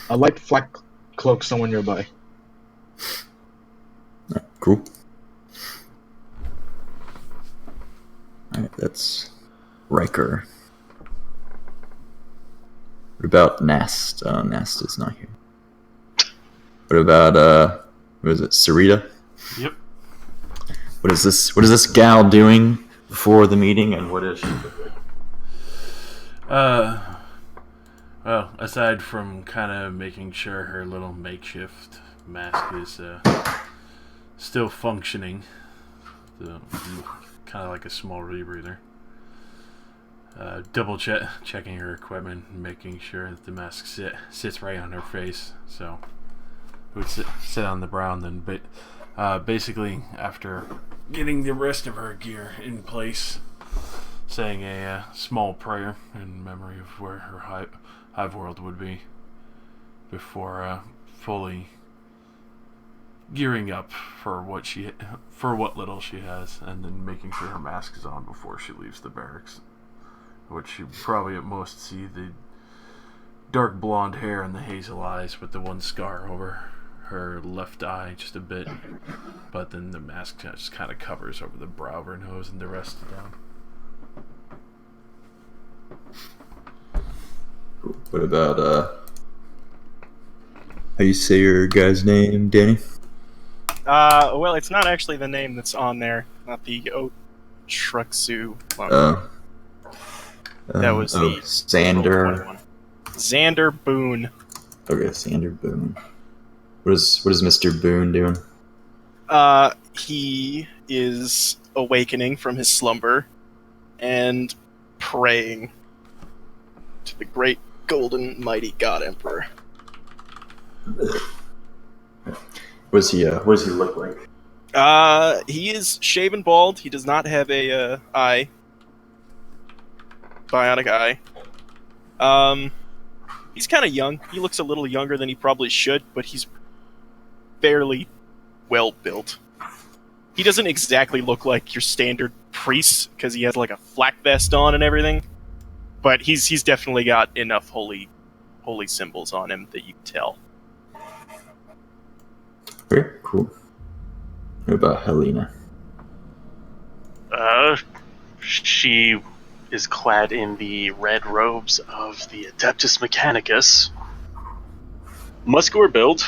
a light flak cloak somewhere nearby. Cool. Alright, that's Riker. What about Nast? Nast is not here. What about what is it, Saritta? Yep. What is this gal doing before the meeting, and what is she look like? Well, aside from kind of making sure her little makeshift mask is still functioning, kind of like a small rebreather. Double checking her equipment, and making sure that the mask sits right on her face, so it would sit on the brow. Then, basically, after getting the rest of her gear in place, saying a small prayer in memory of where her hive world would be, before fully gearing up for what little she has, and then making sure her mask is on before she leaves the barracks, which you probably at most see the dark blonde hair and the hazel eyes with the one scar over her left eye just a bit, but then the mask just kind of covers over the brow of her nose and the rest down. What about how you say your guy's name, Danny? Well, it's not actually the name that's on there. Not the Shruksu. That was the Xander. Xander Boone. Okay, Xander Boone. What is Mr. Boone doing? He is awakening from his slumber and praying to the great golden mighty God Emperor. What does he look like? He is shaven bald. He does not have a bionic eye. He's kind of young. He looks a little younger than he probably should, but he's fairly well built. He doesn't exactly look like your standard priest because he has like a flak vest on and everything, but he's definitely got enough holy symbols on him that you can tell. Very cool. What about Helena? She is clad in the red robes of the Adeptus Mechanicus. Muscular build,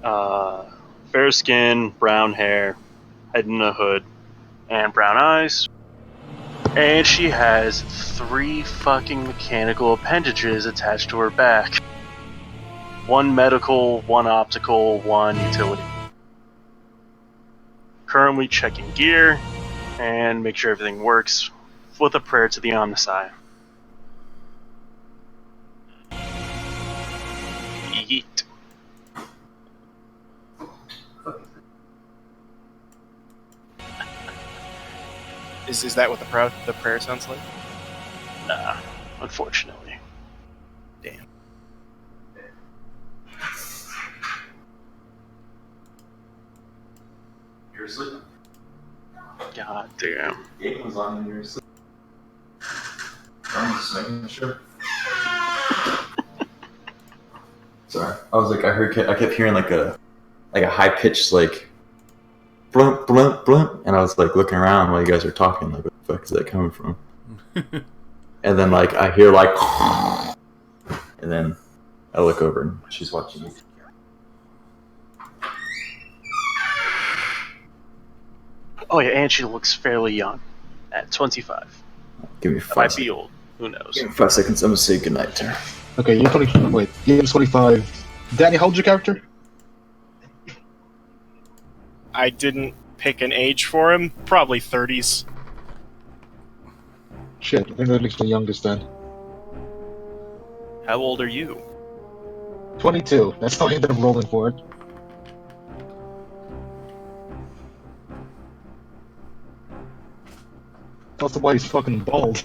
fair skin, brown hair, head in a hood, and brown eyes. And she has 3 fucking mechanical appendages attached to her back. 1 medical, 1 optical, 1 utility. Currently checking gear and make sure everything works with a prayer to the Omnisci. Yeet. Is that what the prayer sounds like? Nah, unfortunately. Damn. You're asleep. God damn. Game was on and you're asleep. I'm just making sure. Sorry, I kept hearing like a high pitched like blump blump blump, and I was like looking around while you guys are talking, like what the fuck is that coming from? And then like I hear like, and then I look over and she's watching me. Oh yeah, and she looks fairly young, at 25. Give me That 5 might seconds. be old. Who knows? Give me 5 seconds. I'm gonna say goodnight to her. Okay, you're 20. Wait, you're 25. Danny, how old's your character? I didn't pick an age for him. Probably 30s. Shit, I think that makes the youngest then. How old are you? 22. That's not that I'm rolling for it. That's why he's fucking bald.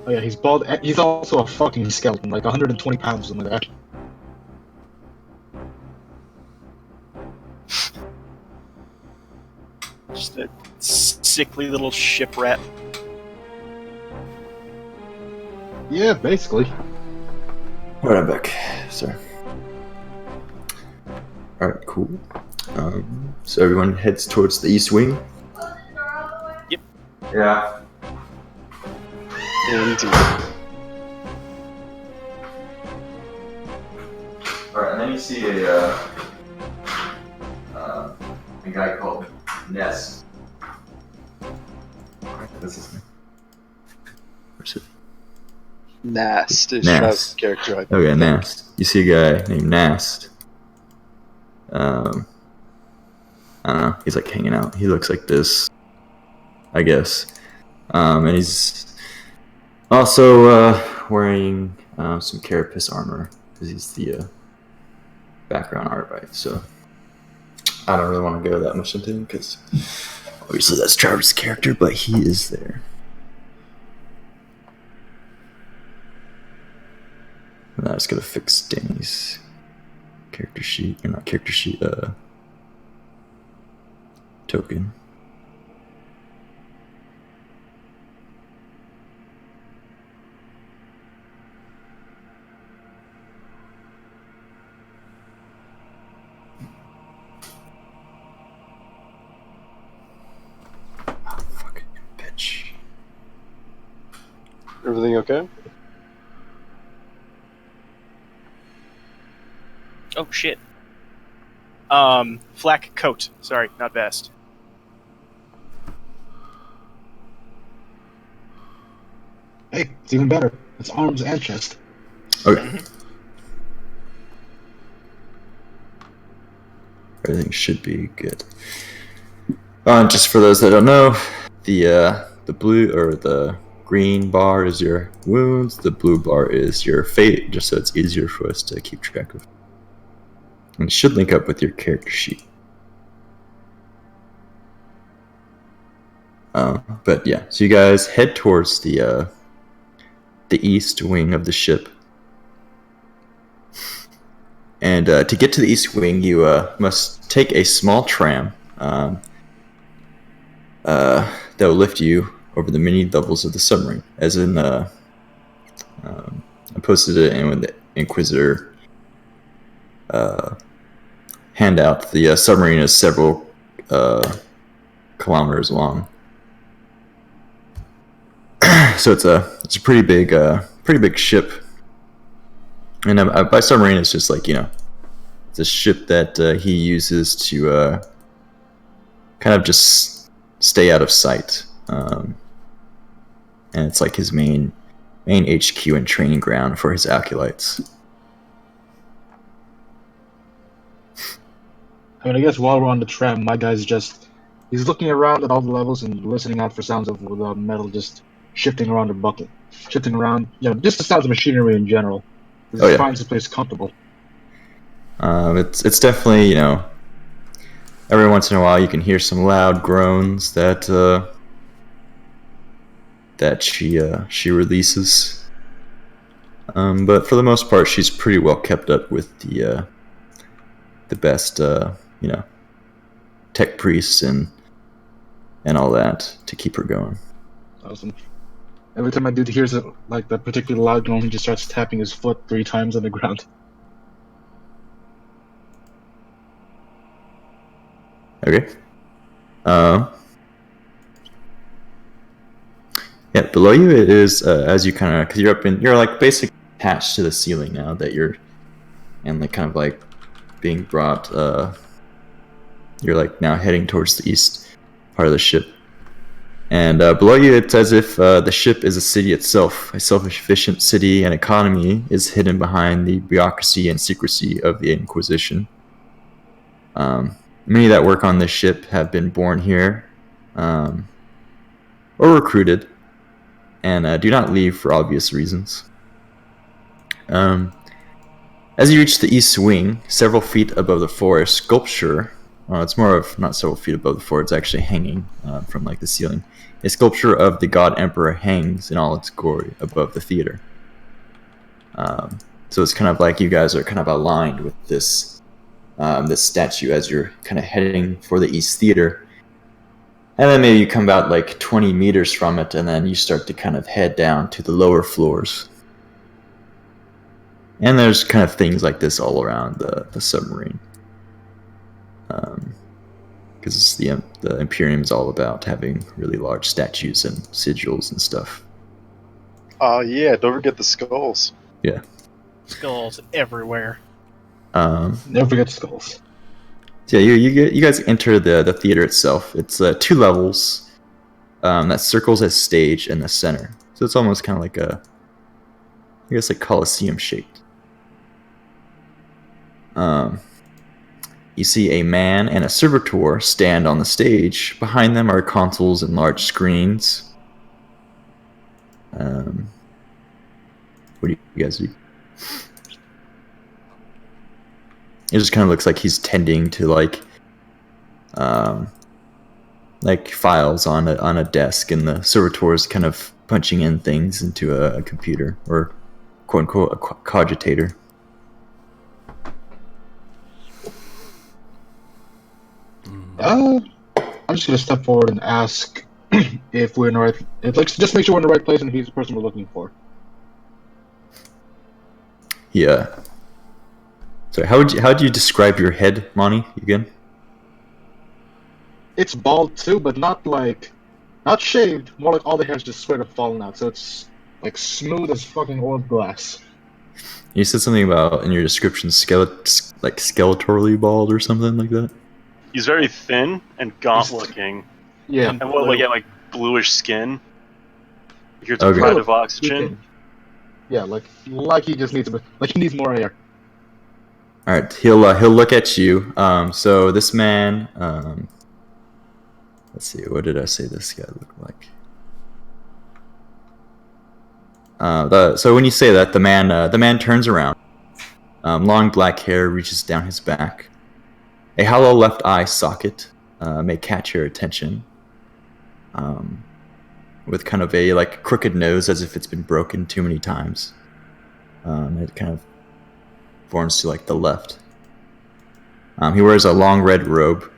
Oh yeah, he's bald. He's also a fucking skeleton, like 120 pounds, something like that. Just a sickly little ship rat? Yeah, basically. Alright, I'm back. Sorry. Alright, cool. So everyone heads towards the east wing? Yep. Yeah. Indeed. Alright, and then you see a guy called Ness. What's his name? Where's it? Nast is Nast. Shrav's character. I Okay, think. Nast. You see a guy named Nast. I don't know. He's like hanging out. He looks like this, I guess. And he's also wearing some carapace armor because he's the background artist. So I don't really want to go that much into him because obviously that's Travis' character, but he is there. And I just gotta fix Danny's character sheet, or not character sheet, token. Oh, fucking bitch. Everything okay? Oh shit. Flak coat. Sorry, not vest. Hey, it's even better. It's arms and chest. Okay. Everything should be good. Just for those that don't know, the blue or the green bar is your wounds. The blue bar is your fate, just so it's easier for us to keep track of. And it should link up with your character sheet. But yeah, so you guys head towards the east wing of the ship. And to get to the east wing, you must take a small tram that will lift you over the many levels of the submarine. As in, I posted it in with the Inquisitor handout. The submarine is several kilometers long, so it's a pretty big ship. And by submarine, it's just like, it's a ship that he uses to kind of just stay out of sight. And it's like his main HQ and training ground for his acolytes. I mean, I guess while we're on the tram, my guy's he's looking around at all the levels and listening out for sounds of the metal just shifting around or buckling. Shifting around, just the sounds of machinery in general. He Oh, yeah. finds the place comfortable. It's definitely, every once in a while you can hear some loud groans that she releases. But for the most part, she's pretty well kept up with the best, tech priests and all that to keep her going. Awesome. Every time my dude hears like that particular loud groan, he just starts tapping his foot 3 times on the ground. Okay. Yeah, below you it is as you kind of, because you're like basically attached to the ceiling now that you're, and like kind of like being brought. You're like now heading towards the east part of the ship, and below you it's as if the ship is a city itself, a self-sufficient city, and economy is hidden behind the bureaucracy and secrecy of the Inquisition. Many that work on this ship have been born here, or recruited, and do not leave for obvious reasons. As you reach the east wing, several feet above the floor, a sculpture, it's more of not several feet above the floor, it's actually hanging from like the ceiling. A sculpture of the God Emperor hangs in all its glory above the theater. So it's kind of like you guys are kind of aligned with this statue as you're kind of heading for the East Theater. And then maybe you come about like 20 meters from it, and then you start to kind of head down to the lower floors. And there's kind of things like this all around the submarine. Because the Imperium is all about having really large statues and sigils and stuff. Oh, yeah, don't forget the skulls. Yeah. Skulls everywhere. Never forget skulls. So yeah, you guys enter the theater itself. It's 2 levels that circles a stage in the center. So it's almost kind of like I guess, like Colosseum shaped. You see a man and a servitor stand on the stage. Behind them are consoles and large screens. What do you guys do? It just kind of looks like he's tending to like files on a desk, and the servitor is kind of punching in things into a computer, or quote unquote a cogitator. I'm just gonna step forward and ask if we're in the right. Just make sure we're in the right place and he's the person we're looking for. Yeah. So how'd you describe your head, Monty, again? It's bald too, but not shaved. More like all the hair's just straight up falling out, so it's like smooth as fucking oiled glass. You said something about in your description skeletorally bald or something like that. He's very thin and gaunt looking. Yeah. And like bluish skin. You're deprived of oxygen. Yeah, like he just needs he needs more air. All right, he'll look at you. So this man, let's see, what did I say this guy looked like? So when you say that, the man turns around. Long black hair reaches down his back. A hollow left eye socket may catch your attention. With kind of a like crooked nose, as if it's been broken too many times. It kind of forms to like the left. He wears a long red robe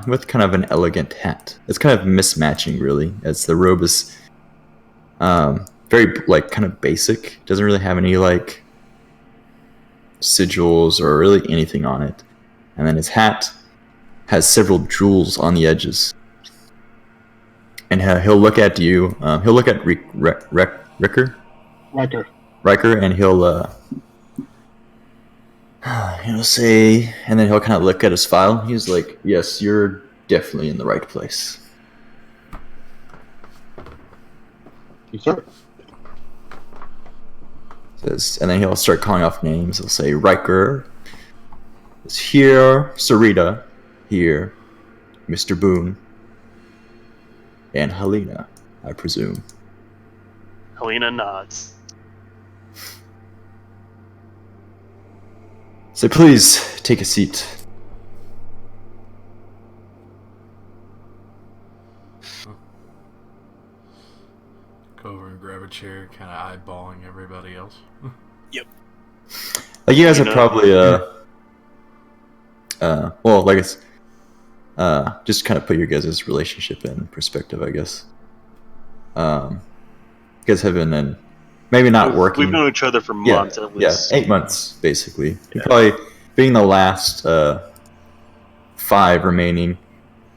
with kind of an elegant hat. It's kind of mismatching, really, as the robe is very like kind of basic. Doesn't really have any like sigils or really anything on it. And then his hat has several jewels on the edges. And he'll look at you. He'll look at Riker, and he'll say, and then he'll kind of look at his file. He's like, "Yes, you're definitely in the right place." Yes, sir. And then he'll start calling off names. He'll say, "Riker is here, Saritta here, Mr. Boone, and Helena, I presume." Helena nods. So please take a seat. Go over and grab a chair, kind of eyeballing everybody else. Yep. Like you guys are probably well, I guess just kind of put your guys' relationship in perspective, I guess. You guys have been in, maybe not working. We've known each other for months at least. Yeah, 8 months basically. You're probably being the last 5 remaining.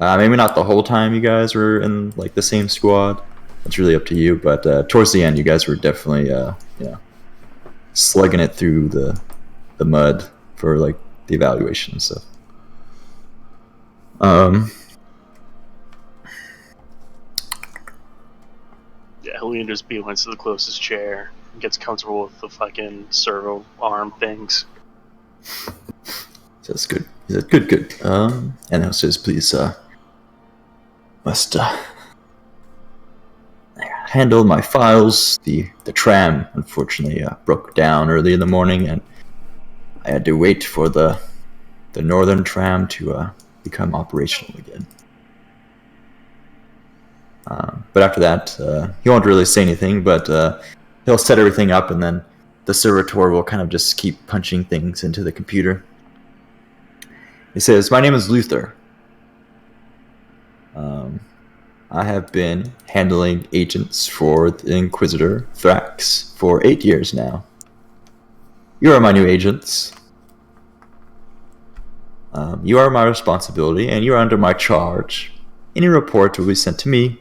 Maybe not the whole time you guys were in like the same squad. It's really up to you. But towards the end, you guys were definitely slugging it through the mud for like the evaluation and stuff. Yeah, Helena just beelines to the closest chair, gets comfortable with the fucking servo arm things. So that's good. He said, good. And he says, please, must handle my files. The tram, unfortunately, broke down early in the morning, and I had to wait for the northern tram to become operational again. But after that, he won't really say anything, but he'll set everything up, and then the servitor will kind of just keep punching things into the computer. He says, "My name is Luther. I have been handling agents for the Inquisitor Thrax for 8 years now. You are my new agents. You are my responsibility, and you are under my charge. Any report will be sent to me,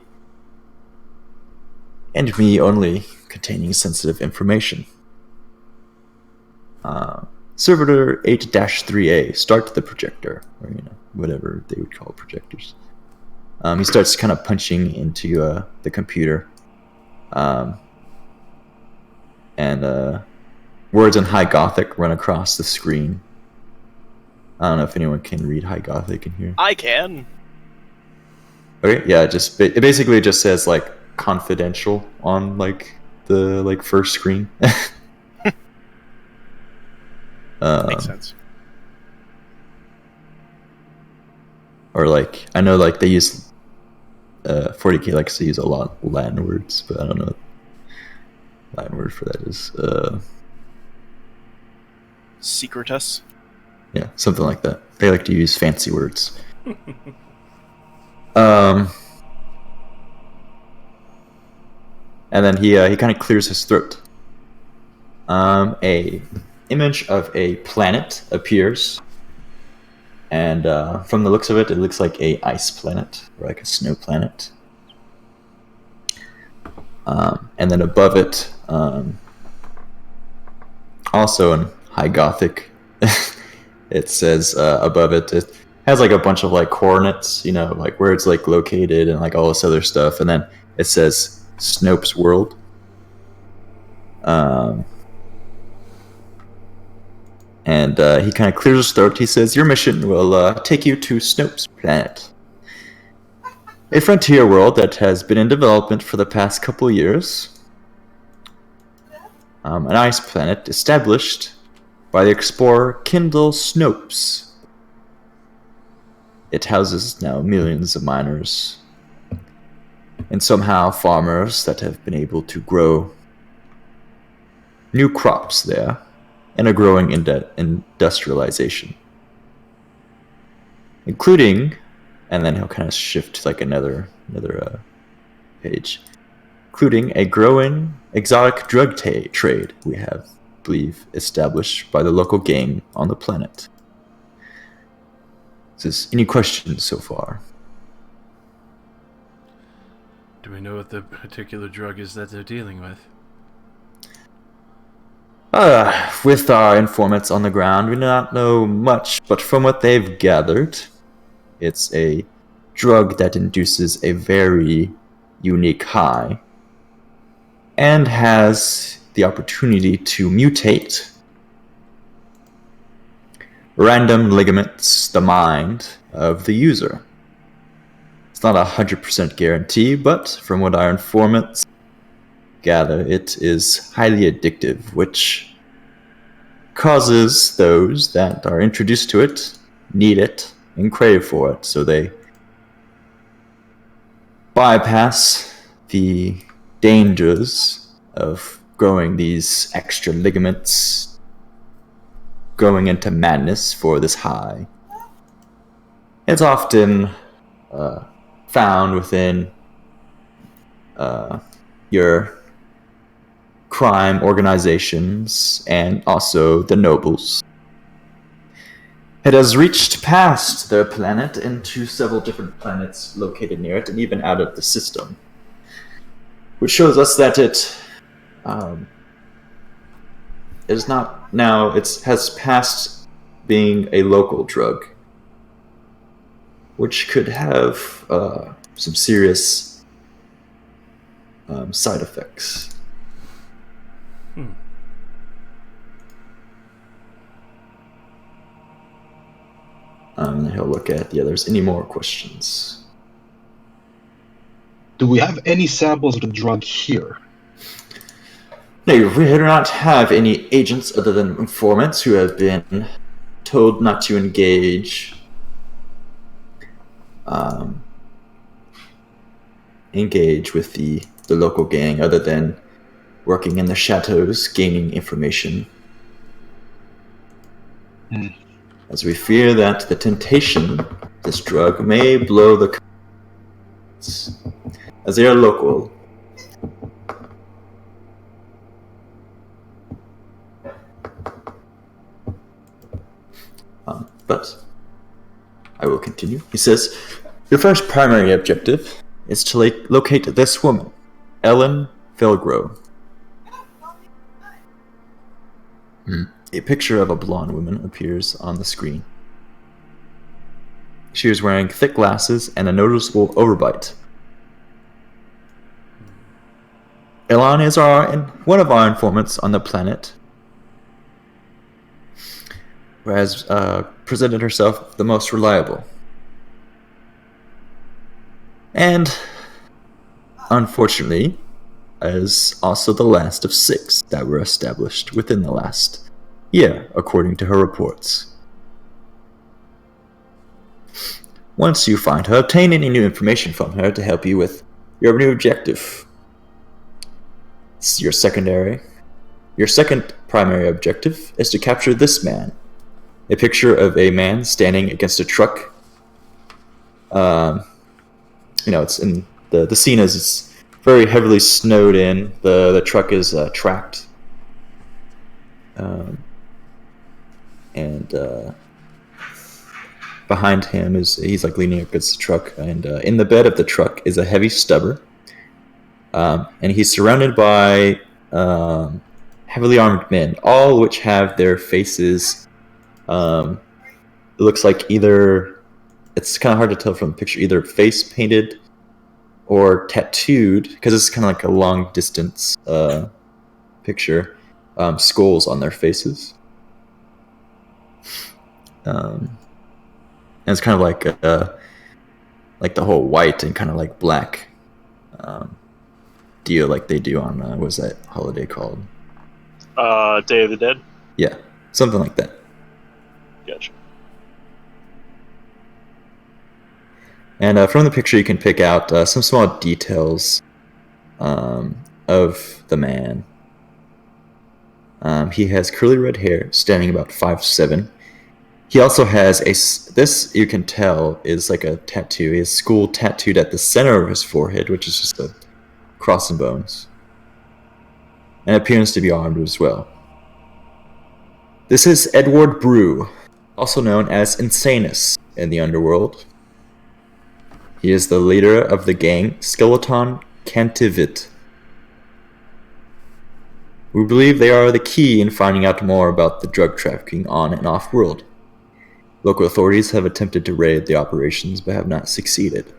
and me only, containing sensitive information. Servitor 8-3A, start the projector, or whatever they would call projectors. He starts kind of punching into the computer, and words in High Gothic run across the screen. I don't know if anyone can read High Gothic in here. I can. Okay, yeah, it basically just says like confidential on like the first screen. Makes sense. Or like I know like they use 40K likes to use a lot of Latin words, but I don't know what Latin word for that is. Secretus. Yeah, something like that. They like to use fancy words. And then he kind of clears his throat. A image of a planet appears, and from the looks of it, it looks like a ice planet or like a snow planet. And then above it, also in High Gothic, it says above it has like a bunch of like coordinates, like where it's like located and like all this other stuff, and then it says Snope's World. And he kind of clears his throat. He says, "Your mission will take you to Snope's planet, a frontier world that has been in development for the past couple years. An ice planet established by the explorer Kendall Snopes. It houses now millions of miners and somehow farmers that have been able to grow new crops there and a growing industrialization, including," and then he'll kind of shift like another page, "including a growing exotic drug trade we have, believe, established by the local gang on the planet." Says, any questions so far? Do we know what the particular drug is that they're dealing with? With our informants on the ground, we do not know much, but from what they've gathered, it's a drug that induces a very unique high and has the opportunity to mutate random ligaments the mind of the user. It's not 100% guarantee, but from what our informants gather, it is highly addictive, which causes those that are introduced to it need it and crave for it, so they bypass the dangers of growing these extra ligaments, going into madness for this high. It's often found within your crime organizations and also the nobles. It has reached past their planet into several different planets located near it and even out of the system, which shows us that it is not now, it has passed being a local drug, which could have some serious side effects. And he'll look at the others. Any more questions? Do we have any samples of the drug here? No, we do not have any agents other than informants who have been told not to engage with the local gang other than working in the chateaus, gaining information. As we fear that the temptation of this drug may blow the as they are local. But I will continue. He says, your first primary objective is to locate this woman, Ellen Felgrove. A picture of a blonde woman appears on the screen. She is wearing thick glasses and a noticeable overbite. Ellen is one of our informants on the planet, who has presented herself the most reliable. And, unfortunately, is also the last of 6 that were established within the last year, according to her reports. Once you find her, obtain any new information from her to help you with your new objective. Your second primary objective is to capture this man. A picture of a man standing against a truck. It's in the scene is it's very heavily snowed in. The truck is tracked. And behind him he's like leaning against the truck, and in the bed of the truck is a heavy stubber. And he's surrounded by heavily armed men, all which have their faces. It looks like it's kind of hard to tell from the picture, either face painted or tattooed, because it's kind of like a long distance picture. Skulls on their faces. And it's kind of like the whole white and kind of like black deal like they do on what's that holiday called? Day of the Dead? Yeah, something like that. Gotcha. And from the picture you can pick out some small details of the man. He has curly red hair, standing about 5'7". He also has this you can tell is like a tattoo. He has skull tattooed at the center of his forehead, which is just a cross and bones. And appears to be armed as well. This is Edward Brew, also known as Insanus in the underworld. He is the leader of the gang Skeleton Cantivit. We believe they are the key in finding out more about the drug trafficking on and off-world. Local authorities have attempted to raid the operations but have not succeeded.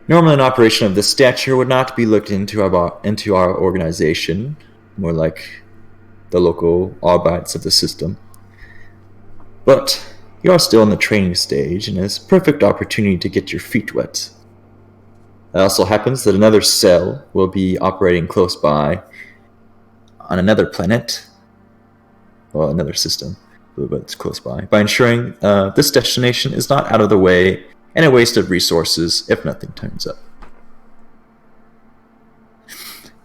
Normally an operation of this stature would not be looked into our organization, more like the local Arbites of the system. But you are still in the training stage, and it's a perfect opportunity to get your feet wet. It also happens that another cell will be operating close by on another planet, well, another system, but it's close by ensuring this destination is not out of the way and a waste of resources if nothing turns up.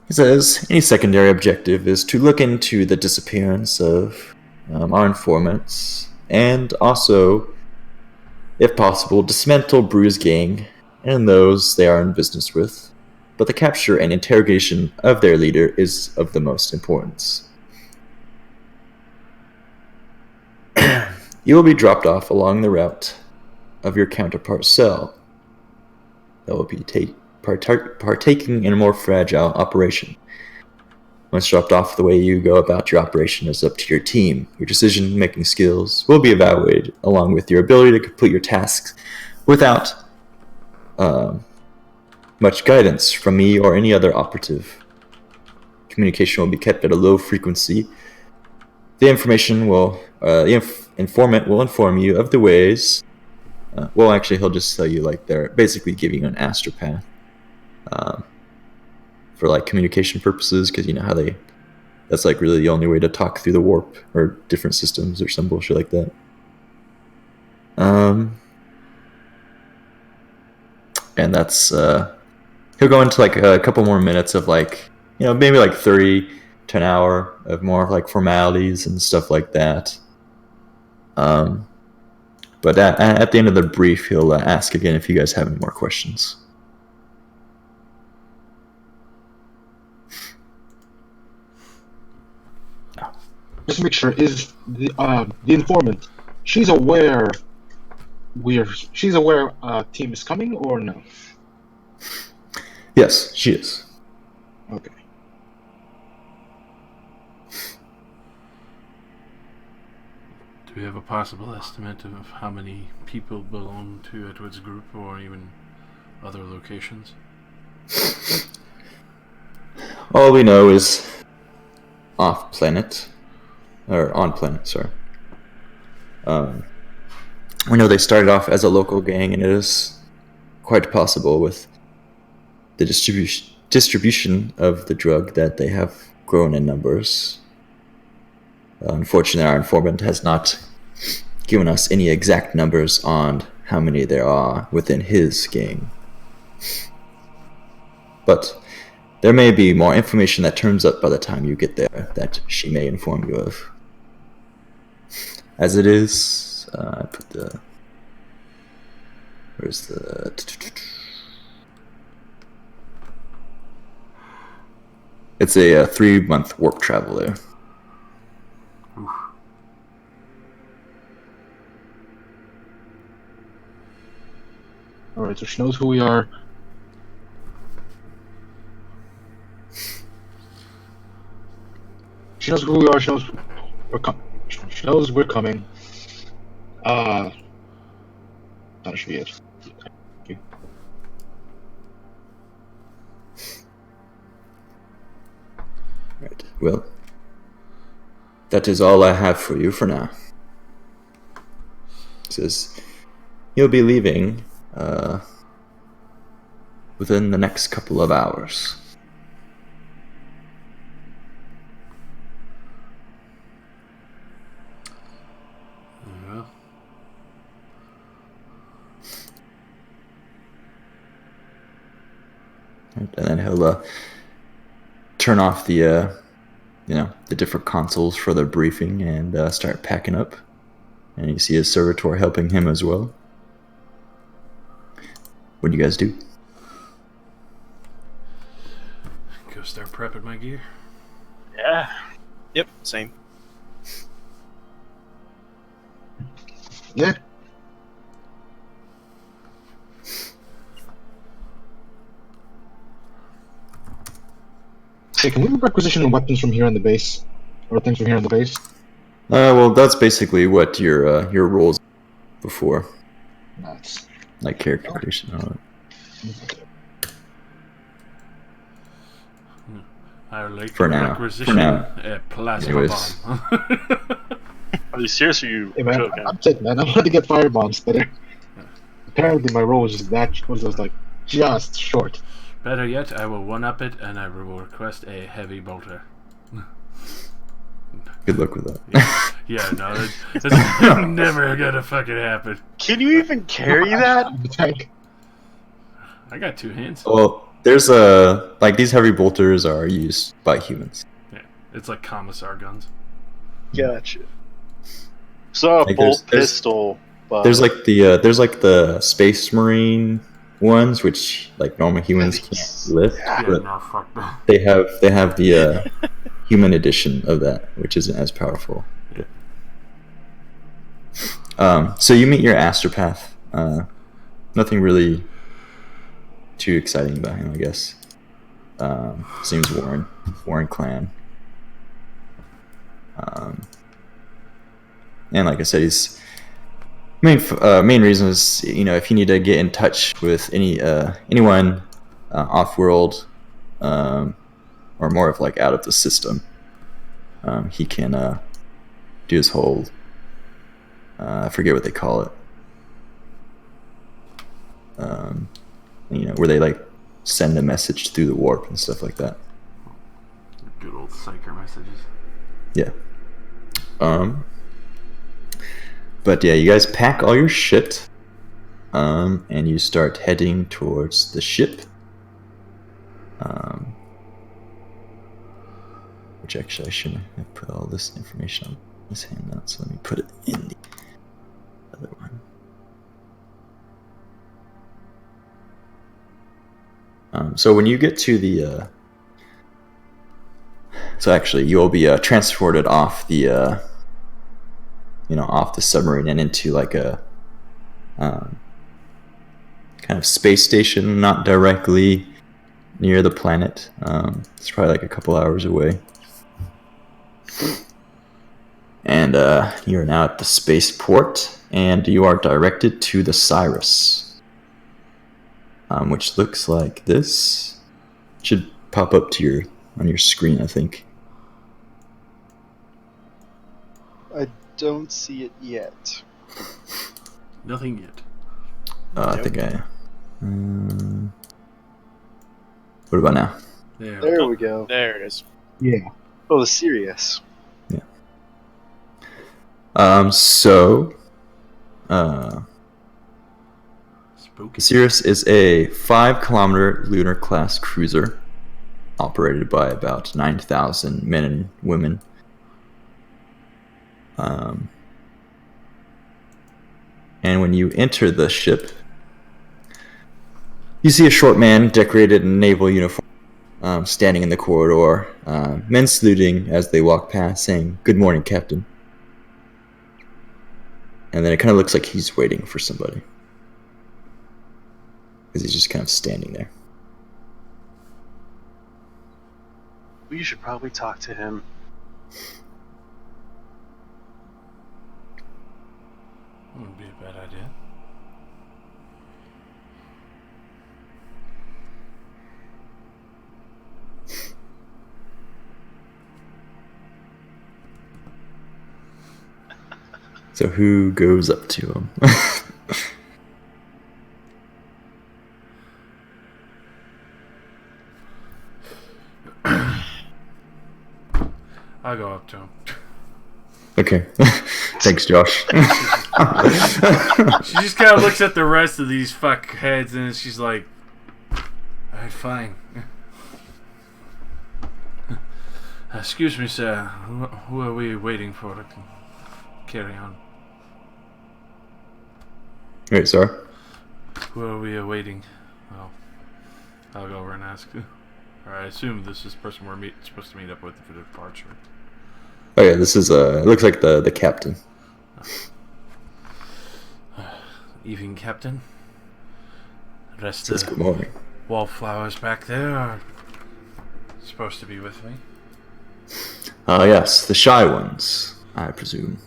He says, any secondary objective is to look into the disappearance of our informants, and also, if possible, dismantle Brew's gang and those they are in business with, but the capture and interrogation of their leader is of the most importance. You will be dropped off along the route of your counterpart cell that will be partaking in a more fragile operation. Once dropped off, the way you go about your operation is up to your team. Your decision-making skills will be evaluated along with your ability to complete your tasks without much guidance from me or any other operative. Communication will be kept at a low frequency. The information informant will inform you of the ways. He'll just tell you like they're basically giving you an astropath for like communication purposes, because you know how that's like really the only way to talk through the warp or different systems or some bullshit like that. And that's he'll go into like a couple more minutes of like, you know, maybe like 30 to an hour of more like formalities and stuff like that. But at the end of the brief, he'll ask again if you guys have any more questions. Just to make sure, is the informant? She's aware she's aware team is coming or no? Yes, she is. Okay. Do we have a possible estimate of how many people belong to Edward's group, or even other locations? All we know is off planet, or on planet, sorry. We know they started off as a local gang, and it is quite possible with the distribution of the drug that they have grown in numbers. Unfortunately, our informant has not given us any exact numbers on how many there are within his gang. But there may be more information that turns up by the time you get there that she may inform you of. As it is, I put the... Where's the... It's a 3-month warp travel there. Alright, so she knows who we are. She knows who we are, she knows she knows we're coming. That should be it. Thank you. Right. Well, that is all I have for you for now. It says you'll be leaving within the next couple of hours. Well, And then he'll turn off the the different consoles for the briefing and start packing up. And you see his servitor helping him as well. What do you guys do? go start prepping my gear. Yeah. Yep, same. Yeah. Hey, can we requisition weapons from here on the base? Or things from here on the base? Well, that's basically what your roles before, That's... like character creation and all that. I would like For to now. requisition For now. a plasma Anyways. bomb. Are you serious or are you Hey man, joking? I'm sick, man. I wanted to get fire bombs, but apparently my roll was just like just short. Better yet, I will one-up it, and I will request a heavy bolter. Good luck with that. Yeah, no, that's never gonna fucking happen. Can you even carry that? The tank. I got 2 hands. Well, there's these heavy bolters are used by humans. Yeah, it's like commissar guns. Gotcha. So a Like, bolt there's- pistol. But There's like the Space Marine ones, which like normal humans can't lift, Yeah, but no, fuck that. they have the human edition of that, which isn't as powerful. So you meet your astropath. Nothing really too exciting about him, I guess. Seems Warren clan. And like I said, his main reason is, if you need to get in touch with anyone off world, or more of like out of the system, he can do his whole I forget what they call it. Where they like send a message through the warp and stuff like that. Good old psyker messages. Yeah. But yeah, you guys pack all your shit, and you start heading towards the ship. Which actually I shouldn't have put all this information on this handout, so let me put it in the other one. So when you get to the... so actually, you will be transported off the... off the submarine and into like a kind of space station, not directly near the planet. It's probably like a couple hours away. And you're now at the spaceport, and you are directed to the Cyrus, which looks like this. Should pop up to on your screen, I think. I don't see it yet. Nothing yet. I think I... what about now? There we go. There it is. Yeah. Oh, the Sirius. So... Spooky. Sirius is a 5-kilometer lunar class cruiser operated by about 9,000 men and women. And when you enter the ship, you see a short man decorated in naval uniform standing in the corridor, men saluting as they walk past, saying, "Good morning, Captain." And then it kind of looks like he's waiting for somebody, because he's just kind of standing there. We should probably talk to him. Wouldn't be a bad idea. So who goes up to him? I'll go up to him. Okay. Thanks, Josh. She just kind of looks at the rest of these fuckheads and she's like, "Alright, fine." Excuse me, sir. Who are we waiting for to carry on? Wait, sorry? Who are we awaiting? Well, I'll go over and ask. Or I assume this is the person we're supposed to meet up with for departure. Oh yeah, this is it looks like the captain. Evening, Captain. Rest Says of good the morning. wallflowers back there are supposed to be with me. Yes, the shy ones, I presume.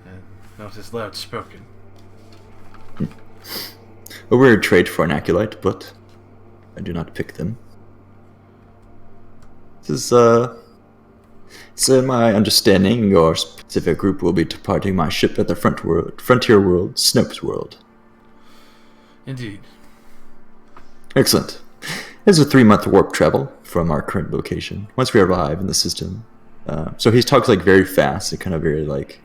And not as loud spoken. A weird trait for an acolyte, but I do not pick them. This is, so my understanding, your specific group will be departing my ship at the frontier world, Snope's world. Indeed. Excellent. It's a 3-month warp travel from our current location, once we arrive in the system. So he talks like very fast and kind of very like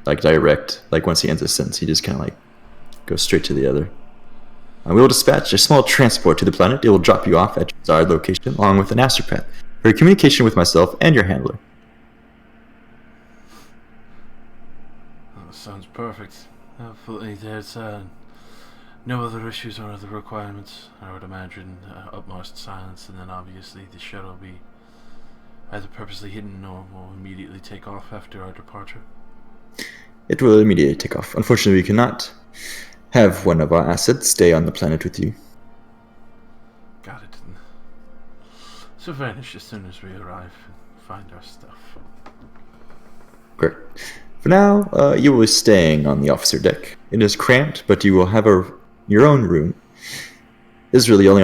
direct. Like once he ends a sentence, he just kind of like goes straight to the other. We will dispatch a small transport to the planet. It will drop you off at your desired location along with an astropath for your communication with myself and your handler. Oh, sounds perfect. Hopefully there's no other issues or other requirements. I would imagine utmost silence, and then obviously the shuttle will be either purposely hidden or will immediately take off after our departure. It will immediately take off. Unfortunately, we cannot have one of our assets stay on the planet with you. Got it. So vanish as soon as we arrive and find our stuff. Great. For now, you will be staying on the officer deck. It is cramped, but you will have your own room. This is really the only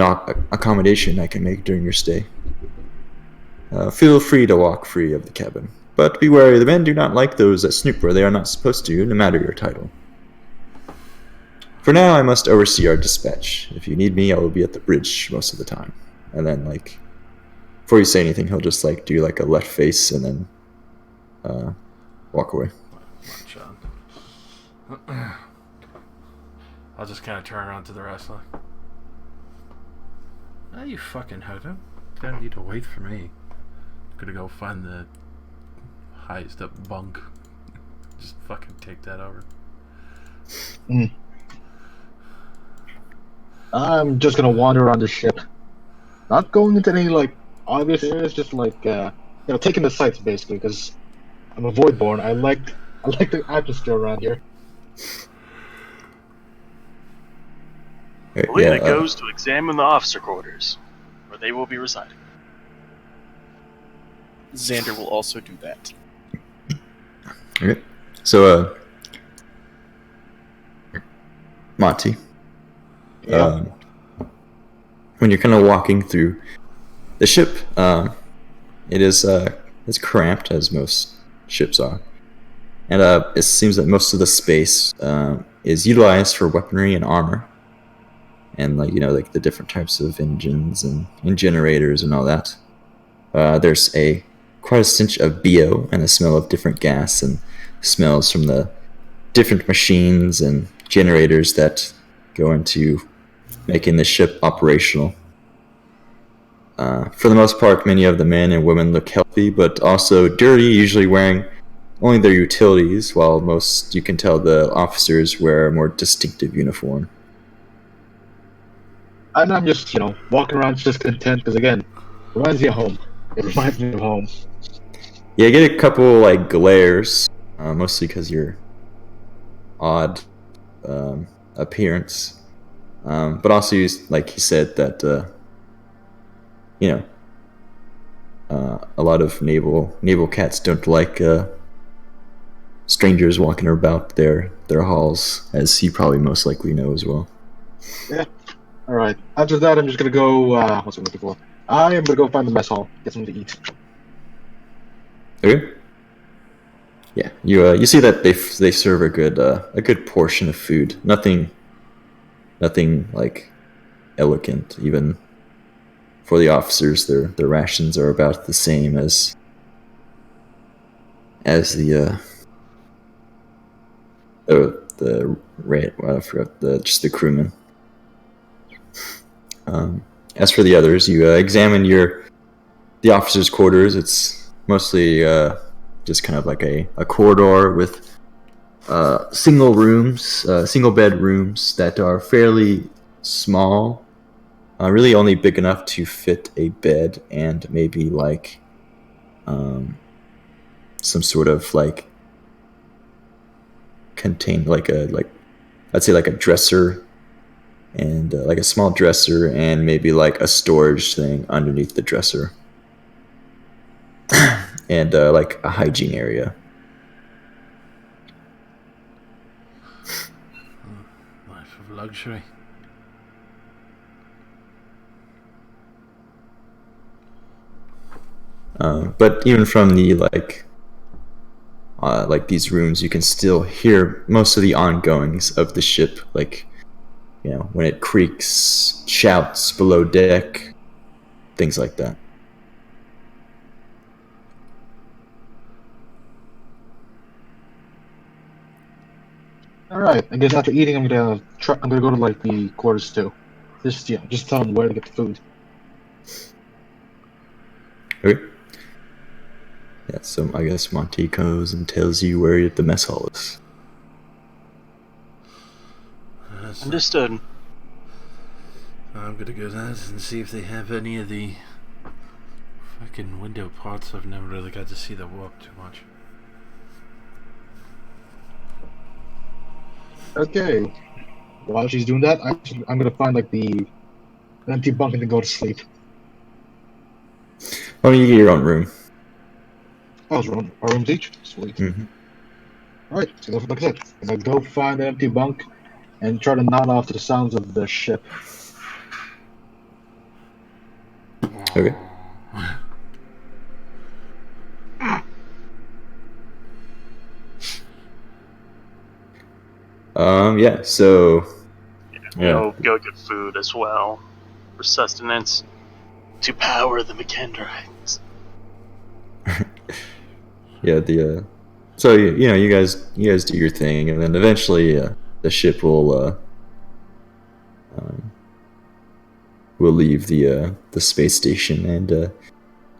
accommodation I can make during your stay. Feel free to walk free of the cabin. But be wary, the men do not like those that snoop where they are not supposed to, no matter your title. For now, I must oversee our dispatch. If you need me, I will be at the bridge most of the time. And then, like, before you say anything, he'll just, like, do, like, a left face and then walk away. March on. I'll just kind of turn around to the rest like, "Oh, you fucking hodo. Don't need to wait for me. I'm gonna go find the highest up bunk. Just fucking take that over." I'm just gonna wander around the ship, not going into any like obvious areas, just like taking the sights basically, because I'm a voidborn. I like the atmosphere around here. Elena goes to examine the officer quarters, where they will be residing. Xander will also do that. Okay. So, Monty, Yeah. when you're kind of walking through the ship, it is it's cramped as most ships are, and it seems that most of the space is utilized for weaponry and armor, and like the different types of engines and generators and all that. There's quite a stench of BO and a smell of different gas and smells from the different machines and generators that go into making the ship operational. For the most part, many of the men and women look healthy, but also dirty, usually wearing only their utilities, while most, you can tell, the officers wear a more distinctive uniform. And I'm just walking around just content because again, reminds me of home. It reminds me of home. Yeah, you get a couple like glares, mostly because you're odd appearance, but also like he said that a lot of naval cats don't like strangers walking about their halls, as you probably most likely know as well. Yeah. All right. After that, I'm just gonna go. What's I'm looking for? I am gonna go find the mess hall, get something to eat. Okay. Yeah, you see that they serve a good portion of food. Nothing like elegant. Even for the officers, their rations are about the same as the I forgot just the crewmen. As for the others, you examine the officers' quarters. It's mostly just kind of like a corridor with single bed rooms that are fairly small, really only big enough to fit a bed and maybe like some sort of like contain I'd say like a dresser and like a small dresser and maybe like a storage thing underneath the dresser and like a hygiene area. Life of luxury. But even from the like these rooms, you can still hear most of the ongoings of the ship, like when it creaks, shouts below deck, things like that. All right. I guess after eating, I'm gonna go to like the quarters too. Just tell them where to get the food. Okay. Yeah, so I guess Monty goes and tells you where the mess hall is. Understood. I'm gonna go to that and see if they have any of the fucking window parts. I've never really got to see the warp too much. Okay. While she's doing that, I'm gonna find like an empty bunk and then go to sleep. Well, you get your own room. Oh, it's our rooms each. Sweet. Mm-hmm. All right. So like I said, I'm gonna go find an empty bunk and try to nod off to the sounds of the ship. Okay. Yeah, so Go get food as well for sustenance to power the McKendrites. Yeah, so you guys do your thing, and then eventually the ship will leave the space station, and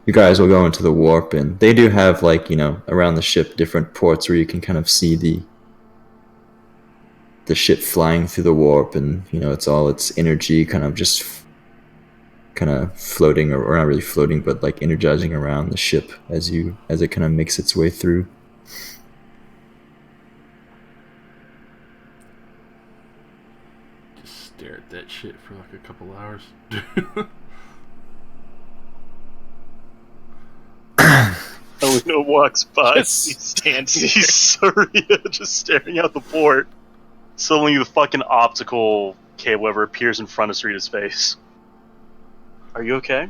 you guys will go into the warp, and they do have around the ship different ports where you can kind of see the ship flying through the warp, and it's all its energy kind of just kind of floating, or not really floating, but like energizing around the ship as it kind of makes its way through. Just stare at that shit for like a couple hours. Helena walks by. Just stands there. He's Saritta just staring out the port. Suddenly the fucking optical cable ever appears in front of Sarita's face. Are you okay?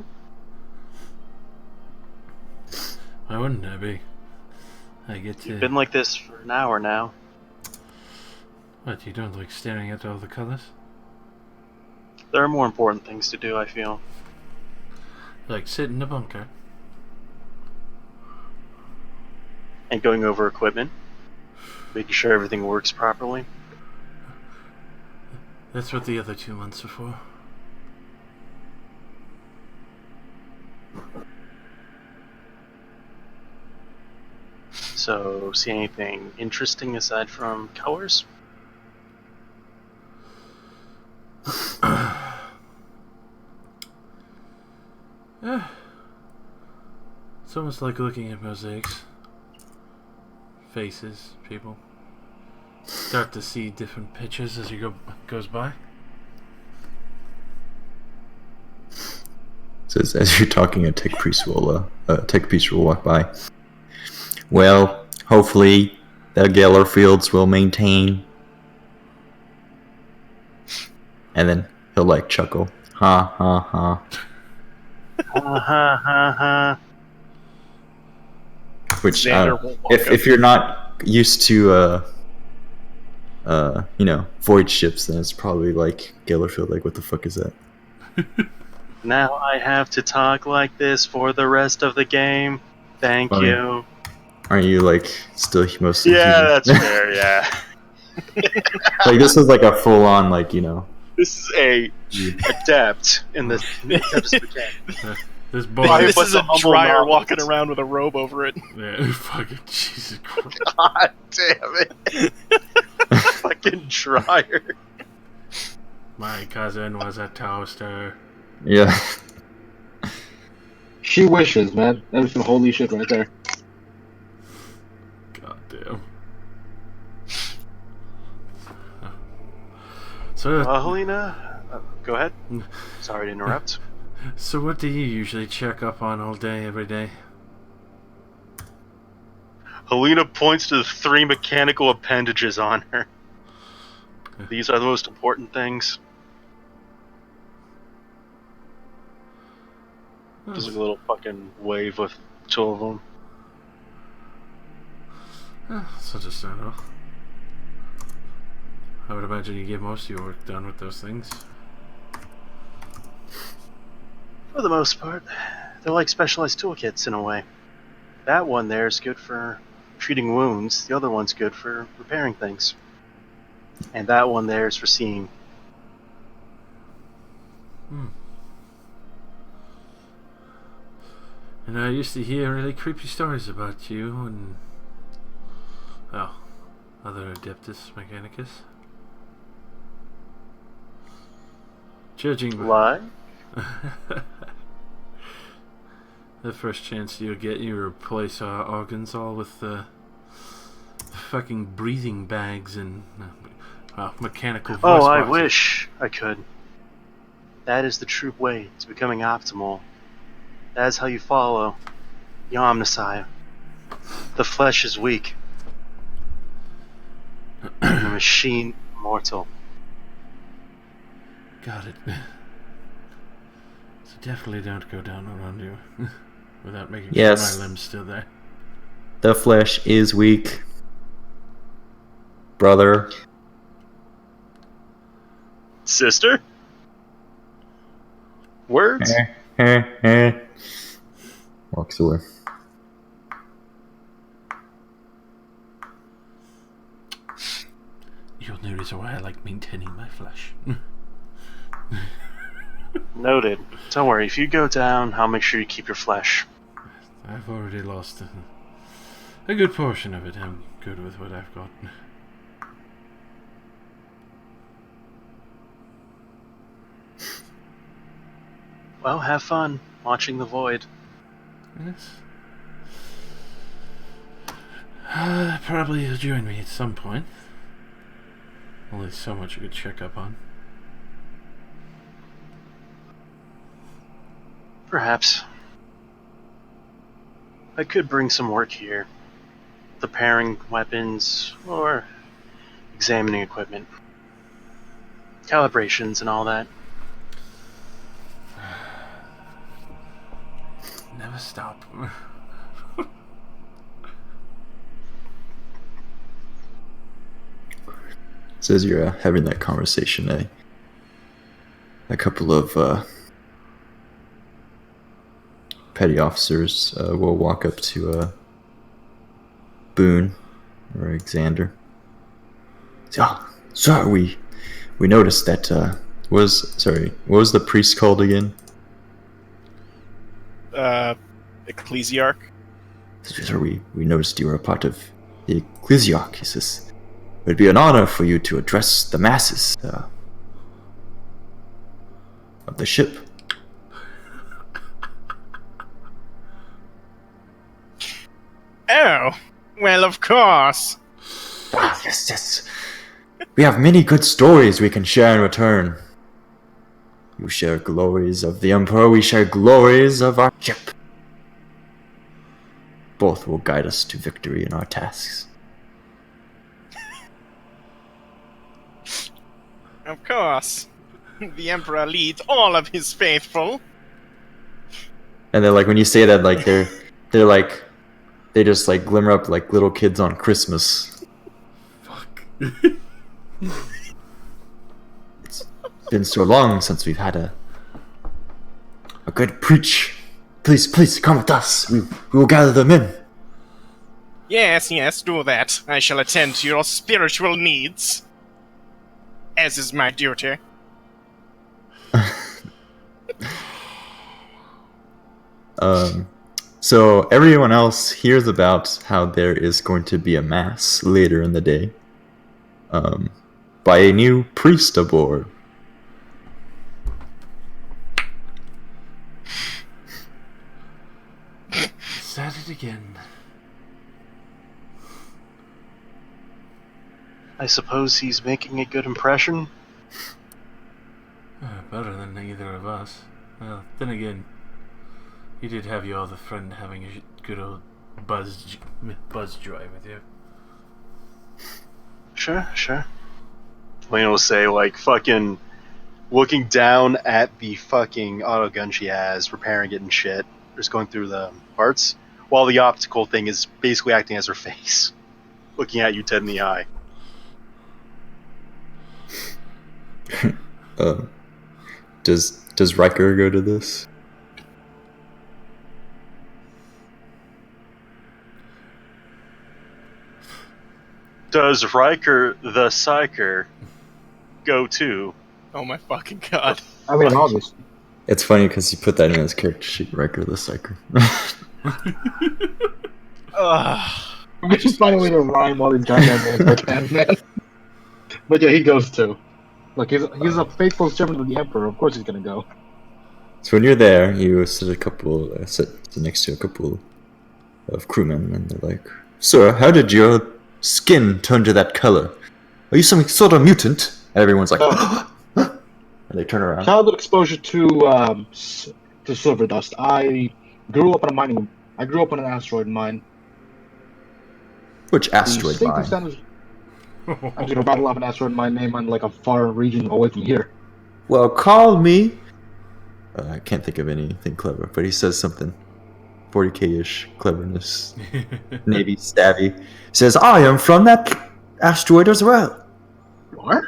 Why wouldn't I be? I get to... You've been like this for an hour now. What, you don't like staring at all the colors? There are more important things to do, I feel. Like sit in the bunker? And going over equipment. Making sure everything works properly. That's what the other 2 months are for. So, see anything interesting aside from colors? Yeah. It's almost like looking at mosaics. Faces, people. Start to see different pictures as you goes by. So as you're talking, a tech priest will walk by. Well, hopefully the Geller fields will maintain. And then he'll like chuckle. Ha ha ha. Ha ha ha ha. Which Xander will walk if up. you're not used to void ships, then it's probably like Gellerfield. Like, what the fuck is that? Now I have to talk like this for the rest of the game. Thank Funny. you. Aren't you like still mostly Yeah, human? that's fair, yeah. Like this is like a full on This is a adept in the Adeptus Mechanicus. This This, boy... This is a a humble dryer novelist. walking around with a robe over it. Yeah, fucking Jesus Christ. God damn it. Fucking dryer. My cousin was a toaster. Yeah. She wishes, man. That was some holy shit right there. God damn. So, Helena, go ahead. Sorry to interrupt. so what do you usually check up on all day, every day? Helena points to the 3 mechanical appendages on her. These are the most important things. Just like a little fucking wave with 2 of them. So just start off. I would imagine you get most of your work done with those things. For the most part, they're like specialized toolkits in a way. That one there is good for treating wounds, the other one's good for repairing things. And that one there is for seeing. And I used to hear really creepy stories about you and... well, other Adeptus Mechanicus. Judging by... Lie? The first chance you'll get, you replace our organs all with fucking breathing bags and mechanical voice Oh, I boxes. wish I could. That is the true way to becoming optimal. That is how you follow the Omnissiah. The flesh is weak. And the machine immortal. Got it. So definitely don't go down around you without making Yes. sure my limb's still there. The flesh is weak, brother. Sister? Words? Walks away. You'll notice why I like maintaining my flesh. Noted. Don't worry, if you go down, I'll make sure you keep your flesh. I've already lost a good portion of it. I'm good with what I've got. Well, have fun watching the void. Yes. Probably you'll join me at some point. Only so much you could check up on. Perhaps. I could bring some work here. Preparing weapons or examining equipment. Calibrations and all that. Never stop. So as you're having that conversation, a couple of petty officers will walk up to Boone or Alexander. Oh, sir, we noticed that what was the priest called again? Ecclesiarch. Sir, we noticed you were a part of the Ecclesiarch. He says, it would be an honor for you to address the masses of the ship. Oh, well, of course. Ah, yes. We have many good stories we can share in return. You share glories of the Emperor, we share glories of our ship. Both will guide us to victory in our tasks. Of course. The Emperor leads all of his faithful. And then, like, when you say that, like, they're like, they just, like, glimmer up like little kids on Christmas. Fuck. It's been so long since we've had a good preach. Please, come with us. We will gather them in. Yes, do that. I shall attend to your spiritual needs. As is my duty. So everyone else hears about how there is going to be a mass later in the day, by a new priest aboard. Said it again. I suppose he's making a good impression. Better than either of us. Well, then again, he did have you all the friend having a good old buzz joy with you. Sure. Lena will say, like, fucking looking down at the fucking auto gun she has, repairing it and shit, just going through the parts, while the optical thing is basically acting as her face, looking at you dead in the eye. Does Riker go to this? Does Riker the Psyker go to? Oh my fucking god. I mean, obviously. It's funny because he put that in his character sheet, Riker the Psyker. We just find a way to rhyme all these goddamn names I can, man. But yeah, he goes too. Look, he's a faithful servant of the Emperor. Of course he's gonna go. So when you're there, you sit next to a couple of crewmen, and they're like, "Sir, how did your skin turn to that color? Are you some sort of mutant?" And everyone's like, and they turn around. Childhood exposure to silver dust. I grew up on an asteroid mine. Which asteroid The safety mine? standards. I'm gonna battle off an asteroid mine name on like a far region away from here. Well, call me. I can't think of anything clever, but he says something 40k-ish cleverness, Navy stabby. He says, "I am from that asteroid as well." What?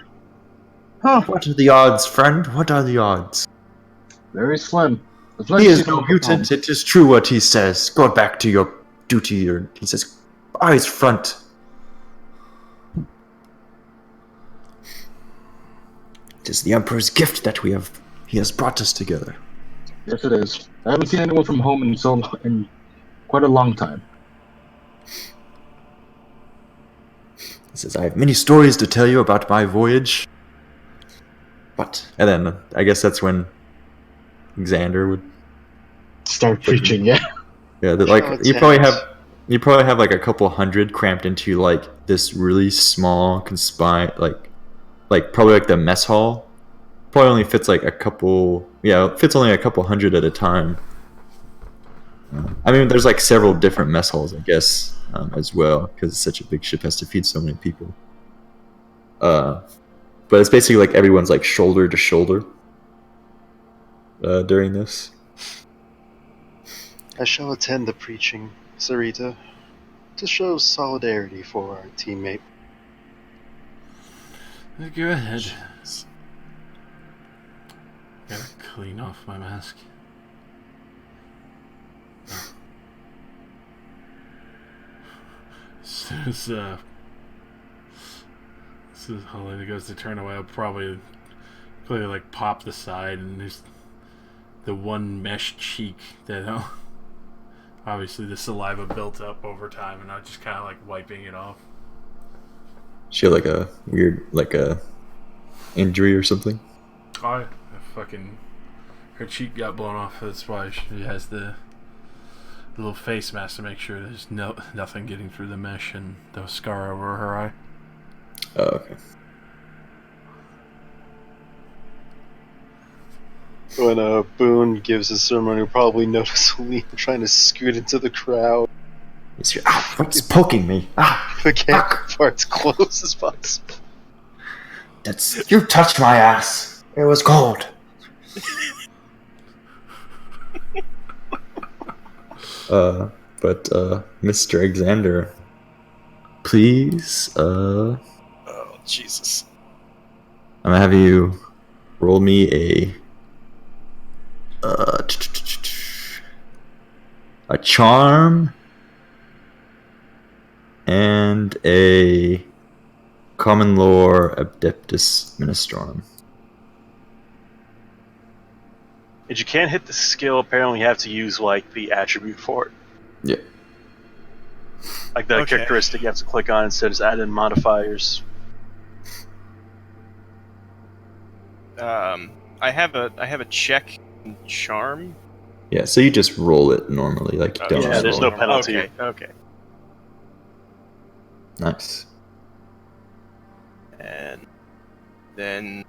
Huh? What are the odds, friend? What are the odds? Very slim. He is no mutant. It is true what he says. Go back to your duty. Or he says, "Eyes front." It is the Emperor's gift that he has brought us together. Yes, it is. I haven't seen anyone from home in quite a long time. He says, "I have many stories to tell you about my voyage." And then I guess that's when Xander would. Start preaching, yeah. Yeah, Show you probably attend. have like a couple hundred cramped into like this really small conspine like probably like the mess hall. Probably only fits like a couple. Yeah, it fits only a couple hundred at a time. I mean, there's like several different mess halls, I guess, as well, because it's such a big ship, has to feed so many people. But it's basically like everyone's like shoulder to shoulder during this. I shall attend the preaching, Saritta, to show solidarity for our teammate. Go ahead. Gotta clean off my mask. As soon as Helena goes to turn away, I'll probably like pop the side, and there's the one mesh cheek that obviously the saliva built up over time, and I'm just kind of like wiping it off. She had like a weird injury or something. Oh, her cheek got blown off. That's why she has the little face mask to make sure there's nothing getting through the mesh and the scar over her eye. Oh, okay. When Boone gives his sermon, you'll probably notice Liam trying to scoot into the crowd. What's poking me? The camera part's close as possible. You touched my ass. It was cold. But Mr. Alexander, please, Oh, Jesus. I'm gonna have you roll me a charm and a common lore adeptus ministorum. If you can't hit the skill, apparently you have to use like the attribute for it. Yeah. Like the characteristic you have to click on instead of just add in modifiers. I have a check in charm. Yeah, so you just roll it normally, like you don't. Yeah, there's no roll. penalty. Okay. Nice. And then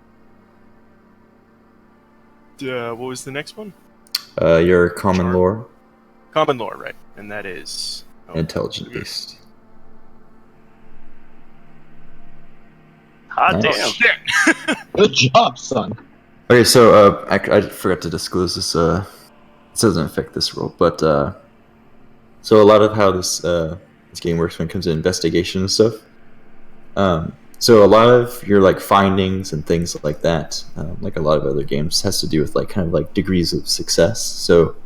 what was the next one? Your common Charm. lore, Common lore, right? And that is intelligent based. Hot Nice. damn. shit. Good job, son. Okay, so I forgot to disclose this. This doesn't affect this roll, but so a lot of how this game works when it comes to investigation and stuff. So a lot of your like findings and things like that, like a lot of other games, has to do with like kind of like degrees of success. So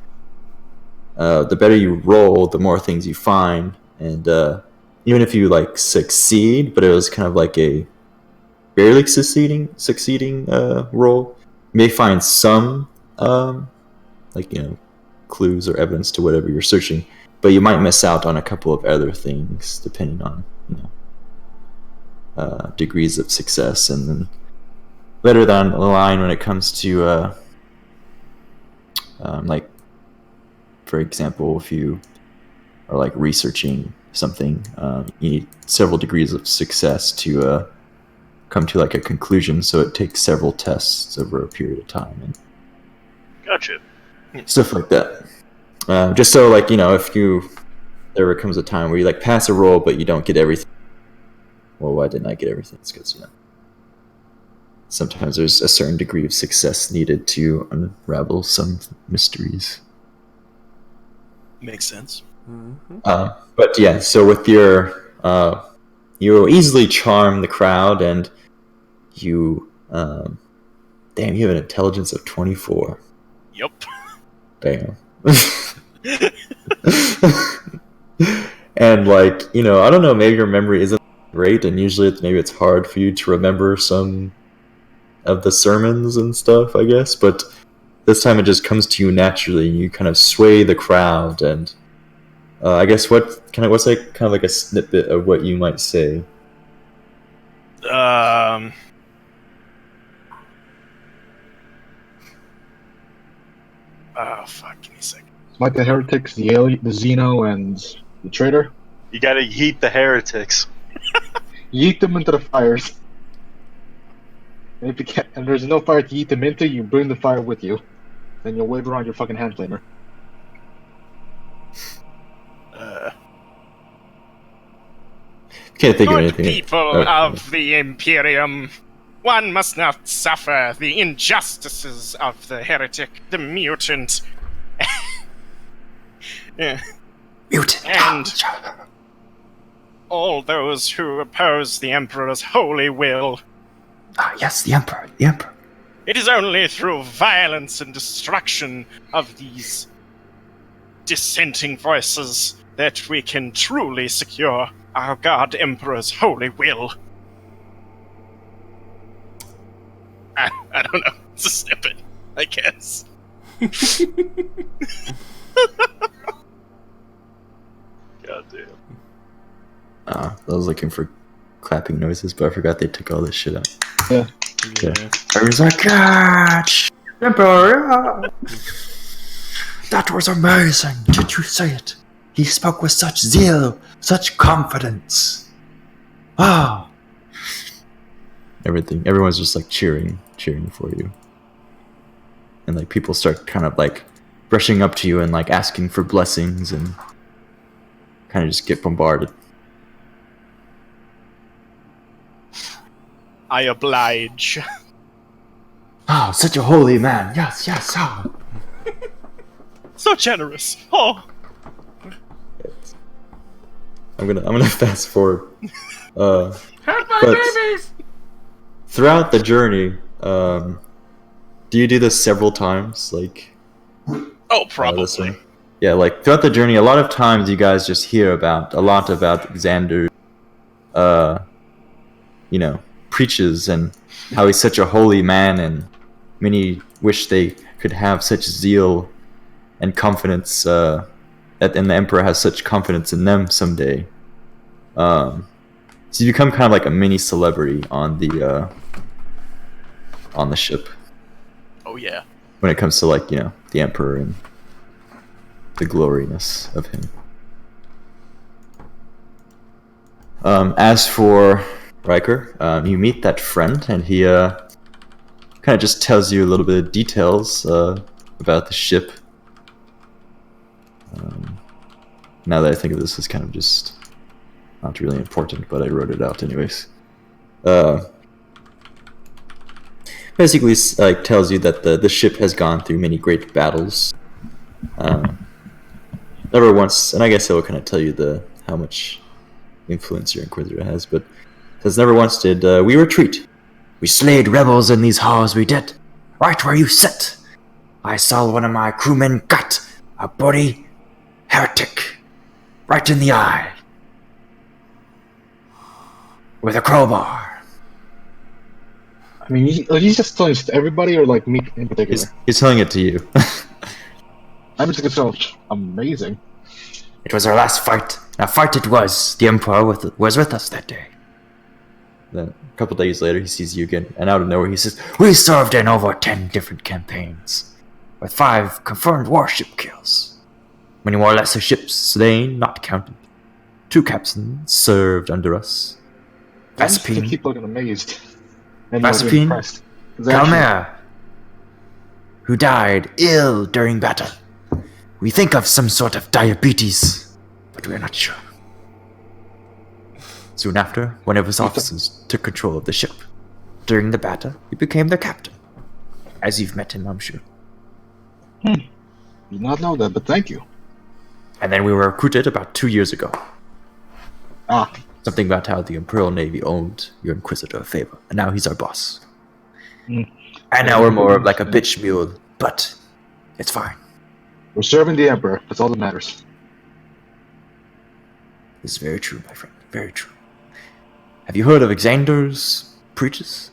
the better you roll, the more things you find, and even if you like succeed, but it was kind of like a barely succeeding roll, you may find some like clues or evidence to whatever you're searching, but you might miss out on a couple of other things depending on degrees of success. And then later down the line, when it comes to like, for example, if you are like researching something, you need several degrees of success to come to like a conclusion. So it takes several tests over a period of time and Gotcha. stuff like that. Just so like if there comes a time where you like pass a roll but you don't get everything. Well, why didn't I get everything? It's because sometimes there's a certain degree of success needed to unravel some mysteries. Makes sense. Mm-hmm. But yeah, so with your you easily charm the crowd, and you damn, you have an intelligence of 24. Yep. Damn. And like I don't know, maybe your memory isn't great, and usually maybe it's hard for you to remember some of the sermons and stuff, I guess, but this time it just comes to you naturally, and you kind of sway the crowd. And I guess what's like kind of like a snippet of what you might say? Oh, fuck, give me a second. Smite the heretics, the alien, the Xeno, and the traitor. You gotta yeet the heretics. Yeet them into the fires. And if you can't, and there's no fire to yeet them into, you bring the fire with you. Then you'll wave around your fucking hand flamer. Can't think of Good anything. people of the Imperium, one must not suffer the injustices of the heretic, the mutant, Mutant. and all those who oppose the Emperor's holy will. Ah, yes, the Emperor. The Emperor. It is only through violence and destruction of these dissenting voices that we can truly secure our God Emperor's holy will. I don't know. It's a snippet, I guess. God damn. I was looking for clapping noises, but I forgot they took all this shit out. Yeah. Yeah. Everyone's like, catch! Emperor! That was amazing! Did you say it? He spoke with such zeal, such confidence. Wow! Everyone's just like cheering for you. And like people start kind of like rushing up to you and like asking for blessings and kind of just get bombarded. I oblige. Oh, such a holy man. Yes, oh. So generous. Oh, I'm gonna fast forward. Help my But- babies! Throughout the journey, do you do this several times? Like, oh, this probably. one? Yeah, like throughout the journey, a lot of times you guys just hear a lot about Xander, preaches and how he's such a holy man, and many wish they could have such zeal and confidence, and the Emperor has such confidence in them someday. So you become kind of like a mini celebrity on the ship Oh, yeah. when it comes to like, the Emperor and the gloriness of him. As for Riker, you meet that friend, and he kind of just tells you a little bit of details about the ship. Now that I think of this, as kind of just not really important, but I wrote it out anyways. Basically, like tells you that the ship has gone through many great battles. Never once, and I guess it will kind of tell you how much influence your Inquisitor has, but says never once did we retreat. We slayed rebels in these halls, we did. Right where you sit. I saw one of my crewmen cut a bloody heretic right in the eye with a crowbar. I mean, he's just telling this to everybody, or like me in particular. He's telling it to you. I'm just gonna so amazing. It was our last fight. A fight it was. The Emperor was with us that day. Then a couple days later, he sees you again, and out of nowhere, he says, "We served in over 10 different campaigns, with 5 confirmed warship kills. Many more lesser ships slain, not counted. 2 captains served under us. I just Vespine, keep looking amazed. And not Vespine, impressed. 'Cause actually- Calmer, who died ill during battle. We think of some sort of diabetes, but we're not sure." Soon after, one of his officers took control of the ship. During the battle, he became their captain. As you've met him, I'm sure. Did not know that, but thank you. And then we were recruited about 2 years ago. Ah, Something about how the Imperial Navy owned your Inquisitor a favor, and now he's our boss. Mm. And now we're more of like a bitch mule, but it's fine. we're serving the Emperor. That's all that matters. This is very true, my friend. Very true. Have you heard of Xander's preaches?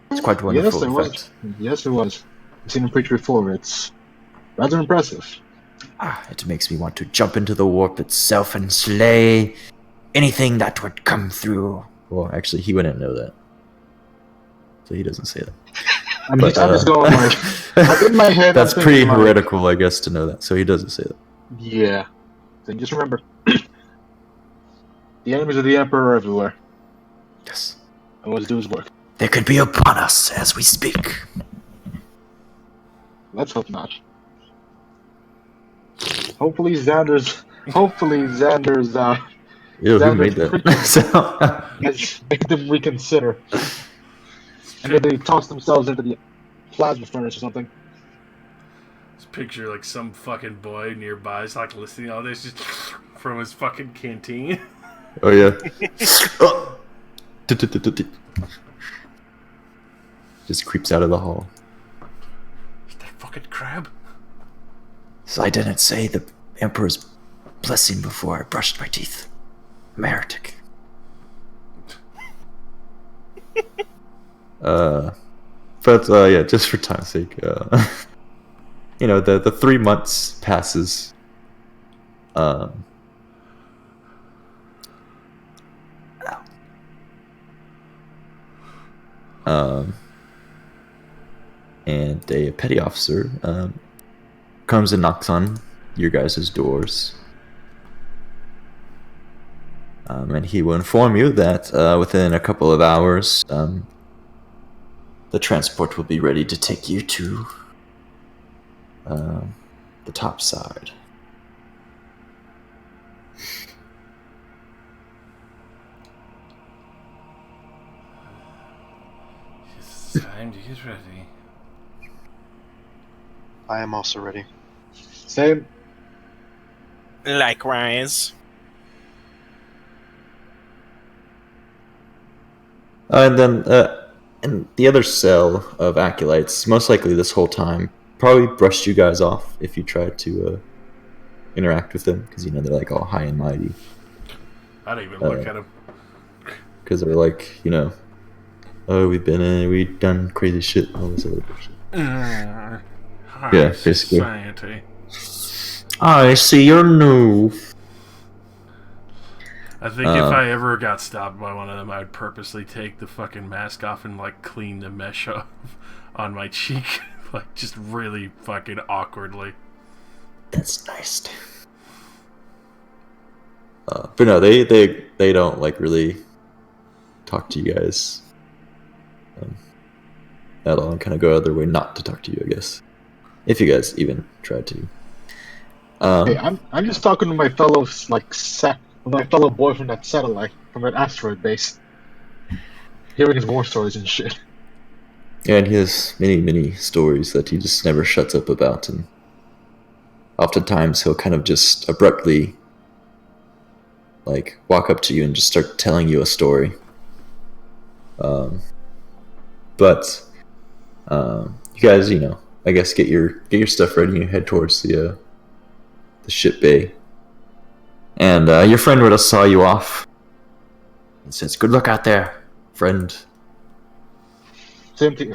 It's quite wonderful. Yes, it in was. fact. Yes, it was. I've seen him preach before. It's rather impressive. It makes me want to jump into the warp itself and slay anything that would come through. Well, actually, he wouldn't know that. So he doesn't say that. I'm But, just going like, in my head, That's I'm pretty thinking, like, heretical, I guess, to know that. So he doesn't say that. yeah. Then just remember, the enemies of the Emperor are everywhere. Yes. And let's do his work. They could be upon us as we speak. Let's hope not. Hopefully Xander's Ew, who Xander's made that? preaching So- has made them reconsider. And then they toss themselves into the plasma furnace or something. Just picture like some fucking boy nearby is like listening to all this just from his fucking canteen. Oh yeah. Oh. Just creeps out of the hall. Is that fucking crab? So I didn't say the Emperor's blessing before I brushed my teeth. I'm a heretic. But yeah, just for time's sake, you know, the 3 months passes. And a petty officer comes and knocks on your guys' doors. And he will inform you that within a couple of hours, the transport will be ready to take you to the top side. It's time to get ready. I am also ready. Same. Likewise. And then in the other cell of acolytes, most likely this whole time, probably brushed you guys off if you tried to interact with them, because you know they're like all high and mighty. I don't even look at him. Because they're like, you know, oh, we've done crazy shit, all this other bullshit. Yeah, basically. Society. I see you're new. I think if I ever got stopped by one of them, I'd purposely take the fucking mask off and like clean the mesh off on my cheek, like just really fucking awkwardly. That's nice. But no, they don't like really talk to you guys at all, and kind of go out of their way not to talk to you, I guess, if you guys even tried to. Hey, I'm just talking to my fellow my fellow boy from that satellite, from that asteroid base, hearing his war stories and shit. Yeah, and he has many stories that he just never shuts up about, and oftentimes he'll kind of just abruptly like walk up to you and just start telling you a story. But you guys, you know, I guess get your stuff ready and head towards the ship bay. And your friend would have saw you off and says, "Good luck out there, friend." Same thing.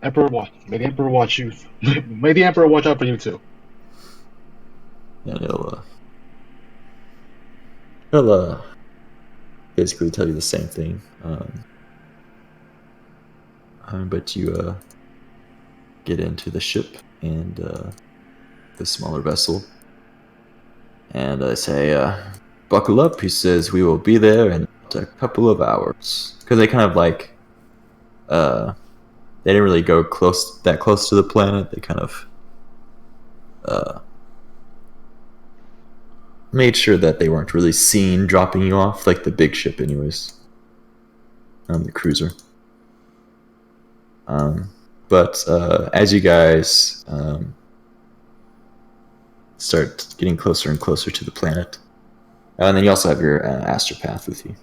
Emperor watch. May the Emperor watch you. May the Emperor watch out for you too. And he'll basically tell you the same thing. But you get into the ship and the smaller vessel, and I say, "Buckle up." He says, "We will be there in a couple of hours." Because they kind of like, they didn't really go that close to the planet. They kind of made sure that they weren't really seen dropping you off, like the big ship, anyways. The cruiser. But as you guys start getting closer and closer to the planet, and then you also have your astropath with you,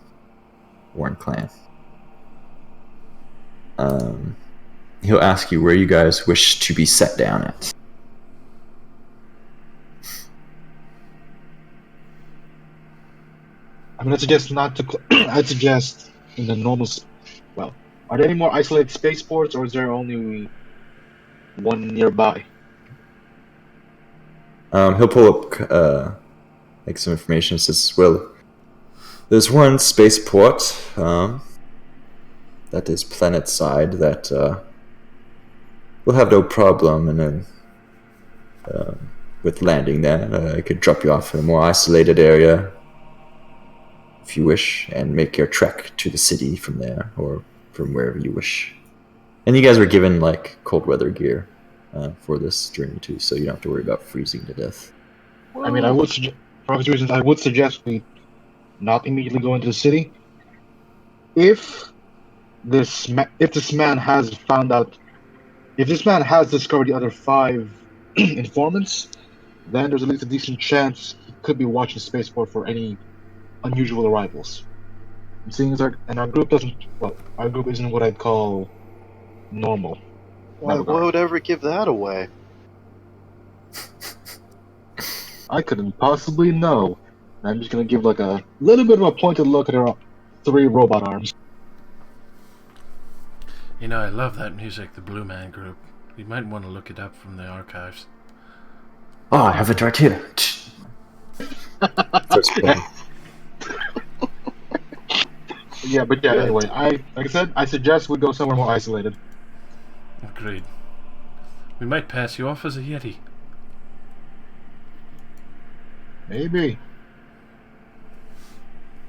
Warren Clan. He'll ask you where you guys wish to be set down at. I mean, I suggest not to. I'd suggest in the normal. Well, are there any more isolated spaceports, or is there only one nearby? He'll pull up like some information. It says, "Well, there's one spaceport that is planet side that we'll have no problem, and then with landing there, I could drop you off in a more isolated area if you wish, and make your trek to the city from there, or from wherever you wish. And you guys were given like cold weather gear for this journey too, so you don't have to worry about freezing to death. I mean, I would suggest, for obvious reasons, I would suggest we not immediately go into the city. If this man has found out, if this man has discovered the other 5 informants, then there's at least a decent chance he could be watching the spaceport for any unusual arrivals. And seeing as our group our group isn't what I'd call normal. Why would ever give that away? I couldn't possibly know. I'm just gonna give like a little bit of a pointed look at her 3 robot arms. You know, I love that music, the Blue Man Group. We might want to look it up from the archives. Oh, I have it right here. First play. Yeah, but yeah, anyway, like I said, I suggest we go somewhere more isolated. Agreed. We might pass you off as a Yeti. Maybe.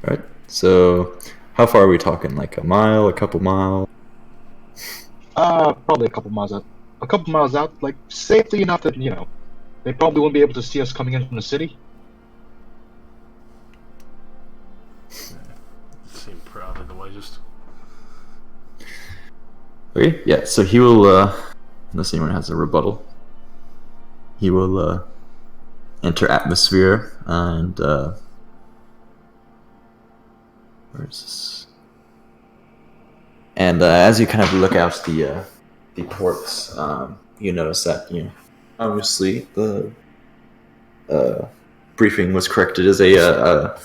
Right. So, how far are we talking? Like a mile, a couple miles? Probably a couple miles out. A couple miles out, like safely enough that they probably won't be able to see us coming in from the city. Seem proud of the wisest. Okay, yeah, so he will, unless anyone has a rebuttal, he will enter atmosphere and, where is this? And as you kind of look out the ports, you notice that, obviously the briefing was corrected as a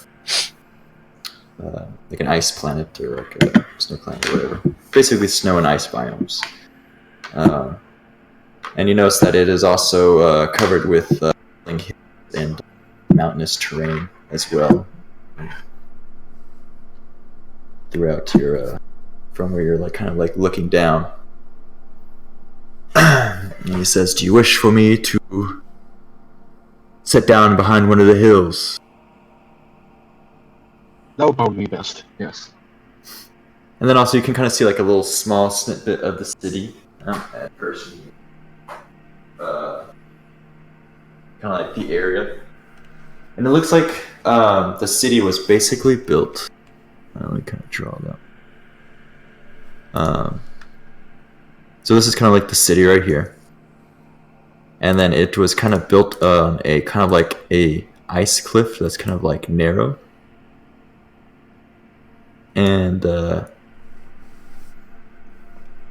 like an ice planet or like a snow planet or whatever. Basically snow and ice biomes. And you notice that it is also covered with hills and mountainous terrain as well. Throughout your, from where you're like kind of like looking down. And he says, "Do you wish for me to sit down behind one of the hills?" That would probably be best, yes. And then also you can kind of see like a little small snippet of the city at first. Kind of like the area. And it looks like the city was basically built. Let me kind of draw that. So this is kind of like the city right here. And then it was kind of built on a kind of like a ice cliff that's kind of like narrow. And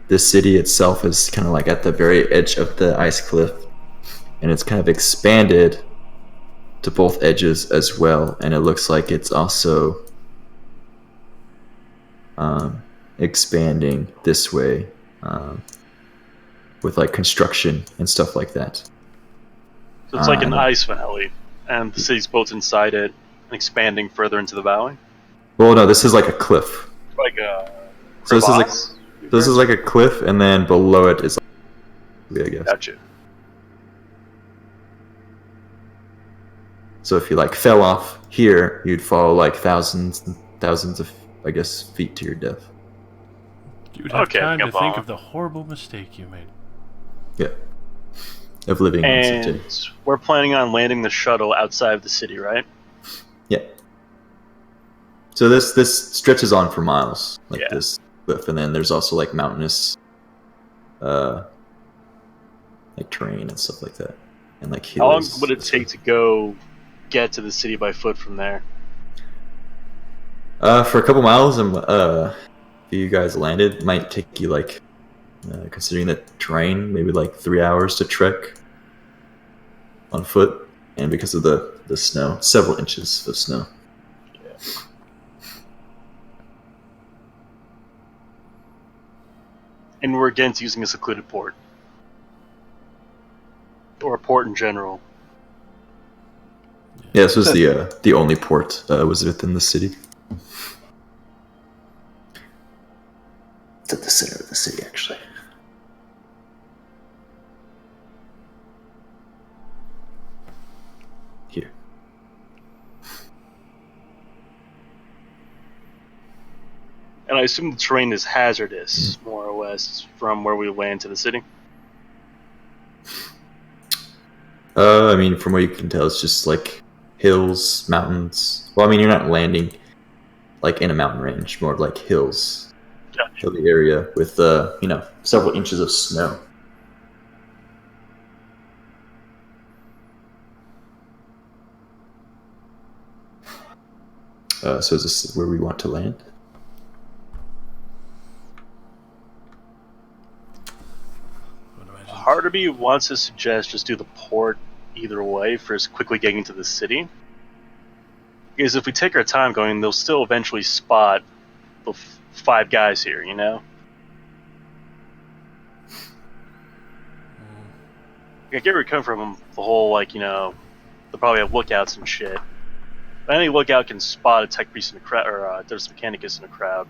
this city itself is kind of like at the very edge of the ice cliff, and it's kind of expanded to both edges as well, and it looks like it's also expanding this way with like construction and stuff like that. So it's like an ice valley, and the city's built inside it, and expanding further into the valley. Well, no, this is like a cliff. Like a So this is like a cliff, and then below it is, I guess. Gotcha. So if you like fell off here, you'd fall like thousands and thousands of, I guess, feet to your death. You'd have Okay, time to come think on. of the horrible mistake you made. Yeah. Of living in the And city. we're planning on landing the shuttle outside of the city, right? Yeah. So this stretches on for miles, like Yeah. this cliff, and then there's also like mountainous, like terrain and stuff like that, and like hills. How long would it take to go get to the city by foot from there? For a couple miles, and if you guys landed, it might take you like, considering the terrain, maybe like 3 hours to trek on foot, and because of the snow, several inches of snow. And we're against using a secluded port. Or a port in general. Yeah, this was the only port was within the city. It's at the center of the city, actually. And I assume the terrain is hazardous, more or less, from where we land to the city. I mean, from what you can tell, it's just like hills, mountains. Well, I mean, you're not landing like in a mountain range, more like hills, Gotcha. hilly area with several inches of snow. So is this where we want to land? Part of me wants to suggest just do the port either way for us quickly getting into the city. Because if we take our time going, they'll still eventually spot the 5 guys here, you know? I get where you're coming from, the whole, they'll probably have lookouts and shit. But any lookout can spot a tech priest in a crowd, or Adeptus Mechanicus in a crowd.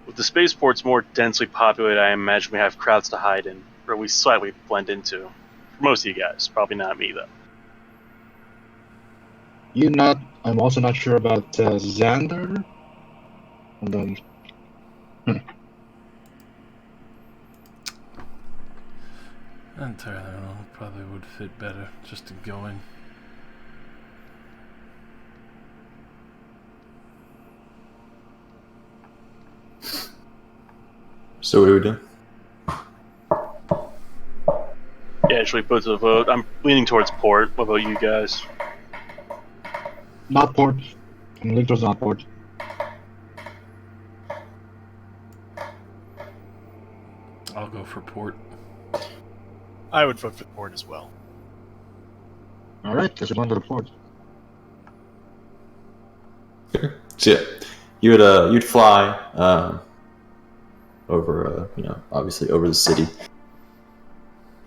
With the spaceports more densely populated, I imagine we have crowds to hide in, or at least slightly blend into. For most of you guys, probably not me, though. I'm also not sure about Xander. Hold on. Not entirely, I don't know. Probably would fit better just to go in. So what do we do? Yeah, actually put to the vote. I'm leaning towards port. What about you guys? Not port. I'm leaning towards not port. I'll go for port. I would vote for the port as well. Alright, guess we're going to the port. So yeah, you'd fly over, obviously over the city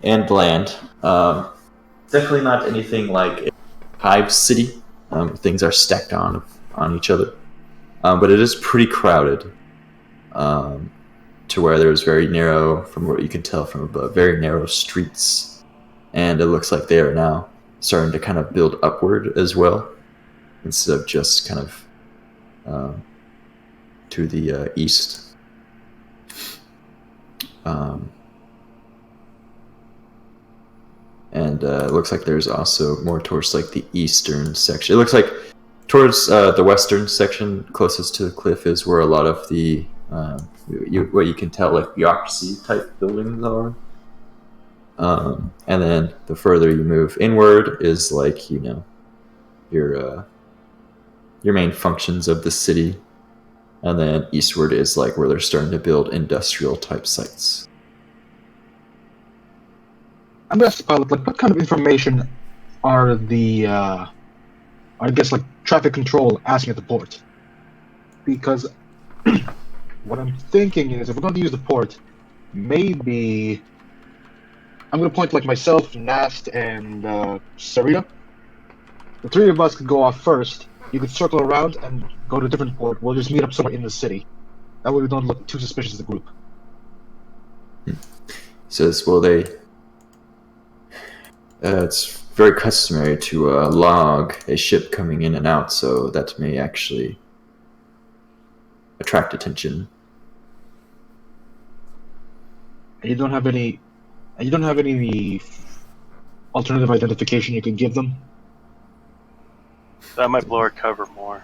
and land. Definitely not anything like a hive city. Things are stacked on each other, but it is pretty crowded. To where there's very narrow, from what you can tell from above, very narrow streets, and it looks like they are now starting to kind of build upward as well, instead of just kind of to the east. And it looks like there's also more towards like the eastern section. It looks like towards the western section, closest to the cliff, is where a lot of the what you can tell like bureaucracy type buildings are. And then the further you move inward is like your main functions of the city, and then eastward is like where they're starting to build industrial type sites. I'm gonna ask Pilot, like, what kind of information are the, I guess, like, traffic control asking at the port? Because what I'm thinking is, if we're going to use the port, maybe I'm going to point like myself, Nast, and Saritta. The 3 of us could go off first. You could circle around and go to a different port. We'll just meet up somewhere in the city. That way we don't look too suspicious as a group. Says, well, it's very customary to log a ship coming in and out, so that may actually attract attention. And you don't have any alternative identification you can give them? That might blow our cover more.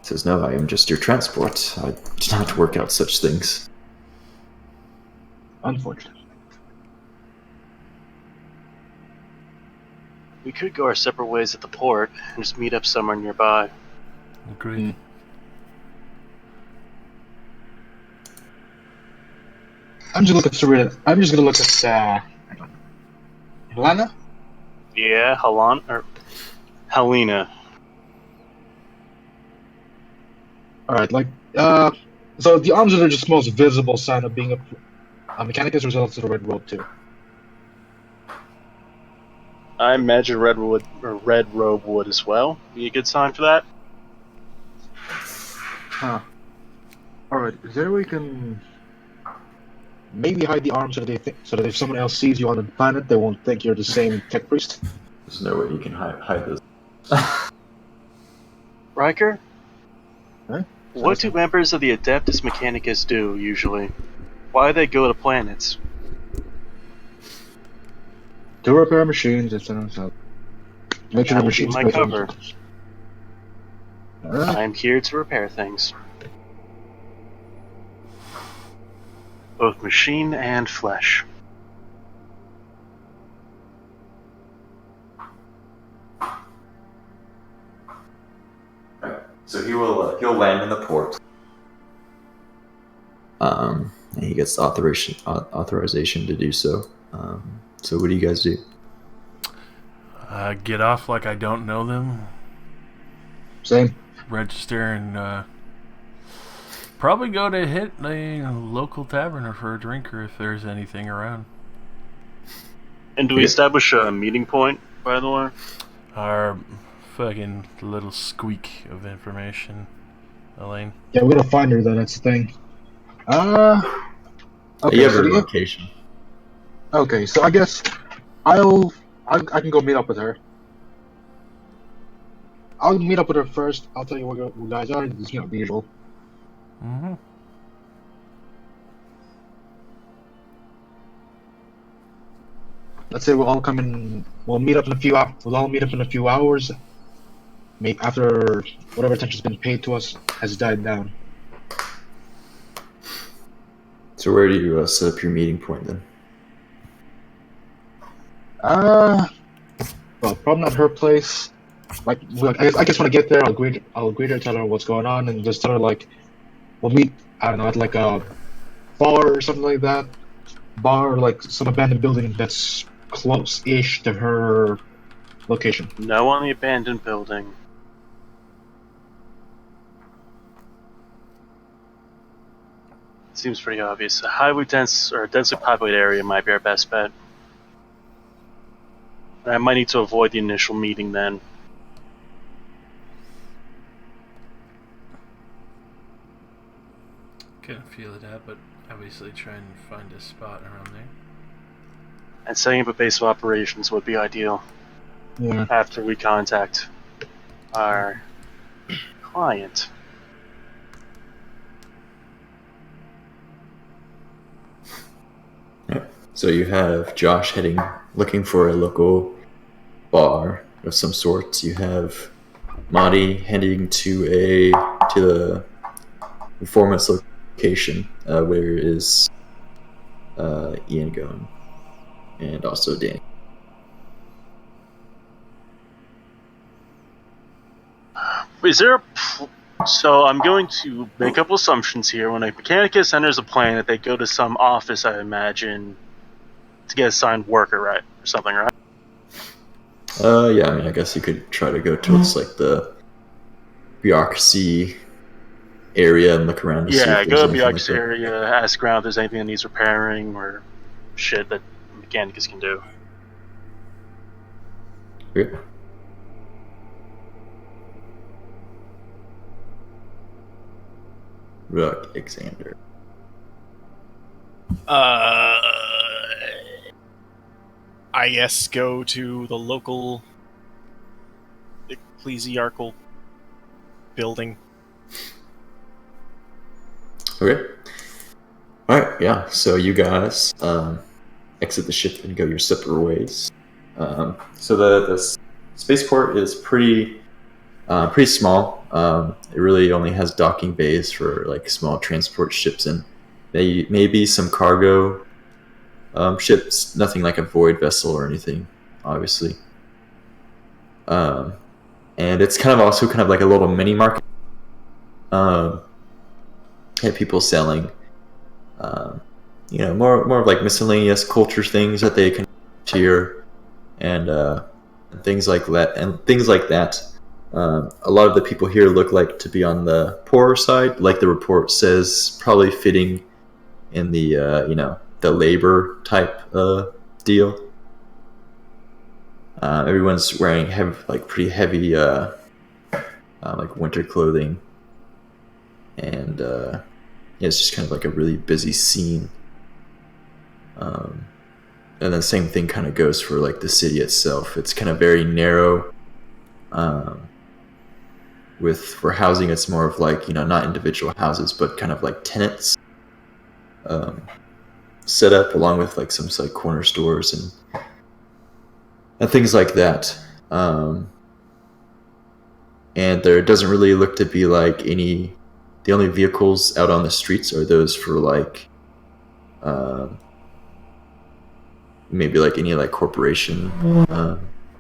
Says, no, I am just your transport. I do not work out such things. Unfortunate. We could go our separate ways at the port and just meet up somewhere nearby. Agreed. I'm just looking at Saritta. I'm just gonna look at Helena. Yeah, Helena. All right, so the arms are just most visible sign of being a Mechanicus, results in the red robe too. I imagine red robe would as well be a good sign for that. Huh. All right, is there a way we can maybe hide the arms so that if someone else sees you on the planet, they won't think you're the same tech priest? There's no way you can hide this. Riker, Huh? what do members of the Adeptus Mechanicus do usually? Why do they go to planets? To repair machines, etc. So make sure That the will be machines my go cover. Alright. I'm here to repair things. Both machine and flesh. So he'll land in the port. And he gets authorization to do so. So what do you guys do? Get off like I don't know them. Same. Register and probably go to hit a local tavern for a drink or if there's anything around. And do we establish a meeting point, by the way? Our fucking little squeak of information, Elaine. Yeah, we gotta find her though, that's the thing. Okay, You have so a the- location. okay, so I guess I can go meet up with her. I'll meet up with her first. I'll tell you what you guys are. It's the usual. Mm-hmm. Let's say we'll all come in. We'll meet up in a few. We'll all meet up in a few hours. Maybe after whatever attention's been paid to us has died down. So where do you set up your meeting point then? Well, probably not her place. Like, I guess when I get there, I'll greet her, tell her what's going on, and just tell her like, we'll meet. I don't know, at like a bar or something like that. Bar, like some abandoned building that's close-ish to her location. No on the abandoned building. Seems pretty obvious. A highly dense or densely populated area might be our best bet. I might need to avoid the initial meeting then. Couldn't feel it out, but obviously try and find a spot around there. And setting up a base of operations would be ideal Yeah. after we contact our client. So you have Josh looking for a local bar of some sorts. You have Monty heading to the informant's location, where is Ian going, and also Danny. Is there so I'm going to make a couple assumptions here. When a Mechanicus enters a planet, they go to some office, I imagine, to get assigned worker, right? Or something, right? Yeah, I mean, I guess you could try to go towards like the bureaucracy area and look around to see if Yeah, there's go to the anything bureaucracy like that. area, ask around if there's anything that needs repairing or shit that Mechanicus can do. Okay. Alexander. I guess go to the local ecclesiarchal building. Okay. Alright, yeah. So you guys exit the ship and go your separate ways. So the spaceport is pretty small. It really only has docking bays for like small transport ships and maybe some cargo ships. Nothing like a void vessel or anything, obviously. And it's also kind of like a little mini market. Had people selling, more of like miscellaneous culture things that they can tier and things like that. A lot of the people here look like to be on the poorer side, like the report says, probably fitting in the the labor type deal. Everyone's wearing pretty heavy like winter clothing, and it's just kind of like a really busy scene. And then same thing kind of goes for like the city itself. It's kind of very narrow. For housing, it's more of like, not individual houses, but kind of like tenants set up, along with like some like corner stores and things like that. And there doesn't really look to be like the only vehicles out on the streets are those for like maybe like any like corporation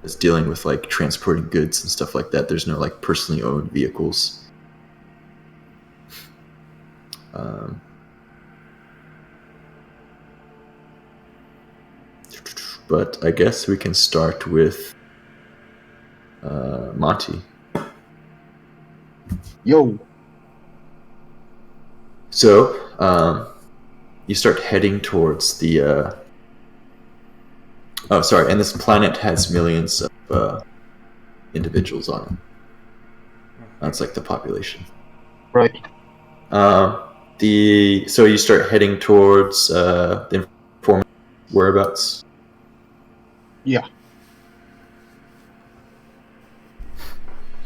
that's dealing with like transporting goods and stuff like that. There's no like personally owned vehicles. But I guess we can start with Monty. Yo. So you start heading towards the and this planet has millions of individuals on it. That's like the population. Right. So you start heading towards the informant whereabouts. Yeah.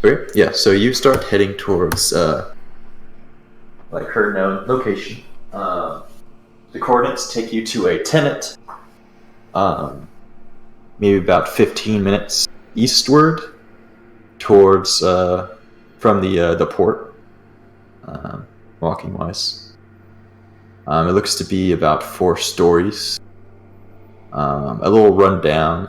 Okay. Yeah. So you start heading towards like her known location. The coordinates take you to a tenant. Maybe about 15 minutes eastward towards from the port, walking wise. It looks to be about 4 stories, a little run down,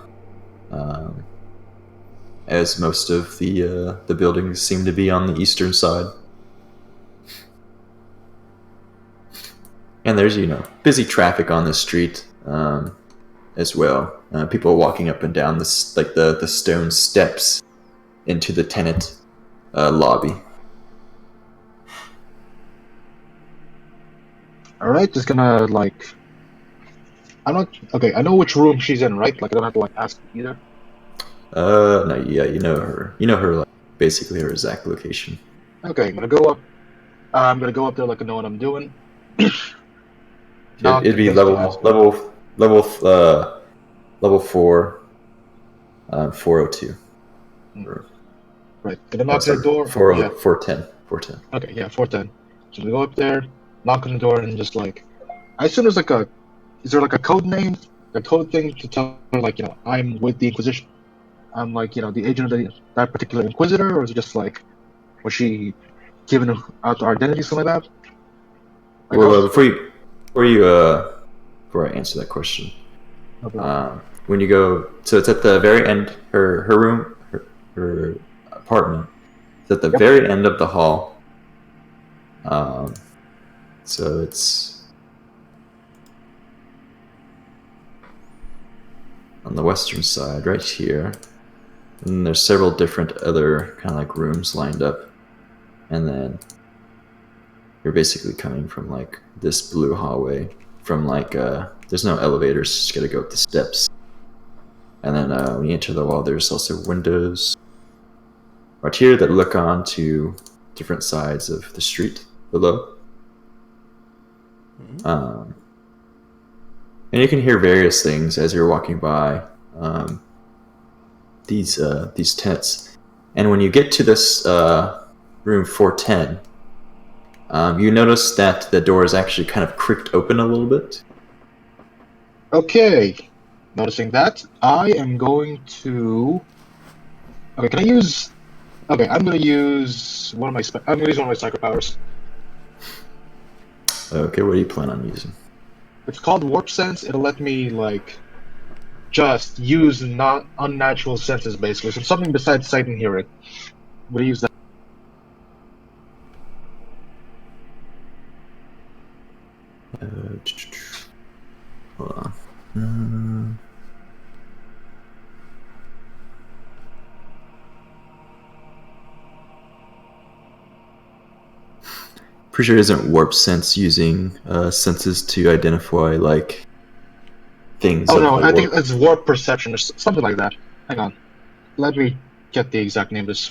as most of the buildings seem to be on the eastern side. And there's busy traffic on the street as well. People walking up and down the stone steps into the tenant lobby. All right, just gonna like. Okay, I know which room she's in, right? Like I don't have to like ask either. No, yeah, you know her. You know her, like basically her exact location. Okay, I'm gonna go up. I'm gonna go up there like I know what I'm doing. It'd be level 4, 402. Right, gonna knock on the door. 410. Okay, yeah, 410. So we go up there, knock on the door, and just like, I assume there's like is there like a code name, a code thing to tell her like, I'm with the Inquisition. I'm like, the agent of that particular Inquisitor, or is it just like, was she giving out our identity, something like that? Like, Well, before I answer that question, when you go, so it's at the very end. Her room, her apartment. It's at the very end of the hall. So it's on the western side, right here. And there's several different other kind of like rooms lined up, and then you're basically coming from like this blue hallway. From like there's no elevators, just gotta go up the steps. And then when you enter the wall, there's also windows right here that look on to different sides of the street below. And you can hear various things as you're walking by these tenants. And when you get to this room 410, you notice that the door is actually kind of creaked open a little bit. Okay, noticing that, I am going to. Okay, can I use? Okay, I'm gonna use one of my. I'm gonna use one of my psycho powers. Okay, what do you plan on using? It's called Warp Sense. It'll let me like just use not unnatural senses, basically. So something besides sight and hearing. Would you use that? Hold on. Pretty sure it isn't warp sense using senses to identify like things. Oh no, I think it's warp perception or something like that. Hang on, let me get the exact name of this.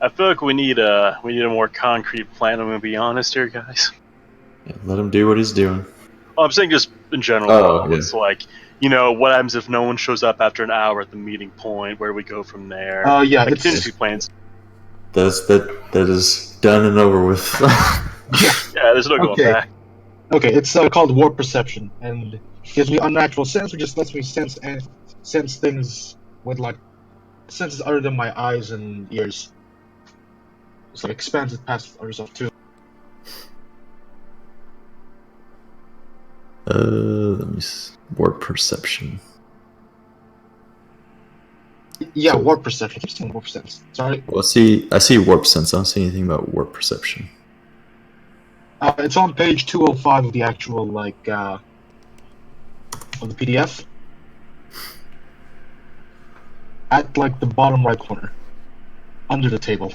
I feel like we need a more concrete plan. I'm gonna be honest here, guys. Yeah, let him do what he's doing. Oh, I'm saying just in general. Oh, yeah. It's like what happens if no one shows up after an hour at the meeting point? Where we go from there? Yeah, Like it's contingency plans. That is done and over with. yeah. Yeah, there's no going Okay. back. Okay, it's called warp perception, and gives me unnatural sense, which just lets me sense things with like senses other than my eyes and ears. It's like expands it past other stuff too. Let me warp perception. Yeah, So- warp perception. I keep saying warp sense. Sorry. Well, I see warp sense. I don't see anything about warp perception. It's on page 205 of the actual of the PDF. At like the bottom right corner, under the table.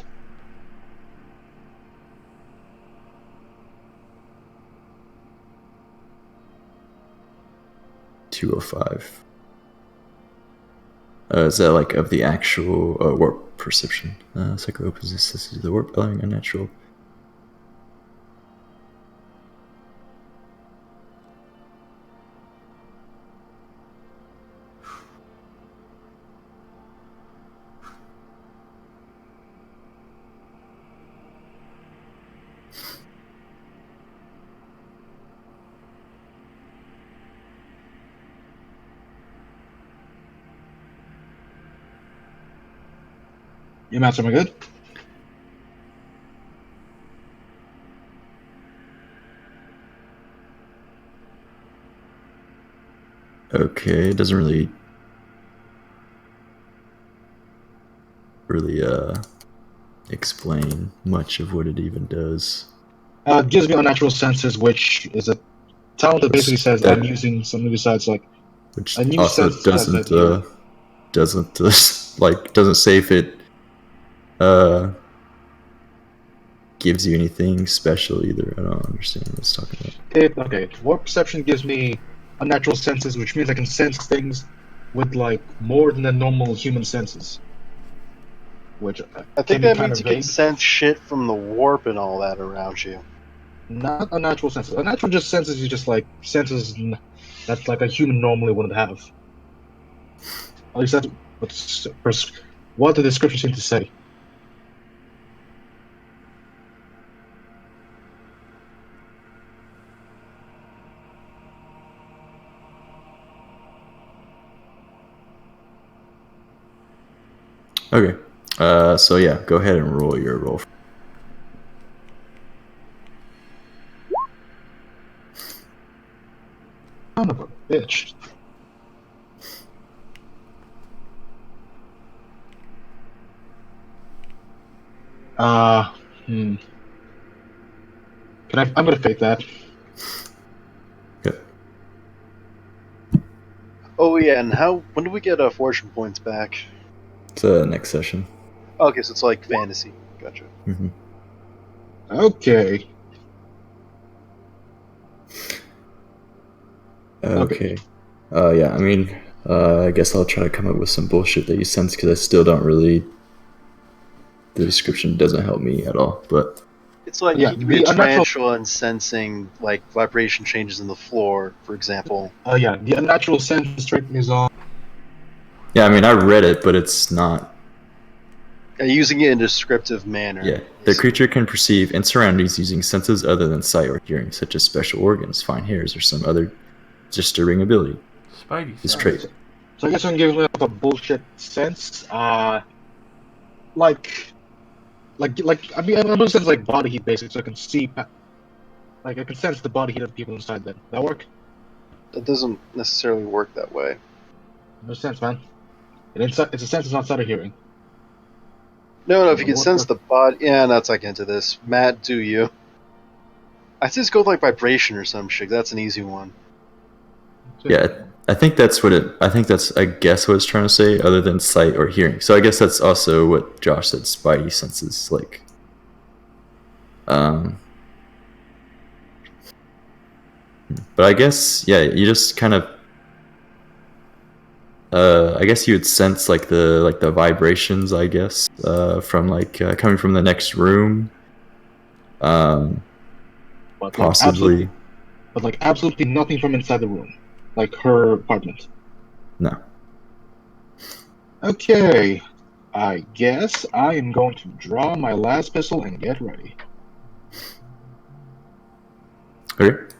(205). Is that like of the actual warp perception? Cycle opens this is the warp, allowing unnatural. You match something good? Okay, it doesn't really explain much of what it even does. Gives me unnatural senses, which is a talent that basically says I'm using something besides like Which a new also sense that doesn't say if it gives you anything special either. I don't understand what it's talking about. Okay, warp perception gives me unnatural senses, which means I can sense things with like more than the normal human senses. Which I can think be that kind means of you can vague. sense shit from the warp and all that around you. Not unnatural senses. Unnatural just senses you just like senses that like a human normally wouldn't have. At least that's what the description seems to say. Okay. So yeah, go ahead and roll your roll. Son of a bitch. Can I'm gonna fake that. Okay. Oh yeah, and when do we get fortune points back? It's next session. Okay, so it's like fantasy. Gotcha. Mm-hmm. Okay. Okay. Yeah, I mean, I guess I'll try to come up with some bullshit that you sense because I still don't really. The description doesn't help me at all, but It's like Yeah, you can be a the unnatural- tarantula and sensing like vibration changes in the floor, for example. Yeah, the unnatural sense straight is on. yeah, I mean, I read it, but it's not. Using it in a descriptive manner. Yeah, the creature can perceive in surroundings using senses other than sight or hearing, such as special organs, fine hairs, or some other disturbing ability. Spidey This sense. trait. So I guess I'm giving up a bullshit sense. Like I mean, I'm gonna sense like body heat basically, so I can see, like I can sense the body heat of people inside. Then that work? That doesn't necessarily work that way. No sense, man. It's a sense that's outside of hearing. No, if you can What sense the- the body, yeah, that's like into this. Matt, do you? I just go with like vibration or some shit. That's an easy one. Yeah, I think that's what it. I think that's. I guess what it's trying to say, other than sight or hearing. So I guess that's also what Josh said. Spidey senses, like. But I guess yeah, you just kind of. I guess you would sense like the vibrations. I guess from coming from the next room. But, like, Possibly. absolutely nothing from inside the room, like her apartment. No. Okay. I guess I am going to draw my last pistol and get ready. Okay.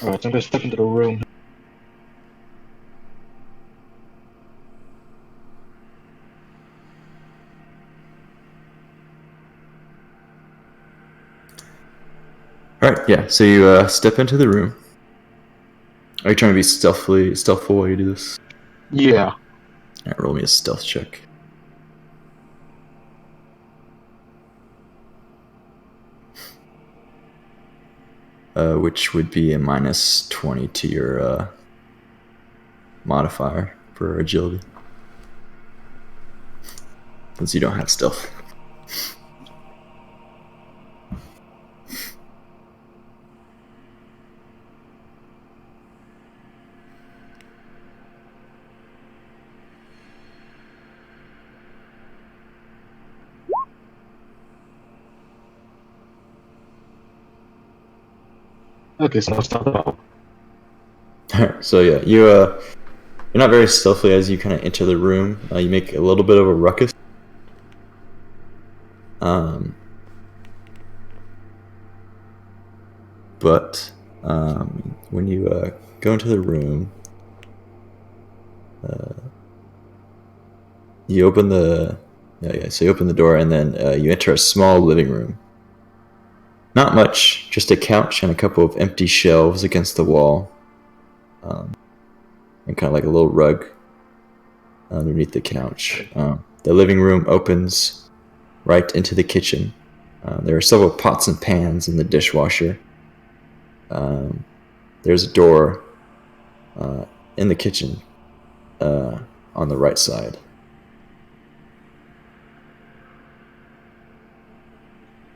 Alright, so I'm gonna step into the room. All right. Yeah. So you step into the room. Are you trying to be stealthful while you do this? Yeah. All right, roll me a stealth check. Which would be a minus 20 to your modifier for agility. Since you don't have stealth. Okay, so let's talk about. So yeah, you're not very stealthy as you kind of enter the room. You make a little bit of a ruckus. But when you go into the room, you open the so you open the door and then you enter a small living room. Not much, just a couch and a couple of empty shelves against the wall, and kind of like a little rug underneath the couch. The living room opens right into the kitchen. There are several pots and pans in the dishwasher. There's a door in the kitchen on the right side.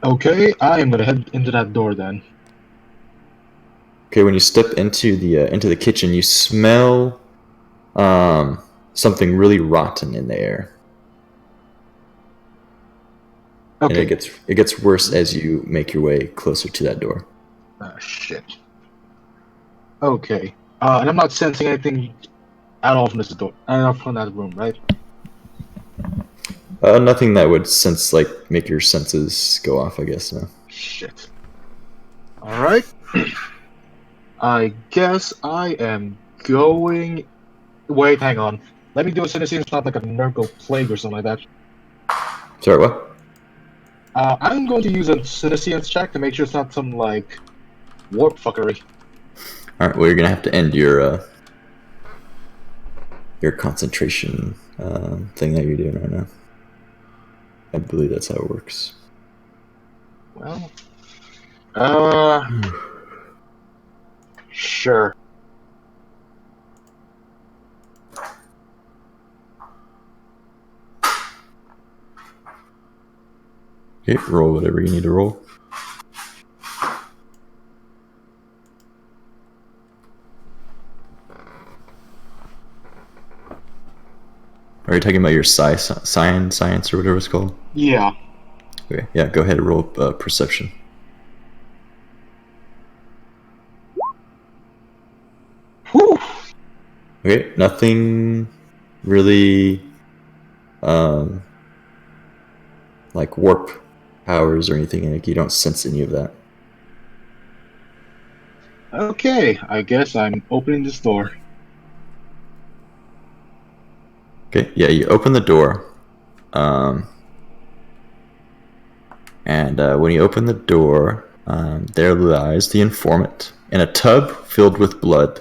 Okay, I am gonna head into that door then. Okay, when you step into the kitchen, you smell something really rotten in the air. Okay. And it gets worse as you make your way closer to that door. Ah, shit. Okay. And I'm not sensing anything at all from this door. From that room, right? Nothing that would make your senses go off, I guess. No. Shit. Alright. I guess I am going. Wait, hang on. Let me do a cynicism. It's not like a Nurgle plague or something like that. Sorry, what? I'm going to use a cynicism check to make sure it's not some, like, warp fuckery. Alright, well, you're gonna have to end your concentration thing that you're doing right now. I believe that's how it works. Well. Sure. Okay, roll whatever you need to roll. Are you talking about your science or whatever it's called? Yeah. Okay, yeah, go ahead and roll perception. Whew. Okay, nothing really like warp powers or anything. Like you don't sense any of that. Okay, I guess I'm opening this door. Okay, yeah, you open the door. And when you open the door, there lies the informant in a tub filled with blood.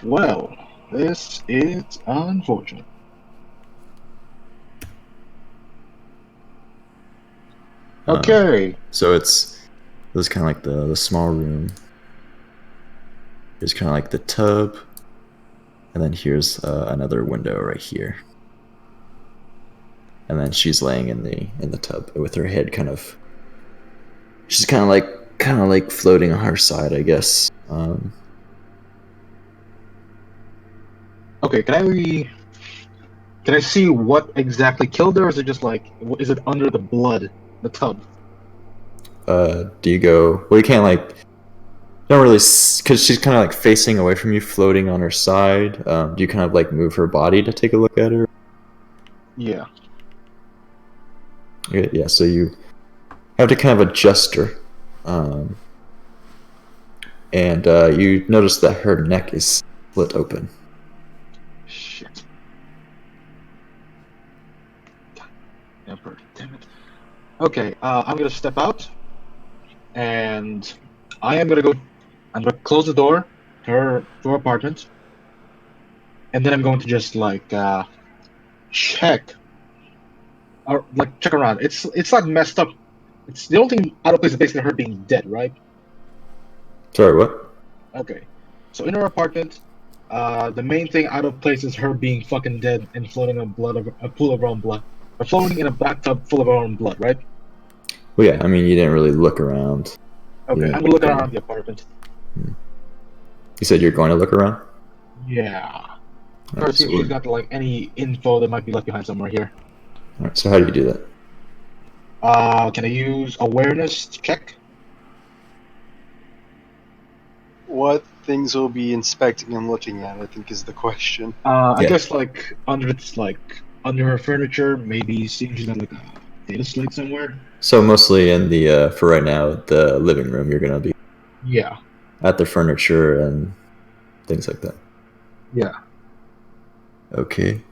Well, this is unfortunate. Okay. So this is kind of like the small room. Here's kind of like the tub, and then here's another window right here. And then she's laying in the tub with her head she's kind of like floating on her side, I guess. Okay, can I see what exactly killed her, or is it just like, is it under the blood, the tub? do you go? Well, you can't like. Don't really, because she's kind of like facing away from you, floating on her side. Do you kind of like move her body to take a look at her? Yeah. Yeah. So you have to kind of adjust her, and you notice that her neck is split open. Shit. Emperor, damn it. Okay, I'm gonna step out, and I'm gonna close the door to her apartment, and then I'm going to just like check or like check around. It's like messed up. It's the only thing out of place is basically her being dead, right? Sorry, what? Okay. So in her apartment, the main thing out of place is her being fucking dead and floating in a pool of her own blood. Or floating in a bathtub full of her own blood, right? Well, yeah. I mean, you didn't really look around. Okay, Yeah. I'm gonna look around the apartment. You said you're going to look around. Yeah. All Or right, see so, if she's got like any info that might be left behind somewhere here. all right, so how do you do that? Can I use awareness to check? What things will be inspecting and looking at, I think, is the question. I Yeah. guess like under her furniture, maybe seeing she's got like a data slate somewhere. So mostly in the for right now, the living room. You're gonna be Yeah. at the furniture and things like that. Yeah. Okay.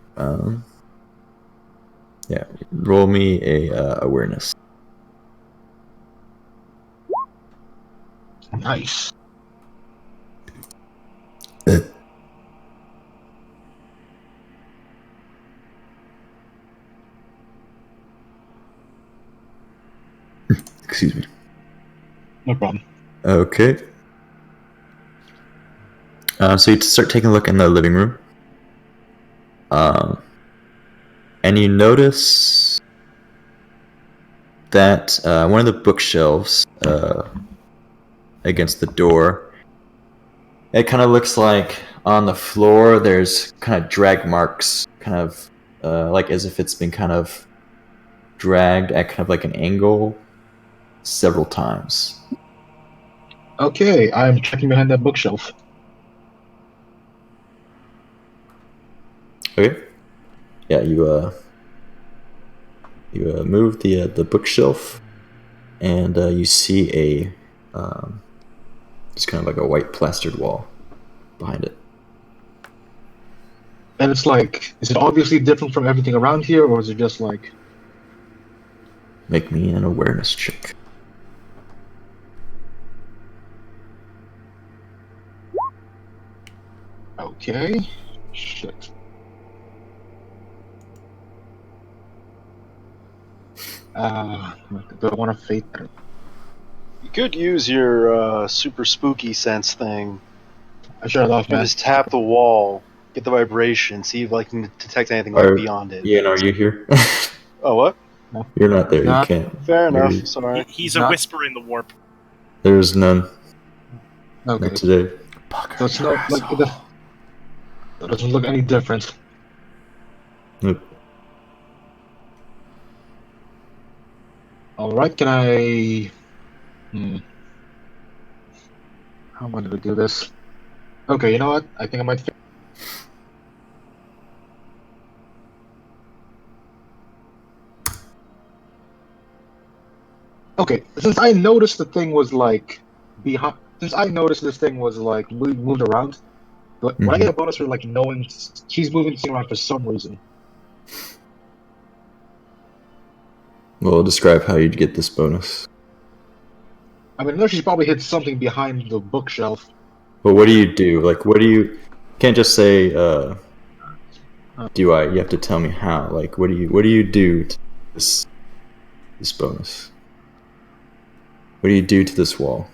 Yeah. Roll me a awareness. Nice. Excuse me. No problem. Okay. So you start taking a look in the living room. And you notice that one of the bookshelves against the door, it kind of looks like on the floor there's kind of drag marks, kind of like as if it's been kind of dragged at kind of like an angle several times. Okay, I'm checking behind that bookshelf. Okay. Yeah, you move the bookshelf, and you see a just kind of like a white plastered wall behind it. And it's like, is it obviously different from everything around here, or is it just like... Make me an awareness check. Okay. Shit. Do I want to fate? You could use your super spooky sense thing. I should have off, You man. just tap the wall, get the vibration, see if like you can detect anything like beyond it. Ian, are you here? Oh, what? You're not there. Not- You can't. Fair enough. Maybe. Sorry. He's a Not- whisper in the warp. There's none. Okay. Not today. So it's not like it doesn't look any different. Nope. All right, can I? How am I gonna do this? Okay, you know what? I think I might. Okay, since I noticed the thing was like behind. Since I noticed this thing was like moved around, but when I get a bonus for like knowing she's moving this thing around for some reason. Well, describe how you'd get this bonus. I mean, I know she's probably hid something behind the bookshelf. But what do you do? Like, what do you? Can't just say, "Do I?" You have to tell me how. Like, what do you do to this bonus? What do you do to this wall?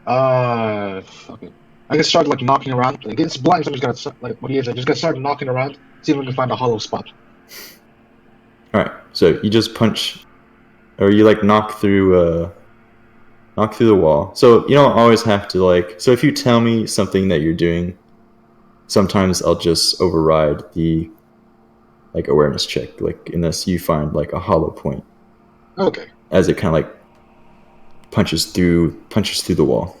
Fuck it. I just start like knocking around. Like it's blind, so I'm just gonna like what he is. I just gonna start knocking around, see if I can find a hollow spot. All right. So you just punch, or you like knock through the wall. So you don't always have to like. So if you tell me something that you're doing, sometimes I'll just override the like awareness check. Like unless you find like a hollow point. Okay. As it kind of like punches through the wall.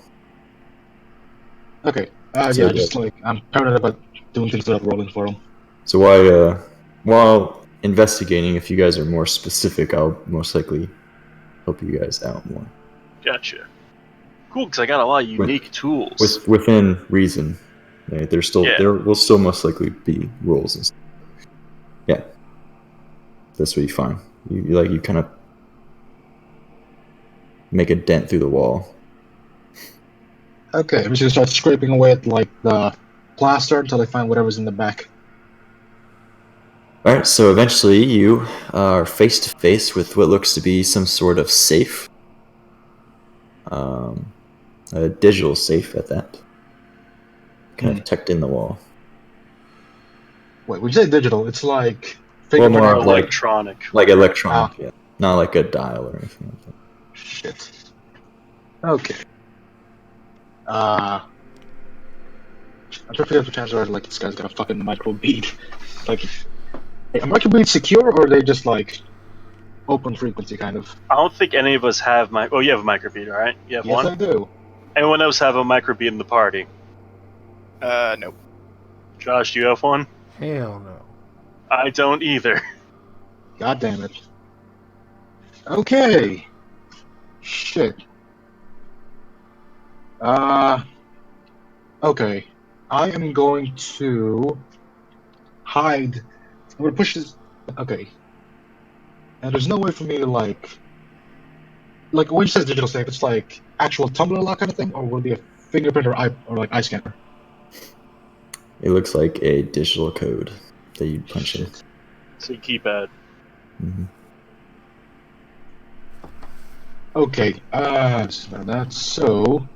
Okay. So, Yeah, just like I'm paranoid about doing things without rolling for them. So while investigating, if you guys are more specific, I'll most likely help you guys out more. Gotcha. Cool, because I got a lot of unique tools. Within reason. Right? There will still most likely be rules and stuff. Yeah. That's what you find. You kind of make a dent through the wall. Okay, I'm just gonna start scraping away at like the plaster until I find whatever's in the back. Alright, so eventually you are face to face with what looks to be some sort of safe. A digital safe at that. Kind of tucked in the wall. Wait, when you say digital, it's like Well, more fingerprint. like Electronic. Like electronic, yeah. Not like a dial or anything like that. Shit. Okay. I'm trying to figure out the chances are like this guy's got a fucking microbead. Like, hey, are microbeads secure or are they just like open frequency kind of? I don't think any of us have Oh, you have a microbead, right? You have Yes, one? I do. Anyone else have a microbead in the party? No. Josh, do you have one? Hell no. I don't either. God damn it. Okay. Shit. Okay. I am going to hide. I'm gonna push this. Okay. And there's no way for me to like when it says digital safe, it's like actual tumbler lock kind of thing, or will it be a fingerprint or eye scanner? It looks like a digital code that you punch in. Shit. So you keypad. Mm-hmm. Okay. So,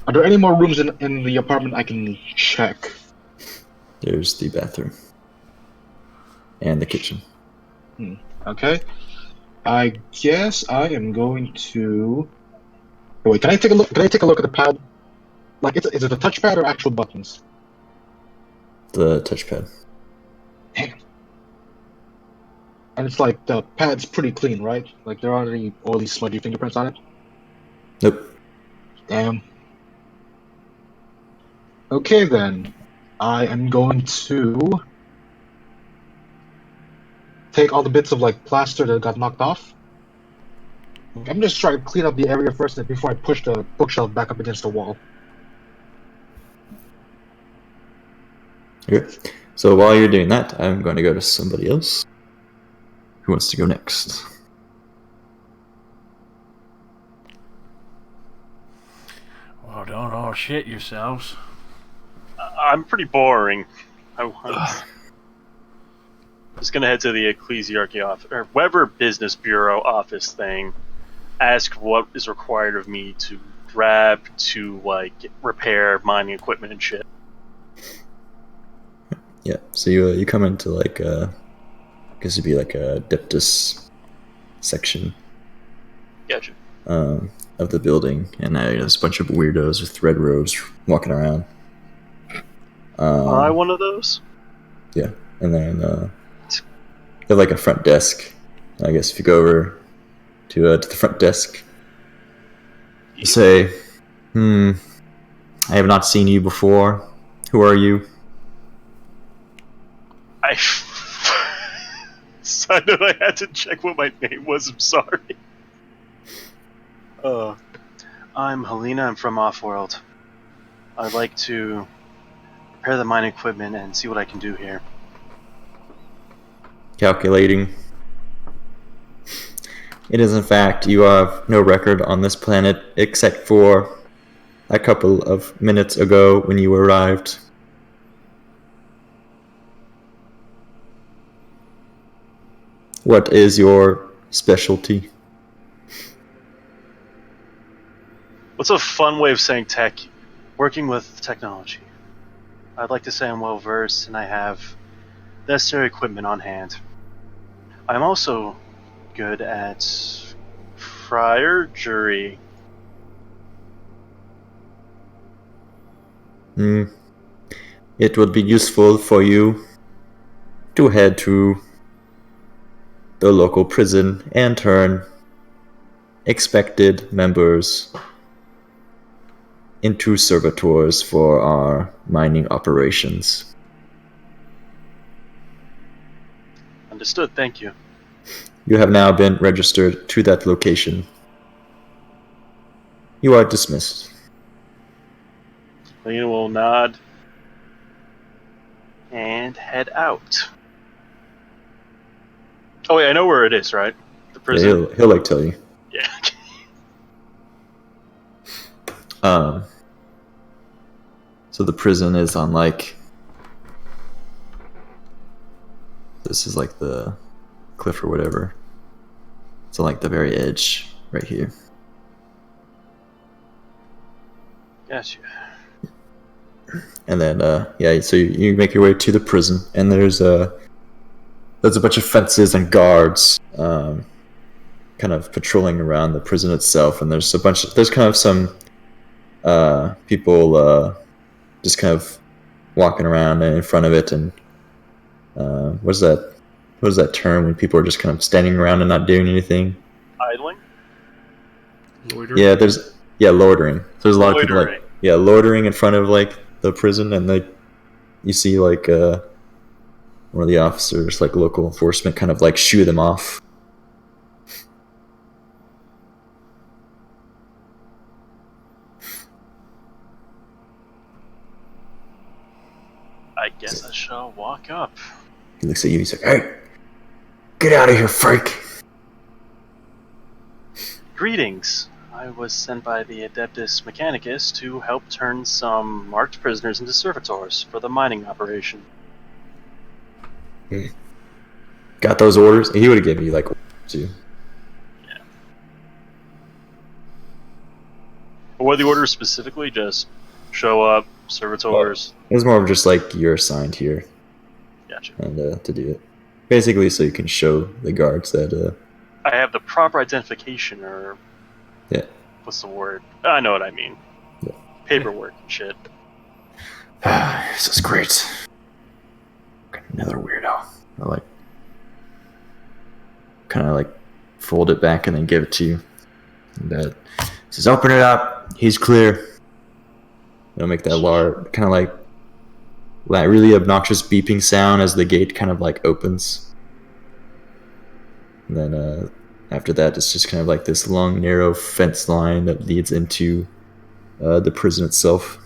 are there any more rooms in the apartment I can check? There's the bathroom and the kitchen. Okay. I guess I am going to. Wait, can I take a look? Can I take a look at the pad? Like, is it a touchpad or actual buttons? The touchpad. Damn. And it's like the pad's pretty clean, right? Like there aren't all these smudgy fingerprints on it. Nope. Damn. Okay then, I am going to take all the bits of like plaster that got knocked off. I'm just trying to clean up the area first before I push the bookshelf back up against the wall. Okay. So while you're doing that, I'm going to go to somebody else. Who wants to go next? Well, don't all shit yourselves. I'm pretty boring. I was gonna head to the ecclesiarchy office or Weber Business Bureau office thing. Ask what is required of me to grab to like repair mining equipment and shit. Yeah. So you come into like I guess it'd be like a DH2 section. Gotcha. Of the building, and there's a bunch of weirdos with red robes walking around. Am I one of those? Yeah, and then they have like a front desk. I guess if you go over to the front desk, you say, I have not seen you before. Who are you? I know I had to check what my name was. I'm sorry. I'm Helena. I'm from Offworld. I'd like to repair the mining equipment and see what I can do here. Calculating. It is in fact, you have no record on this planet except for a couple of minutes ago when you arrived. What is your specialty? What's a fun way of saying tech? Working with technology. I'd like to say I'm well versed and I have necessary equipment on hand. I'm also good at friargery. It would be useful for you to head to the local prison and turn expected members into servitors for our mining operations. Understood, thank you. You have now been registered to that location. You are dismissed. Lena will nod and head out. Oh wait, I know where it is, right? The Yeah, prison. he'll like tell you. Yeah. So the prison is on like, this is like the cliff or whatever. It's on like the very edge right here. Gotcha. And then yeah, so you make your way to the prison, and there's a bunch of fences and guards kind of patrolling around the prison itself, and there's kind of some people just kind of walking around in front of it, and what is that term when people are just kind of standing around and not doing anything? Idling? Loitering? Yeah, loitering. So there's a lot of people Loitering. like loitering in front of like the prison, and you see like one of the officers, like local enforcement, kind of like shoo them off. I guess I shall walk up. He looks at you. He's like, "Hey, get out of here, freak!" Greetings. I was sent by the Adeptus Mechanicus to help turn some marked prisoners into servitors for the mining operation. Got those orders? He would have given you like two. Yeah. What are the orders specifically? Just show up, servitors. It was more of just like you're assigned here Gotcha. and to do it. Basically, so you can show the guards that. I have the proper identification, or Yeah. what's the word? I know what I mean. Yeah. Paperwork and shit. This is great. Another weirdo. I like. Kind of like fold it back and then give it to you. And says, "Open it up. He's clear." It'll make that large, kind of like that really obnoxious beeping sound as the gate kind of like opens. And then after that, it's just kind of like this long, narrow fence line that leads into the prison itself.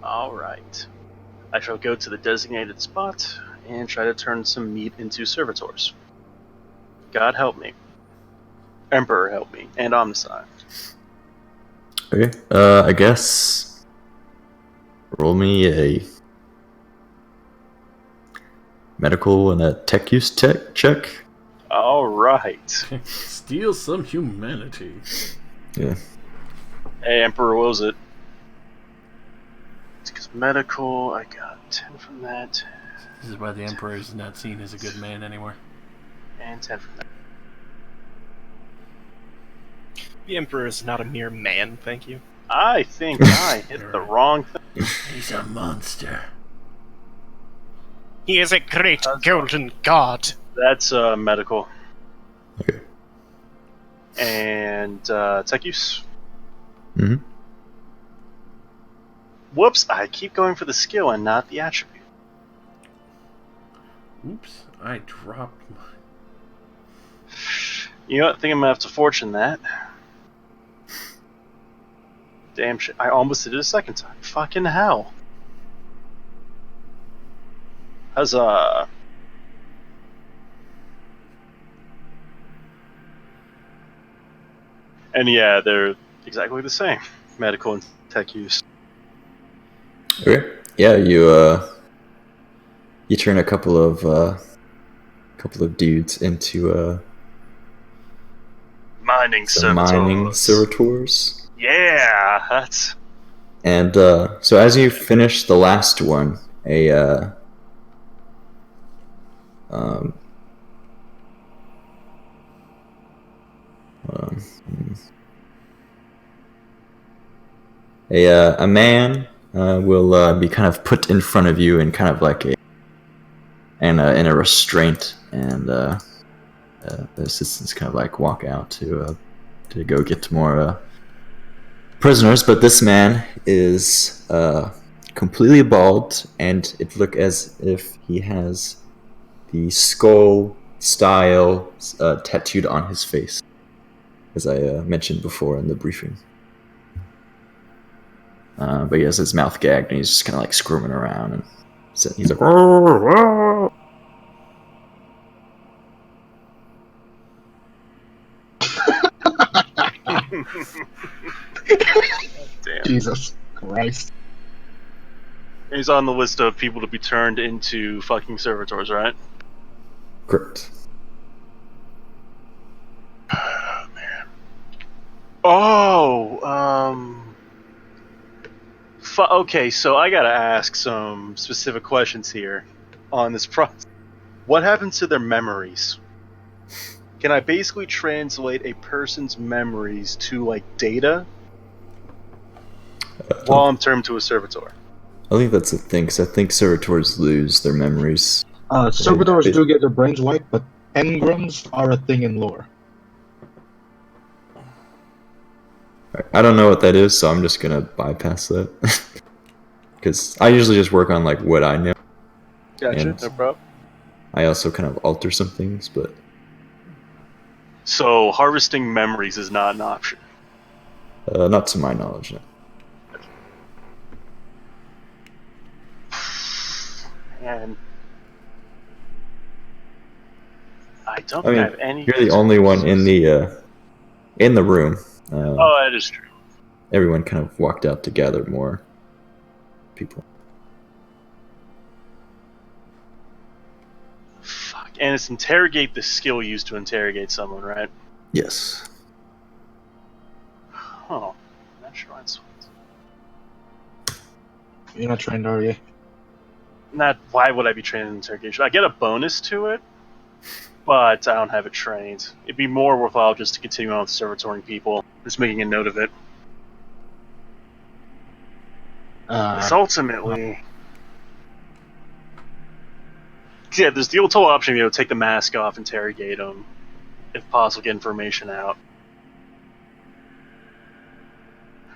Alright. I shall go to the designated spot and try to turn some meat into servitors. God help me. Emperor help me. And Omnicide. Okay. I guess roll me a medical and a tech use check. Alright. Steal some humanity. Yeah. Hey, Emperor, what was it? It's because medical, I got 10 from that, This is why the Emperor is not seen as a good man anymore. and 10 from that. The Emperor is not a mere man, thank you. I think I hit the wrong thing. He's a monster. He is a great golden god. That's medical. Okay. And tech use. Mm-hmm. Whoops, I keep going for the skill and not the attribute. Oops, I dropped my... You know what? I think I'm gonna have to fortune that. Damn shit. I almost did it a second time. Fucking hell. Huzzah. And yeah, they're exactly the same. Medical and tech use. Okay. Yeah, you turn a couple of dudes into Mining some mining servitors. Yeah, that's... And so as you finish the last one, a man will be kind of put in front of you in kind of like and in a restraint, and the assistants kind of like walk out to go get more prisoners. But this man is completely bald, and it look as if he has the skull style tattooed on his face, as I mentioned before in the briefing. But he has his mouth gagged, and he's just kind of like squirming around, and he's like, "Whoa, whoa." Damn. Jesus Christ. He's on the list of people to be turned into fucking servitors, right? Correct. Oh, okay, so I gotta ask some specific questions here on this process. What happens to their memories? Can I basically translate a person's memories to, like, data while I'm turned to a servitor? I think that's a thing, because I think servitors lose their memories. Servitors It- do get their brains wiped, but engrams are a thing in lore. I don't know what that is, so I'm just gonna bypass that. Because I usually just work on like what I know. Gotcha, And- no problem. I also kind of alter some things, but So, harvesting memories is not an option. not to my knowledge. No. And I don't I mean, have any. you're the only one in the room. Oh, that is true. Everyone kind of walked out to gather more people. Fuck. And it's interrogate the skill used to interrogate someone, right? Yes. Oh, not sure it's You're not trained, are you? not. Why would I be trained in interrogation? I get a bonus to it, but I don't have it trained. It'd be more worthwhile just to continue on with servitoring people. Just making a note of it. It's ultimately. Yeah, there's the ultimate option, take the mask off, interrogate them, if possible, get information out.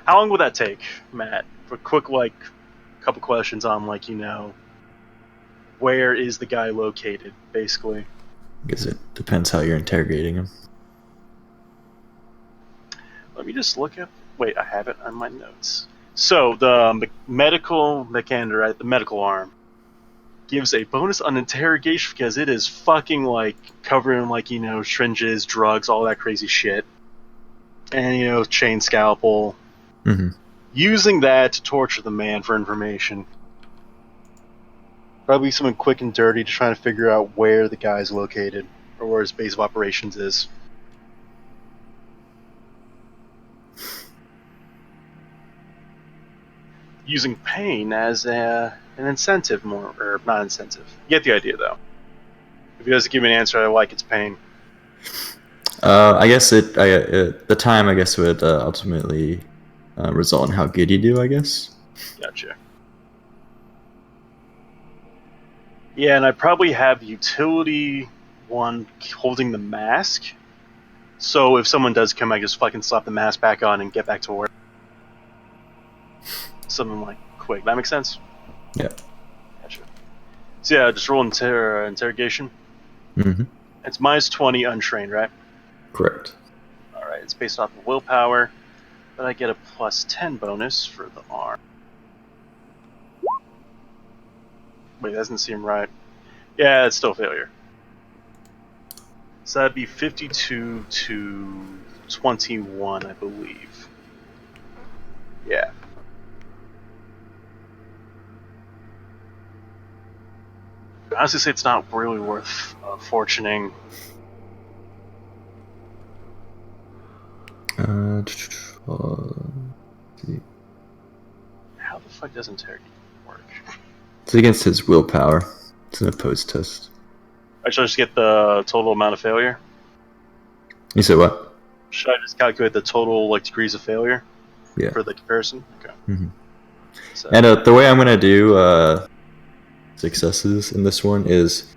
How long would that take, Matt? For a quick, couple questions on, where is the guy located, basically? I guess it depends how you're interrogating him. Let me just look up. Wait, I have it on my notes. So the medical mechanic, right, the medical arm, gives a bonus on interrogation because it is fucking covered in syringes, drugs, all that crazy shit, and chain scalpel. Mm-hmm. Using that to torture the man for information. Probably something quick and dirty to try to figure out where the guy's located or where his base of operations is. Using pain as an incentive, or not incentive. You get the idea, though. If he doesn't give me an answer I like, it's pain. I guess the time, I guess, would ultimately result in how good you do, I guess. Gotcha. Yeah, and I probably have the utility one holding the mask. So if someone does come, I just fucking slap the mask back on and get back to work. Something quick. That makes sense? Yeah. Gotcha. So yeah, just roll interrogation. Mm-hmm. It's minus 20 untrained, right? Correct. Alright, it's based off of willpower, but I get a plus 10 bonus for the arm. Wait, that doesn't seem right. Yeah, it's still a failure. So that'd be 52 to 21, I believe. Yeah. I honestly say it's not really worth fortuning. How the fuck does interrogate work? It's against his willpower. It's an opposed test. I should just get the total amount of failure? You said what? Should I just calculate the total degrees of failure? Yeah. For the comparison? Okay. Mm-hmm. So, And the way I'm gonna do successes in this one is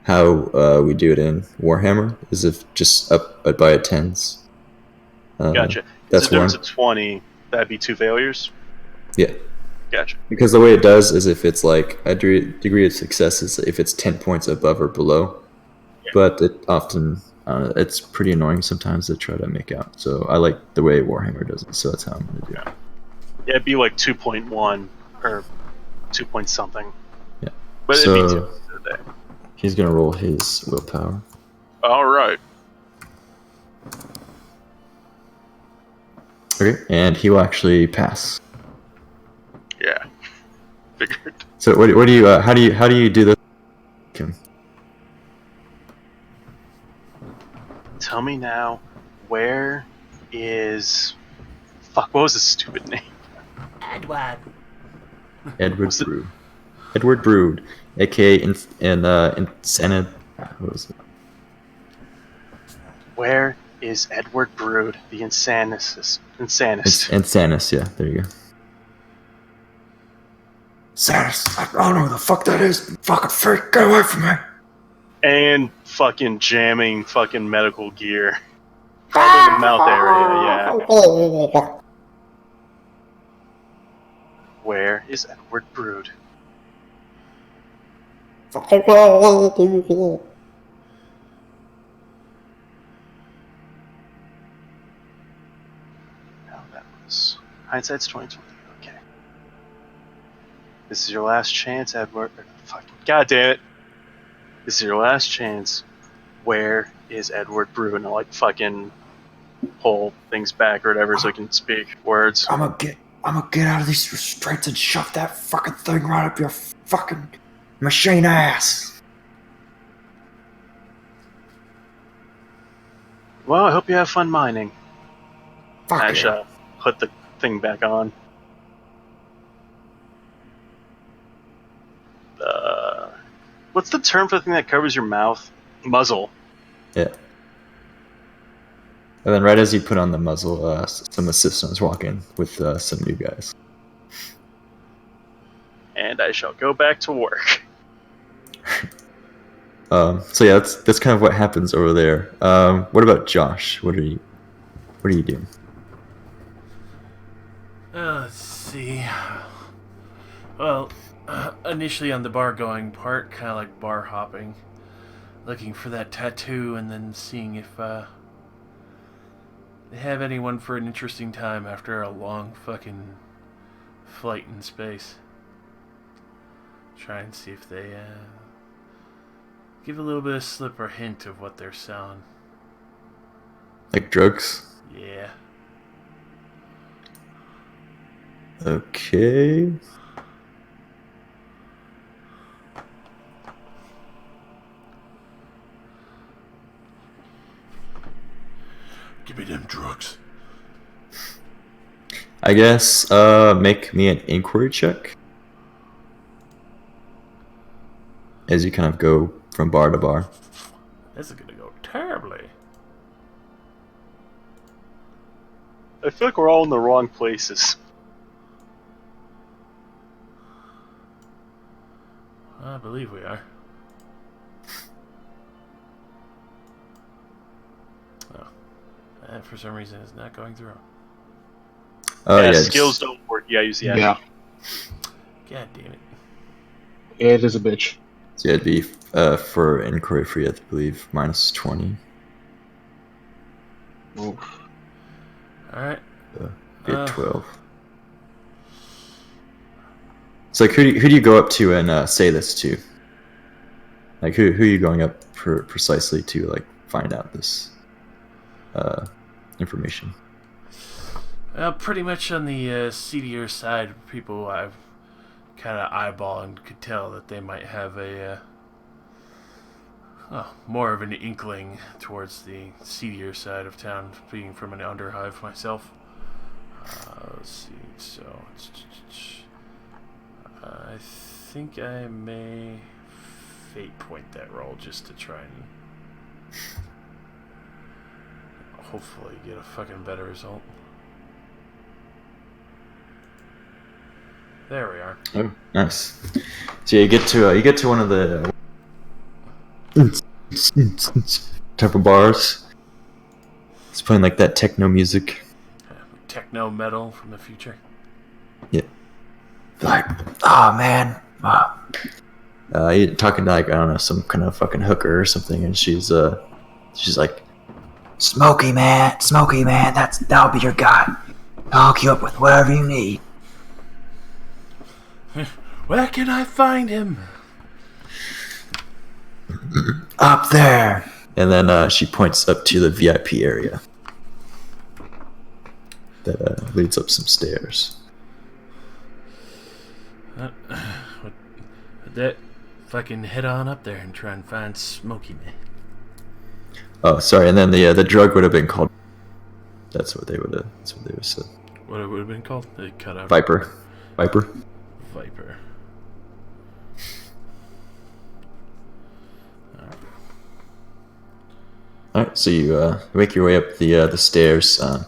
how we do it in Warhammer, is if just up by a tens. Gotcha. That's It's a difference one. of 20. That'd be 2 failures. Yeah. Gotcha. Because the way it does is if it's like a degree of success is if it's 10 points above or below. Yeah. But it often, it's pretty annoying sometimes to try to make out. So I like the way Warhammer does it, so that's how I'm going to do it. Yeah, it'd be like 2.1 or 2 point something. Yeah. But So it'd be 2 a day. he's going to roll his willpower. All right. Okay, and he will actually pass. Yeah. Figured. So what do you how do you do this? Tell me now, where is... Fuck, what was his stupid name? Edward. Edward Was it- Brood. Edward Brood, aka Insanid. What was it? Where is Edward Brood, the Insanist? Insanus, yeah, there you go. Insanus, I don't know who the fuck that is. Fucking freak, get away from me. And fucking jamming fucking medical gear. Right in the mouth area, yeah. Where is Edward Brood? Now that was... Hindsight's 2020, okay. This is your last chance, Edward. Fucking... God damn it. This is your last chance. Where is Edward Brood? And I'll like fucking pull things back or whatever so I can speak words. I'm gonna get out of these restraints and shove that fucking thing right up your fucking machine ass. Well, I hope you have fun mining. Fuck I yeah. shall put the thing back on. What's the term for the thing that covers your mouth? Muzzle. Yeah. And then right as you put on the muzzle, some assistants walk in with some new guys. And I shall go back to work. So yeah, that's kind of what happens over there. What about Josh? What are you doing? Let's see. Well, initially on the bar going part, kind of like bar hopping, looking for that tattoo and then seeing if they have anyone for an interesting time after a long fucking flight in space. Try and see if they give a little bit of slip or hint of what they're selling. Like drugs? Yeah. Okay. Give me them drugs. I guess make me an inquiry check as you kind of go from bar to bar. This is gonna go terribly. I feel like we're all in the wrong places. I believe we are. Oh. And for some reason it's not going through. Oh yeah, skills don't work. Yeah, use the app. Yeah, God damn it. it is a bitch. So yeah, it'd be for inquiry free, I believe, minus 20. Oof. Alright. Be at 12. So like, who do you go up to and say this to? Like who are you going up precisely to like find out this information? Pretty much on the seedier side, people I've kind of eyeball and could tell that they might have a more of an inkling towards the seedier side of town, being from an underhive myself. Let's see, so I think I may fate point that roll just to try and hopefully get a fucking better result. There we are. Oh, nice. So yeah, you get to one of the type of bars. It's playing like that techno music. Techno metal from the future. Yeah. Like, oh man. You're talking to like, I don't know, some kind of fucking hooker or something, and she's like, Smokey man, that'll be your guy. I'll hook you up with whatever you need. Where can I find him? Up there. And then she points up to the VIP area that leads up some stairs. That fucking head on up there and try and find Smokey Man. Oh, sorry. And then the drug would have been called. That's what they would have said. What it would have been called? They cut out. Viper. All right, so you make your way up the stairs, and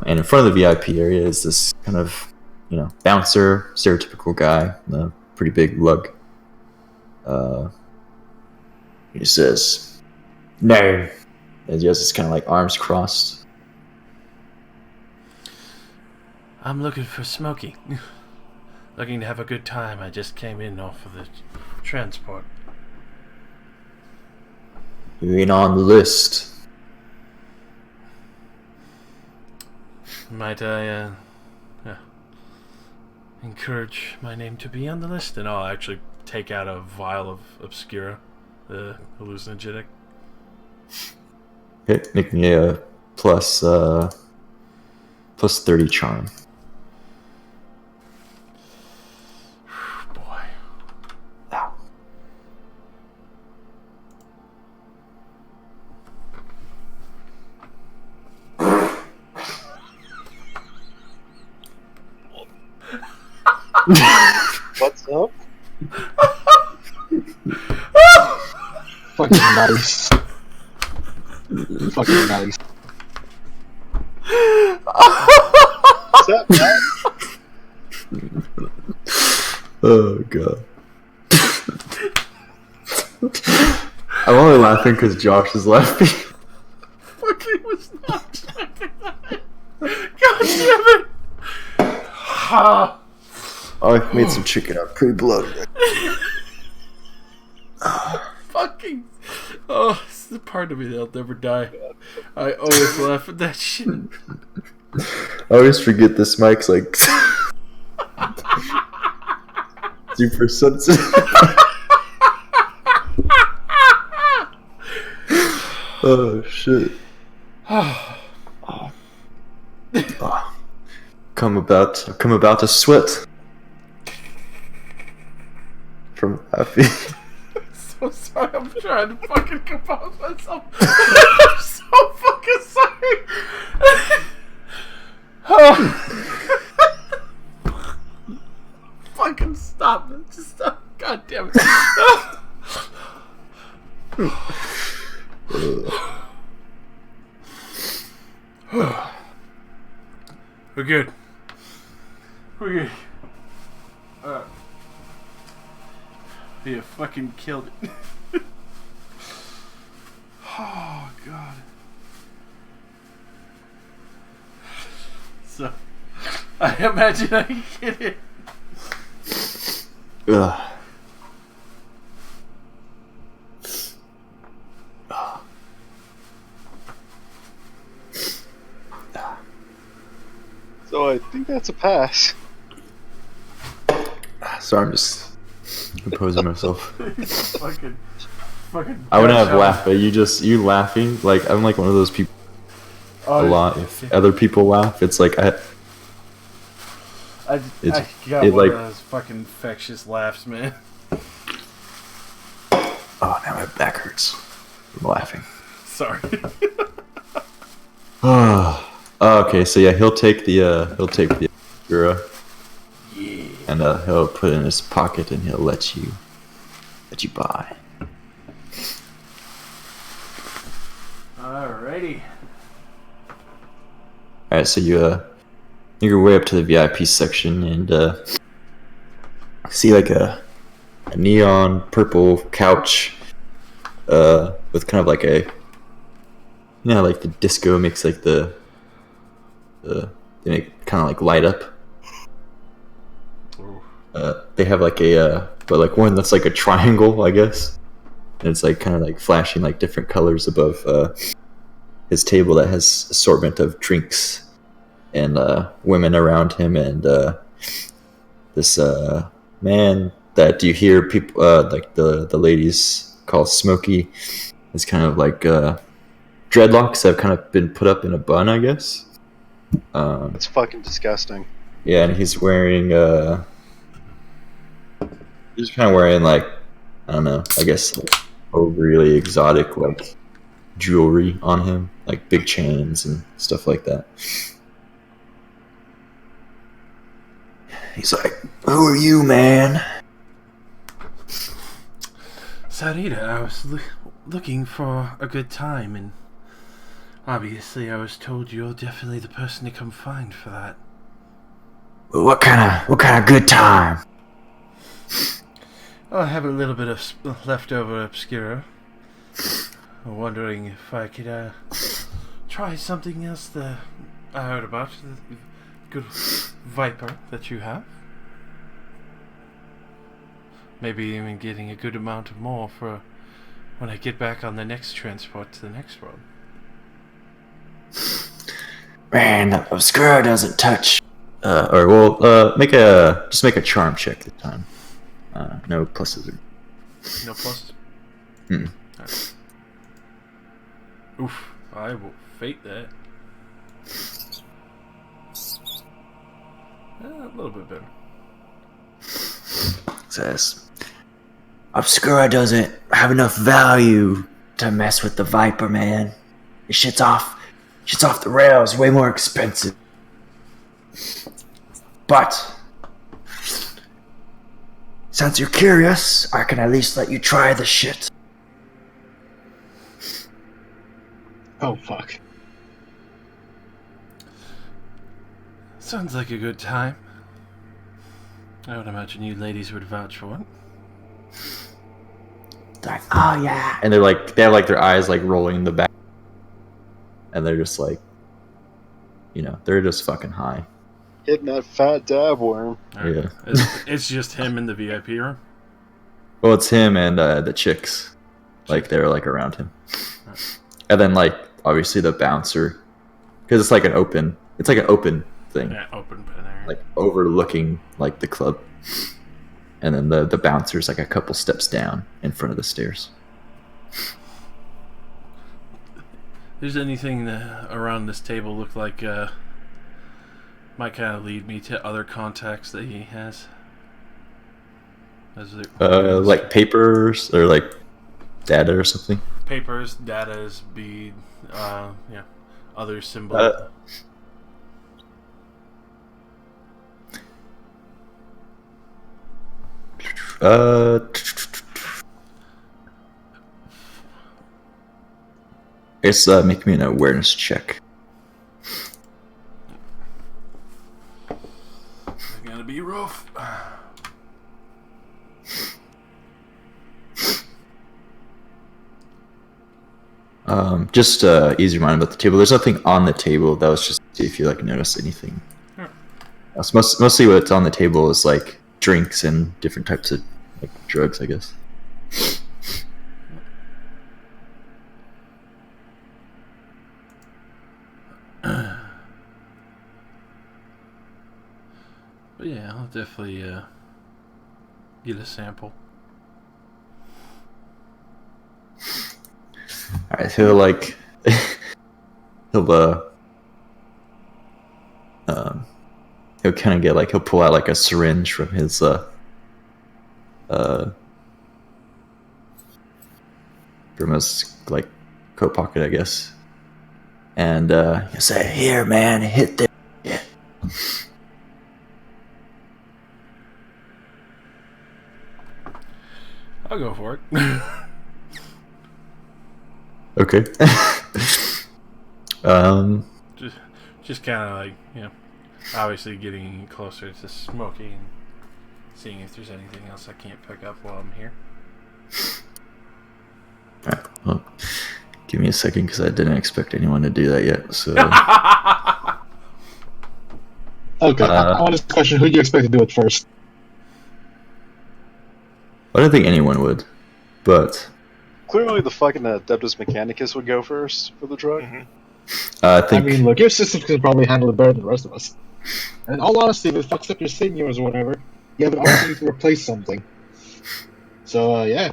in front of the VIP area is this kind of, bouncer, stereotypical guy, pretty big lug. He says, "No," and he has his kind of like arms crossed. I'm looking for Smokey. Looking to have a good time. I just came in off of the transport. You ain't on the list. Might I encourage my name to be on the list? And I'll actually take out a vial of Obscura, the hallucinogenic. Okay, make me a plus 30 charm. Boy. Ow. What's up? Fucking nice. Fucking nice. What's up, Matt? Oh god. I'm only laughing because Josh is laughing. Fucking was not expecting that. God damn it. Ha. Oh, I made some chicken. I'm pretty bloated. Fucking. Oh, it's the part of me that'll never die. I always laugh at that shit. I always forget this mic's like super sensitive. Oh shit. Come about to sweat from laughing. So sorry, I'm trying to fucking compose myself. I'm so fucking sorry. Fucking stop it. Just stop. God damn it. We're good. Alright. You fucking killed it. Oh, God. So, I imagine I can get it. Ugh. So I think that's a pass. Sorry, I'm just composing myself. fucking. I wouldn't have laughed, but you laughing, like, I'm like one of those people a lot. If other people laugh, it's like I got it one like, of those fucking infectious laughs, man. oh, now my back hurts from laughing. Sorry. Oh, okay, so yeah, he'll take the Gura, Yeah. and he'll put it in his pocket, and he'll let you buy. Alrighty. All right, so you your way up to the VIP section and see like a neon purple couch with kind of like a, like the disco makes like the they make kind of like light up. They have like a but like one that's like a triangle, I guess, and it's like kind of like flashing like different colors above his table that has assortment of drinks and women around him, and this man that you hear people like the ladies call Smokey is kind of like dreadlocks that have kind of been put up in a bun, I guess. That's fucking disgusting. Yeah, and he's wearing he's kind of wearing like, I don't know, I guess overly exotic like jewelry on him, like big chains and stuff like that. He's like, "Who are you, man?" Saritta, I was looking for a good time, and obviously I was told you're definitely the person to come find for that. What kind of good time? I have a little bit of leftover obscura. I'm wondering if I could try something else that I heard about. The good Viper that you have. Maybe even getting a good amount of more for when I get back on the next transport to the next world. Man, the obscura doesn't touch. Make a charm check this time. No pluses. No pluses? Mm. Right. Oof, I will fate that. A little bit better. Says, obscura doesn't have enough value to mess with the Viper, man. It shit's off the rails, way more expensive. But since you're curious, I can at least let you try the shit. Oh, fuck. Sounds like a good time. I would imagine you ladies would vouch for it. They're like, oh yeah. And they have like their eyes like rolling in the back. And they're just like, they're just fucking high. Hitting that fat dab worm. Right. Yeah. It's just him in the VIP room? Well, it's him and the chicks. Like, they're like around him. And then like, obviously the bouncer. Because it's like an open thing. Yeah, open pen area. Like overlooking like the club. And then the bouncer's like a couple steps down in front of the stairs. There's anything around this table look like might kind of lead me to other contacts that he has? Like papers or like data or something. Papers, datas, bead, other symbols. It's make me an awareness check. It's gonna be rough. Just easy remind about the table. There's nothing on the table. That was just to see if you like notice anything. Sure. Mostly what's on the table is like drinks and different types of like drugs, I guess. But yeah, I'll definitely get a sample. Alright, so he'll like he'll kind of get like, he'll pull out like a syringe from his from his like coat pocket, I guess, and he'll say, "Here, man, hit this shit." I'll go for it. Okay. just kind of like, obviously getting closer to smoking, seeing if there's anything else I can't pick up while I'm here. Alright, well, give me a second because I didn't expect anyone to do that yet. So Okay, honest question: who do you expect to do it first? I don't think anyone would, but Clearly, the fucking Adeptus Mechanicus would go first for the drug. I I think mean, look, your system can probably handle it better than the rest of us. And in all honesty, if it fucks up your sinews or whatever, you have an opportunity to replace something. So, yeah.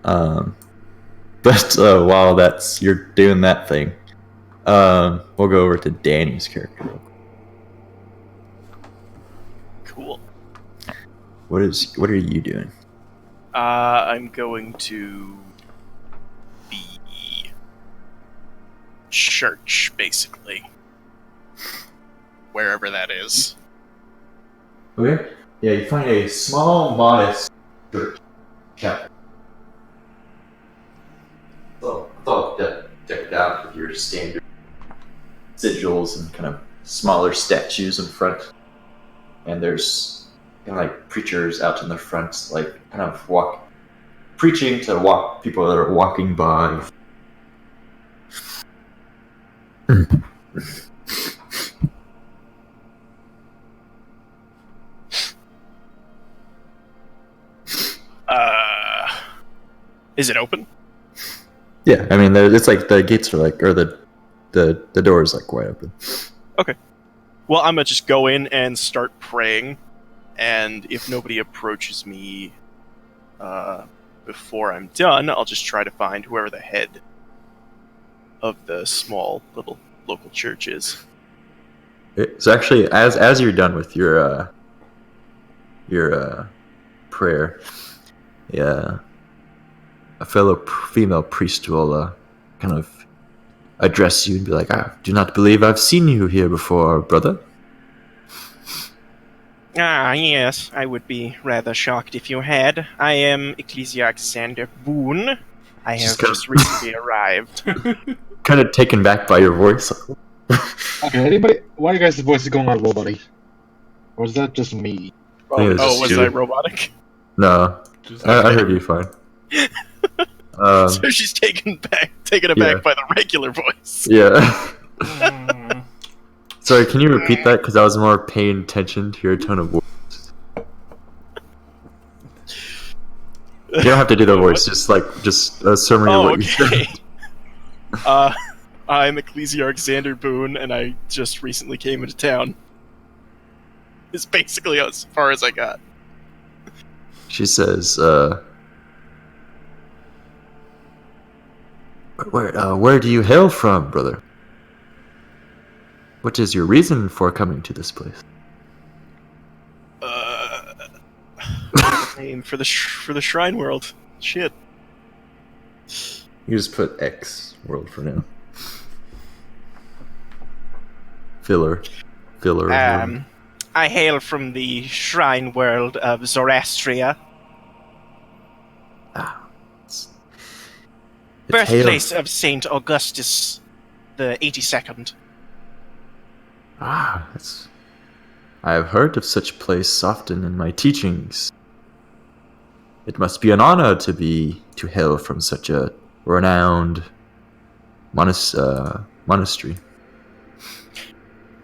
but while you're doing that thing, we'll go over to Danny's character. Cool. What are you doing? I'm going to the church, basically. Wherever that is. Okay. Yeah, you find a small, modest church chapel. So it's all decked out with your standard sigils and kind of smaller statues in front. And there's kind of like preachers out in the front, like kind of preaching to people that are walking by. Is it open? Yeah, I mean, it's like the gates are like, or the door is like wide open. Okay. Well, I'm gonna just go in and start praying, and if nobody approaches me before I'm done, I'll just try to find whoever the head of the small little local church is. So actually, as you're done with your prayer, yeah, a fellow female priest will kind of address you and be like, "I do not believe I've seen you here before, brother." Ah, yes, I would be rather shocked if you had. I am Ecclesiarch Xander Boone. I have just recently arrived. Kind of taken back by your voice. Okay, anybody? Why are you guys' voices going on robotic? Or is that just me? Oh, was I robotic? No, I heard you fine. So she's taken aback by the regular voice. Yeah. Sorry, can you repeat that? Because I was more paying attention to your tone of voice. You don't have to do the voice, just a summary of what you said. I'm Ecclesiarch Xander Boone, and I just recently came into town. It's basically as far as I got. She says, where do you hail from, brother? What is your reason for coming to this place? Name for the shrine world. Shit. You just put X world for now. Filler. I hail from the shrine world of Zoroastria. Birthplace of Saint Augustus the 82nd. I have heard of such place often in my teachings. It must be an honor to hail from such a renowned monastery.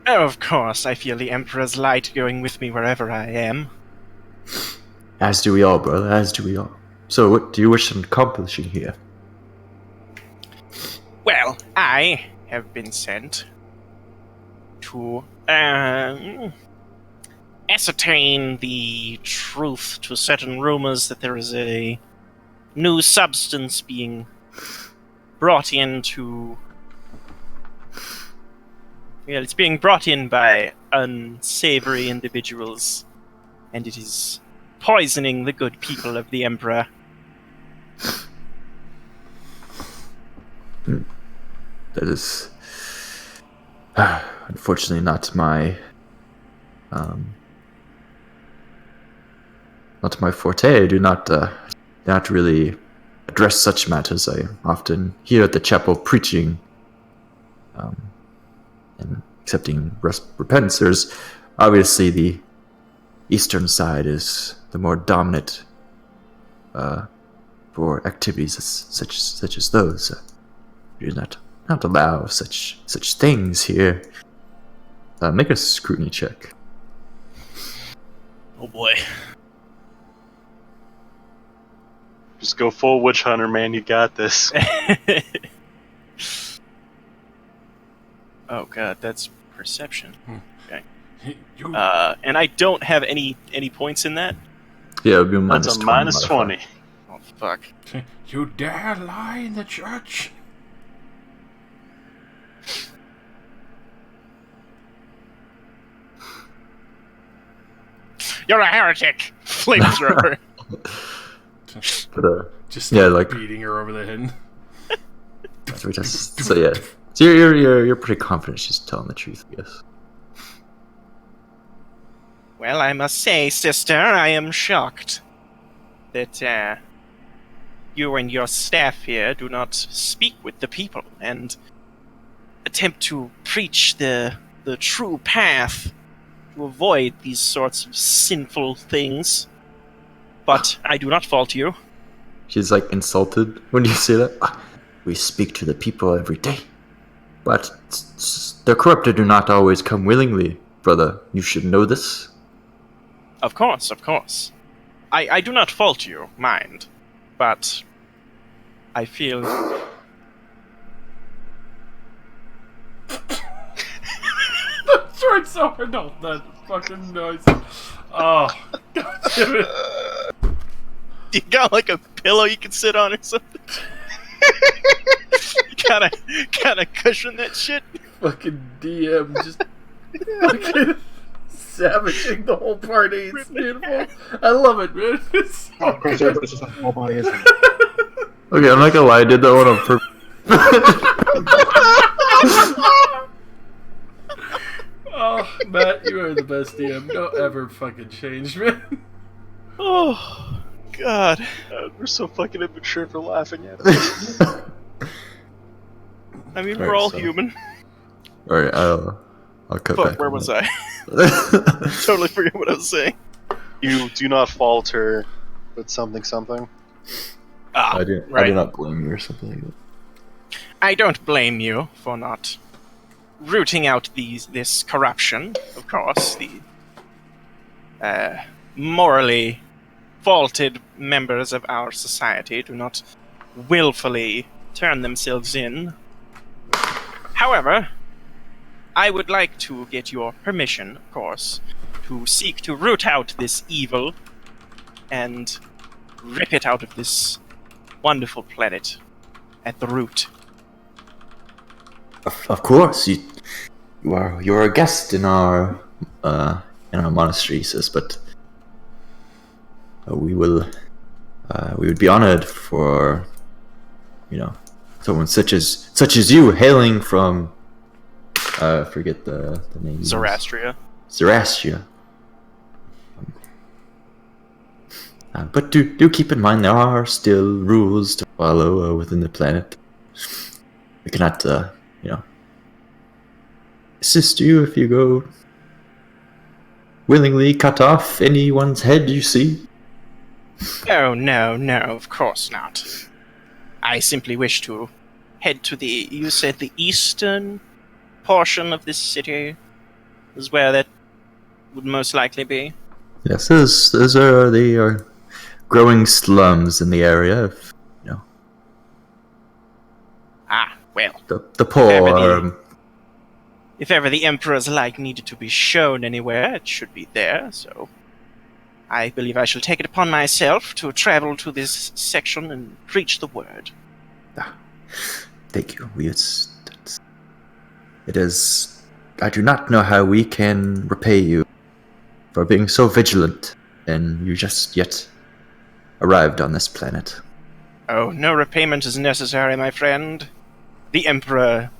Oh, of course, I feel the Emperor's light going with me wherever I am. As do we all, brother, as do we all. So what do you wish to accomplish here? Well, I have been sent to ascertain the truth to certain rumors that there is a new substance being brought into... Well, it's being brought in by unsavory individuals, and it is poisoning the good people of the Emperor. That is unfortunately not my forte. I do not really address such matters. I often hear at the chapel preaching and accepting repentance. There's obviously the eastern side is the more dominant for activities such as those. We do not allow such things here. Make a scrutiny check. Oh boy. Just go full witch hunter, man. You got this. Oh god, that's perception. Okay. You, And I don't have any points in that. Yeah, it would be a That's a minus 20. Oh fuck. you dare lie in the church? You're a heretic! Flamethrower. But Just yeah, like beating her over the head. so yeah. So you're pretty confident she's telling the truth, I guess. Well, I must say, sister, I am shocked that you and your staff here do not speak with the people and attempt to preach the true path to avoid these sorts of sinful things. But I do not fault you. She's like insulted when you say that. We speak to the people every day, but the corrupted do not always come willingly, brother. You should know this. Of course, of course. I do not fault you, mind. But I feel... The short sword, no, that fucking noise. Oh, god damn it. You got like a pillow you can sit on or something? Kinda cushion that shit? Fucking DM just fucking savaging the whole party. It's beautiful. I love it, man. It's so Oh, Christ, good. this is a whole body, isn't it? Okay, I'm not gonna lie. I did that one on purpose. Oh, Matt, you are the best DM. Don't ever fucking change, man. Oh, God. We're so fucking immature for laughing at it. I mean, Right, we're all so- human. All right, I'll cut Fuck, back. where on was that. I? Totally forget what I was saying. You do not falter with something something. Ah, I do right. not blame you or something like that. I don't blame you for not rooting out this corruption, of course. The morally faulted members of our society do not willfully turn themselves in. However, I would like to get your permission, of course, to seek to root out this evil and rip it out of this wonderful planet at the root. Of course, you're a guest in our monastery, sis. But we would be honored for someone such as you, hailing from forget the name. Zoroastria. Zoroastria. But do keep in mind there are still rules to follow within the planet. We cannot, assist you if you go willingly cut off anyone's head you see. Oh, no, of course not. I simply wish to head to you said the eastern portion of this city is where that would most likely be. Yes, those are the growing slums in the area. If, Ah, well, the poor. if ever the Emperor's light needed to be shown anywhere, it should be there, so I believe I shall take it upon myself to travel to this section and preach the word. Thank you. It is. I do not know how we can repay you for being so vigilant, and you just yet arrived on this planet. Oh, no repayment is necessary, my friend. The Emperor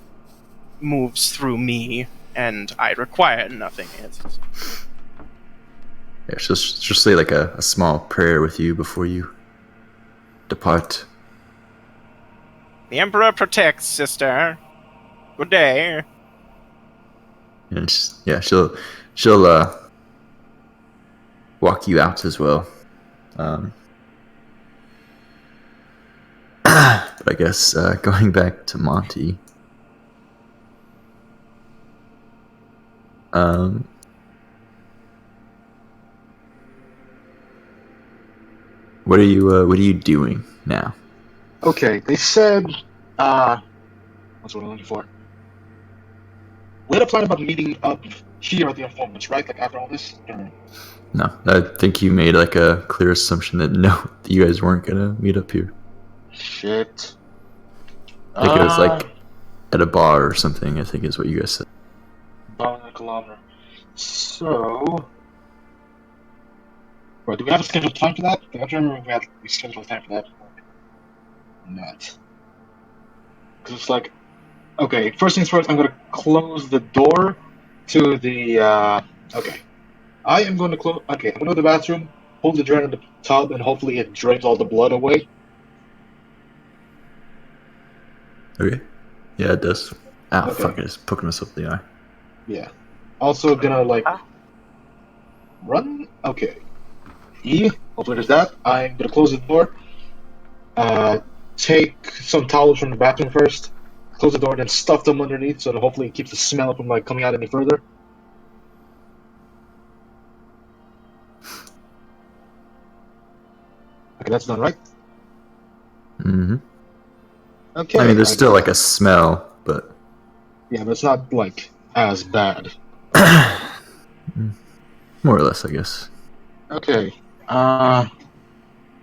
moves through me, and I require nothing. Yeah, just say like a small prayer with you before you depart. The Emperor protects, sister. Good day. And she'll walk you out as well. But I guess going back to Monty. What are you doing now? Okay, they said, what's what I'm looking for? We had a plan about meeting up here at the informants, right? Like after all this? Or... No, I think you made like a clear assumption that no, you guys weren't gonna meet up here. Shit. I think it was like at a bar or something, I think is what you guys said. About a kilometer. So... Right, do we have a scheduled time for that? I don't remember if we scheduled time for that. Or not. Because it's like... Okay, first things first, I'm going to close the door to the... Okay. I am going to close... Okay, I'm going to go to the bathroom, hold the drain in the tub, and hopefully it drains all the blood away. Okay. Yeah, it does. Ow, Okay. fuck, I just poked myself in the eye. Yeah. Also gonna, like... Run? Okay. Hopefully there's that. I'm gonna close the door. Take some towels from the bathroom first. Close the door, then stuff them underneath, so that hopefully it keeps the smell from like coming out any further. Okay, that's done, right? Mm-hmm. Okay. I mean, there's still like a smell, but yeah, but it's not like as bad. more or less, I guess. Okay.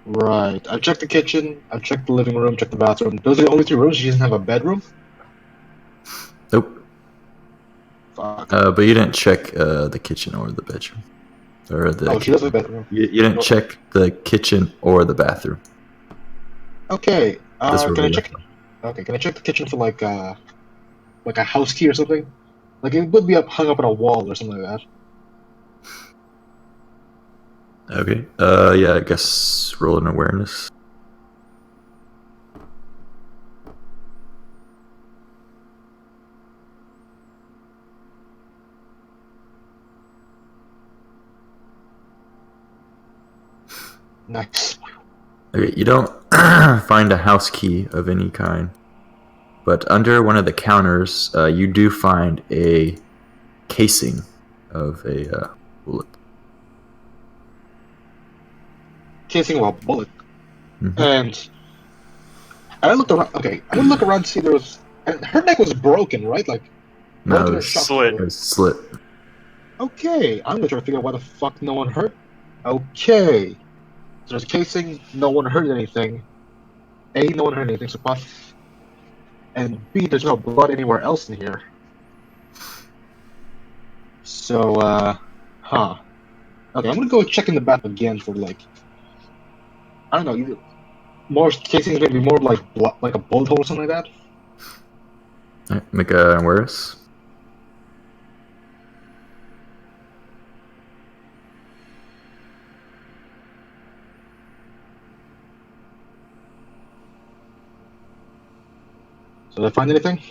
Right. I've checked the kitchen. I've checked the living room. Checked the bathroom. Those are the only three rooms. She doesn't have a bedroom. Nope. Fuck. But you didn't check the kitchen or the bedroom, or the. Oh, she does have a bedroom. You didn't check the kitchen or the bathroom. Okay. That's where Can I we check? left. Okay. Can I check the kitchen for like a house key or something? Like it would be hung up on a wall or something like that. Okay. Yeah, I guess roll an awareness. Nice. Okay, you don't find a house key of any kind, but under one of the counters, you do find a casing of a bullet. Casing of a bullet. Mhm. And I looked around. Okay, I would look around to see there was. And her neck was broken, right? Like No, broken or it's shot slit. through. slit. Okay, I'm gonna try to figure out why the fuck no one hurt. Okay, so there's a casing. No one hurt anything. A, no one hurt anything. So and B, there's no blood anywhere else in here. So, huh. Okay, I'm gonna go check in the bath again for like, I don't know, either more casings, maybe more like like a bullet hole or something like that. Alright, make an awareness. So did I find anything?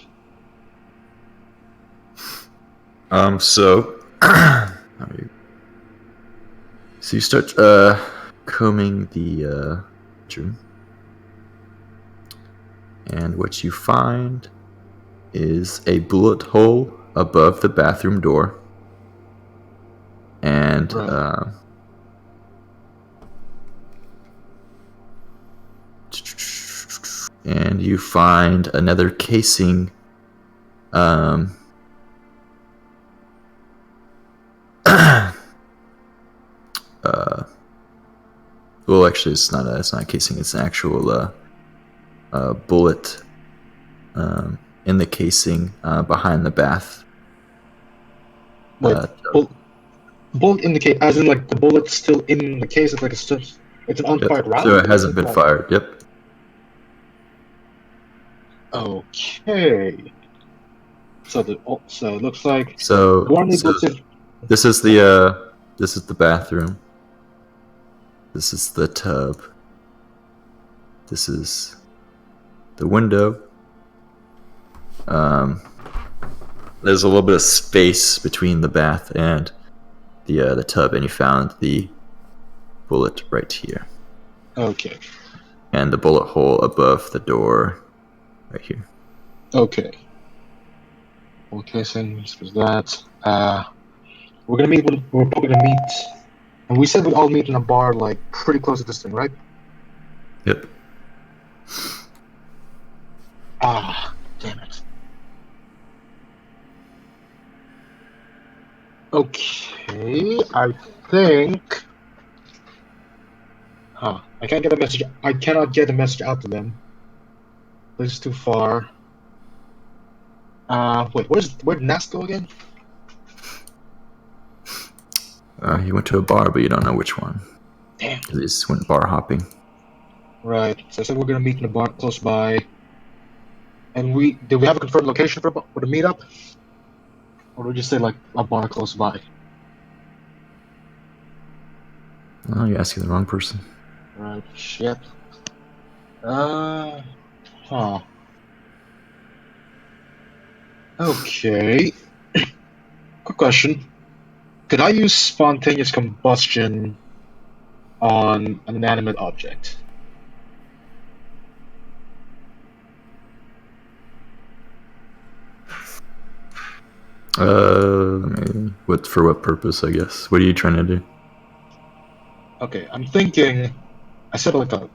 So you start combing the room, and what you find is a bullet hole above the bathroom door, and Right. and you find another casing. Well, actually, it's not a casing. It's an actual bullet in the casing behind the bath. Wait, bullet in the case, as in like the bullet's still in the case. It's like it's an unfired round. So it hasn't been fired. Yep. Okay. So it looks like So warning bullets in. this is the bathroom. This is the tub. This is the window. there's a little bit of space between the bath and the tub, and you found the bullet right here, Okay. and the bullet hole above the door right here. Okay. Okay, so for that, we're gonna meet. We're probably gonna meet. And we said we'd all meet in a bar, like pretty close to this thing, right? Yep. Ah, damn it. Okay, I think. Huh. I can't get a message. I cannot get a message out to them. This is too far. Wait, where'd Nast go again? He went to a bar, but you don't know which one. Damn. He just went bar hopping. Right. So I said we're gonna meet in a bar close by. And did we have a confirmed location for the meetup? Or did we just say like a bar close by? Oh, you're asking the wrong person. Right. Shit. Huh. Okay. Quick question. Could I use spontaneous combustion on an inanimate object? For what purpose, I guess? What are you trying to do? Okay, I'm thinking. I said like a.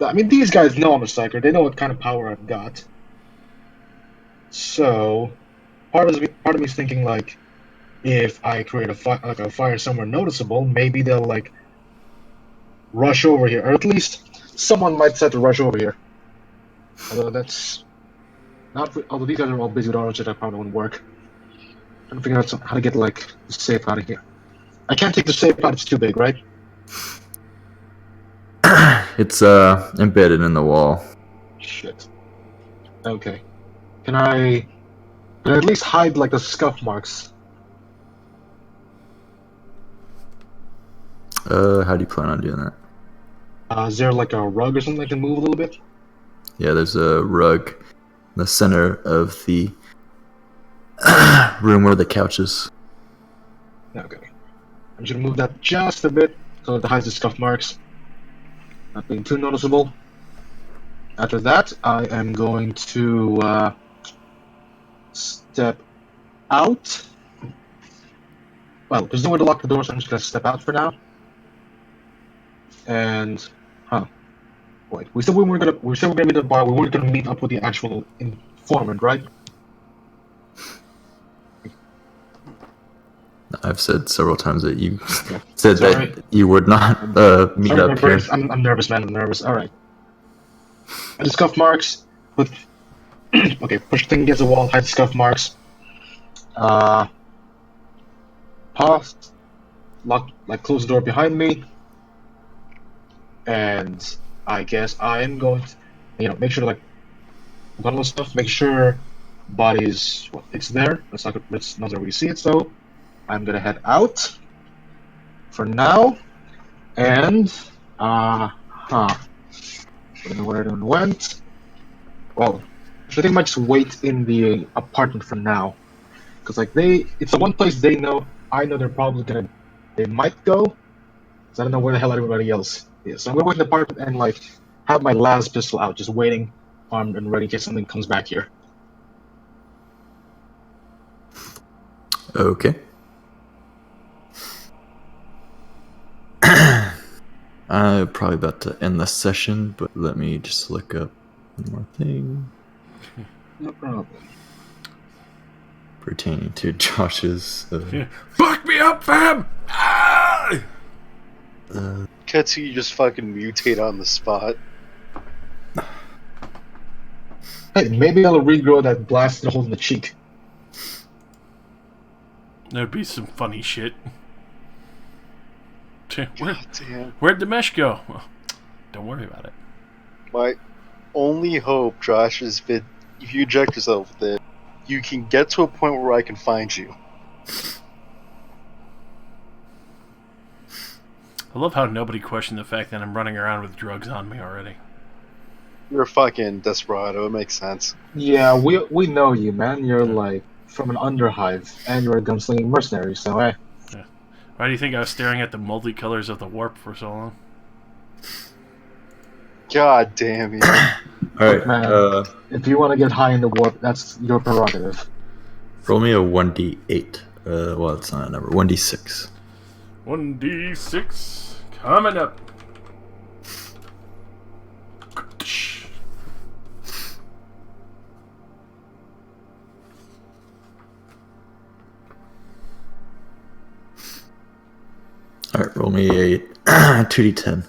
I mean, these guys know I'm a psyker. They know what kind of power I've got. So, part of me is thinking like, if I create a fire somewhere noticeable, maybe they'll like rush over here, or at least someone might set to rush over here. Although that's not. Although these guys are all busy with orange, that probably wouldn't work. I'm trying to figure out how to get like the safe out of here. I can't take the safe out; it's too big, right? It's embedded in the wall. Shit. Okay. Can I at least hide like the scuff marks? How do you plan on doing that? Is there like a rug or something that can move a little bit? Yeah, there's a rug in the center of the room where the couch is. Okay. I'm just gonna move that just a bit so it hides the scuff marks. Not being too noticeable. After that, I am going to step out. Well, there's nowhere to lock the door, so I'm just gonna step out for now. And, wait. We said we were gonna meet at the bar. We weren't gonna meet up with the actual informant, right? I've said several times that you said Sorry. that you would not meet up here. I'm nervous, man. I'm nervous. All right. The scuff marks. Okay, push the thing against the wall. Hide the scuff marks. Pause. Lock. Like close the door behind me. And I guess I am going to, make sure like got all the stuff. Make sure body's it's there. Let's not really see it. So I'm gonna head out for now. And I don't know where everyone went. Well, I think I might just wait in the apartment for now, because like it's the one place they know. I know they might go. So I don't know where the hell everybody else is. So I'm gonna wait in the apartment and like have my last pistol out, just waiting, armed and ready in case something comes back here. Okay. I'm probably about to end the session, but let me just look up one more thing. No problem. Pertaining to Josh's. Fuck me up, fam! Ah! Ketsu, you just fucking mutate on the spot. Hey, maybe I'll regrow that blasted hole in the cheek. That'd be some funny shit. God damn. Where'd the mesh go? Well, don't worry about it. My only hope, Josh, is that if you eject yourself, that you can get to a point where I can find you. I love how nobody questioned the fact that I'm running around with drugs on me already. You're a fucking desperado. It makes sense. Yeah, we know you, man. You're like from an underhive, and you're a gunslinging mercenary, so hey. Why do you think I was staring at the multicolors of the warp for so long? God damn you. Alright, Man, if you want to get high in the warp, that's your prerogative. roll me a 1d8. Well, it's not a number. 1d6. 1d6 coming up. Alright, roll me a 2d10.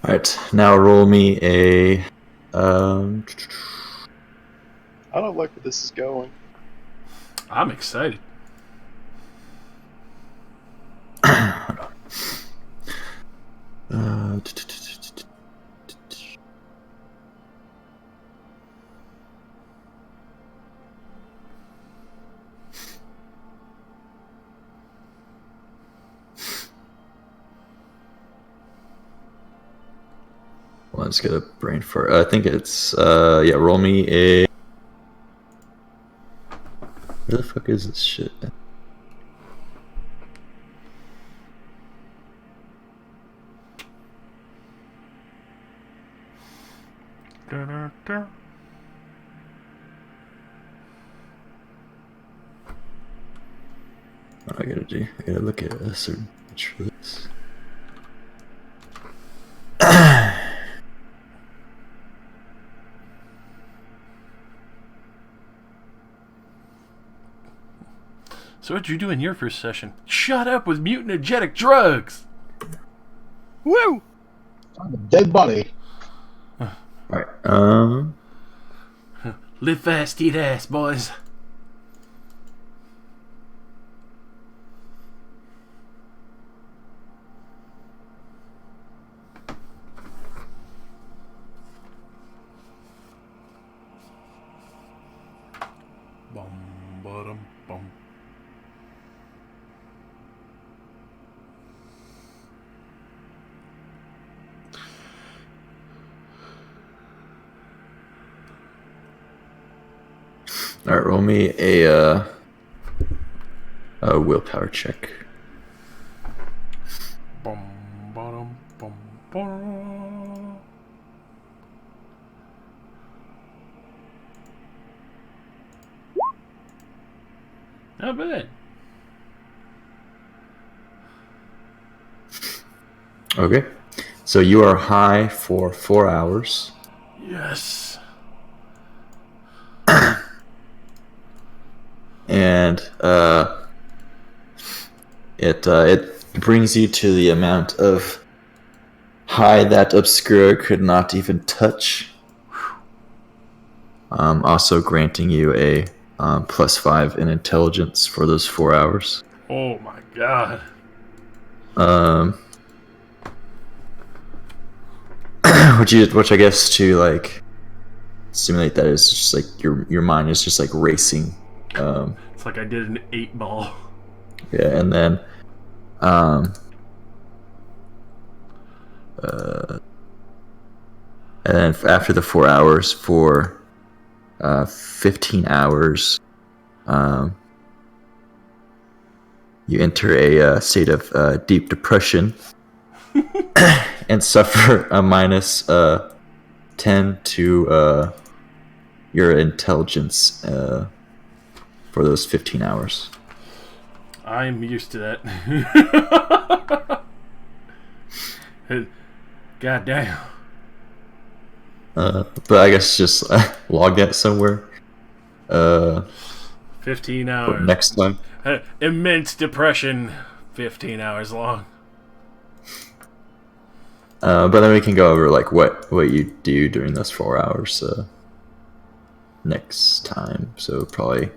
Alright, now roll me a I don't like where this is going. I'm excited. Let's get a brain fart. I think it's yeah. Roll me a. Where the fuck is this shit? Da-da-da. What do I gotta do? I gotta look at a certain picture for this. So what'd you do in your first session? Shut up with mutagenic drugs! Woo! I'm a dead body. Alright, Live fast, eat ass, boys. Bum, ba-dum, bum. alright, roll me a willpower check. Bum, ba-dum, bum, ba-dum. Not bad. Okay, so you are high for 4 hours. Yes. And it brings you to the amount of high that Obscura could not even touch. Also granting you a +5 in intelligence for those 4 hours. Oh my god. Which I guess to like simulate that is just like your mind is just like racing. It's like I did an 8-ball. Yeah, and then after the 4 hours, for 15 hours, you enter a state of deep depression and suffer a -10 to your intelligence for those 15 hours. I'm used to that. God damn. But I guess just log that somewhere. 15 hours. Next time. Immense depression. 15 hours long. But then we can go over like what you do during those 4 hours next time. So probably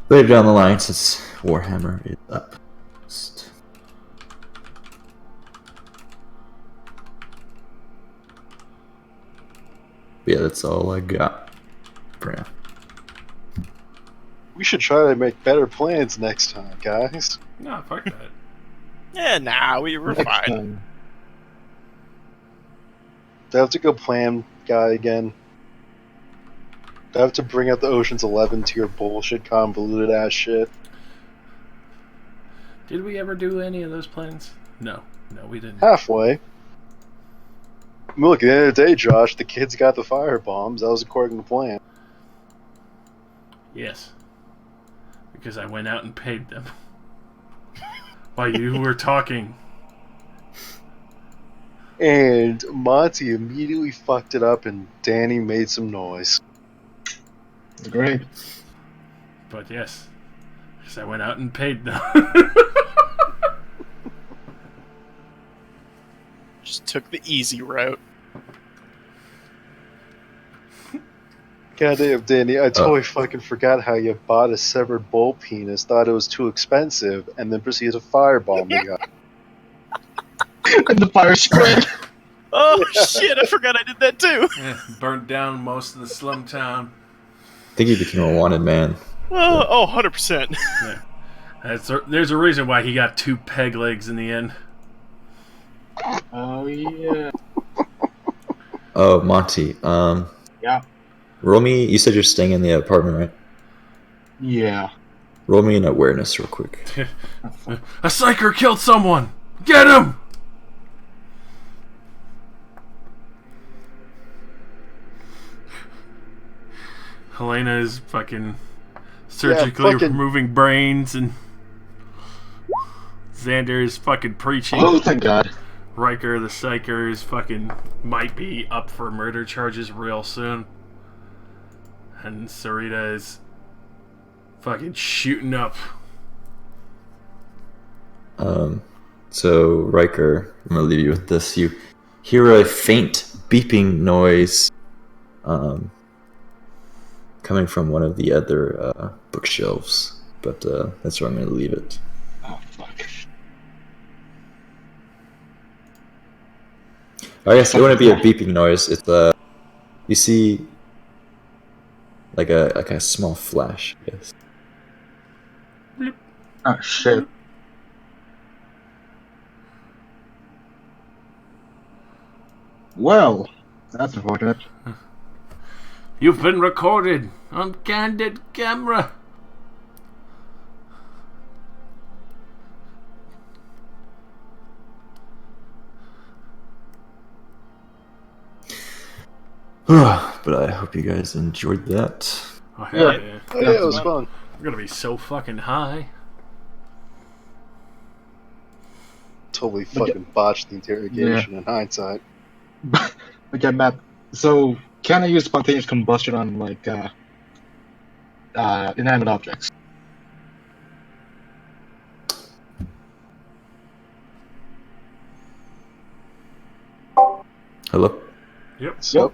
later down the line, since Warhammer is up. But yeah, that's all I got for now. We should try to make better plans next time, guys. No, fuck that. Yeah, nah, we were Next fine. time. Do I have to go plan guy again? Do I have to bring out the Ocean's 11 to your bullshit convoluted ass shit? Did we ever do any of those plans? No, we didn't. Halfway. I mean, look, at the end of the day, Josh, the kids got the fire bombs. That was according to plan. Yes, because I went out and paid them while you were talking. And Monty immediately fucked it up, and Danny made some noise. Great. But yes, because I went out and paid them. Just took the easy route. Goddamn, Danny, I totally fucking forgot how you bought a severed bull penis, thought it was too expensive, and then proceeded to firebomb the guy. And the fire spread. Oh shit! I forgot I did that too. Yeah, burnt down most of the slum town. I think he became a wanted man. Oh, 100%. Yeah. There's a reason why he got 2 peg legs in the end. Oh yeah. Oh, Monty. Yeah. Roll me. You said you're staying in the apartment, right? Yeah. Roll me an awareness real quick. A psyker killed someone! Get him! Helena is fucking surgically removing brains, and Xander is fucking preaching. Oh, thank God. Riker, the psyker, is fucking might be up for murder charges real soon. And Saritta is fucking shooting up. So Riker, I'm gonna leave you with this. You hear a faint beeping noise, coming from one of the other bookshelves. But that's where I'm gonna leave it. Oh fuck. I guess it wouldn't be a beeping noise. It's you see like a small flash, I guess. Oh shit. Well, that's unfortunate. You've been recorded on candid camera. But I hope you guys enjoyed that. Oh, hell Yeah. yeah. Oh, yeah, it was fun. I'm gonna be so fucking high. Totally fucking botched the interrogation in hindsight. Okay, Matt. So, can I use spontaneous combustion on like inanimate objects? Hello? Yep. So,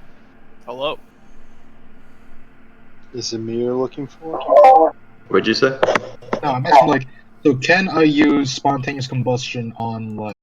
Hello. is it me you're looking for? What'd you say? No, I'm asking like, so can I use spontaneous combustion on like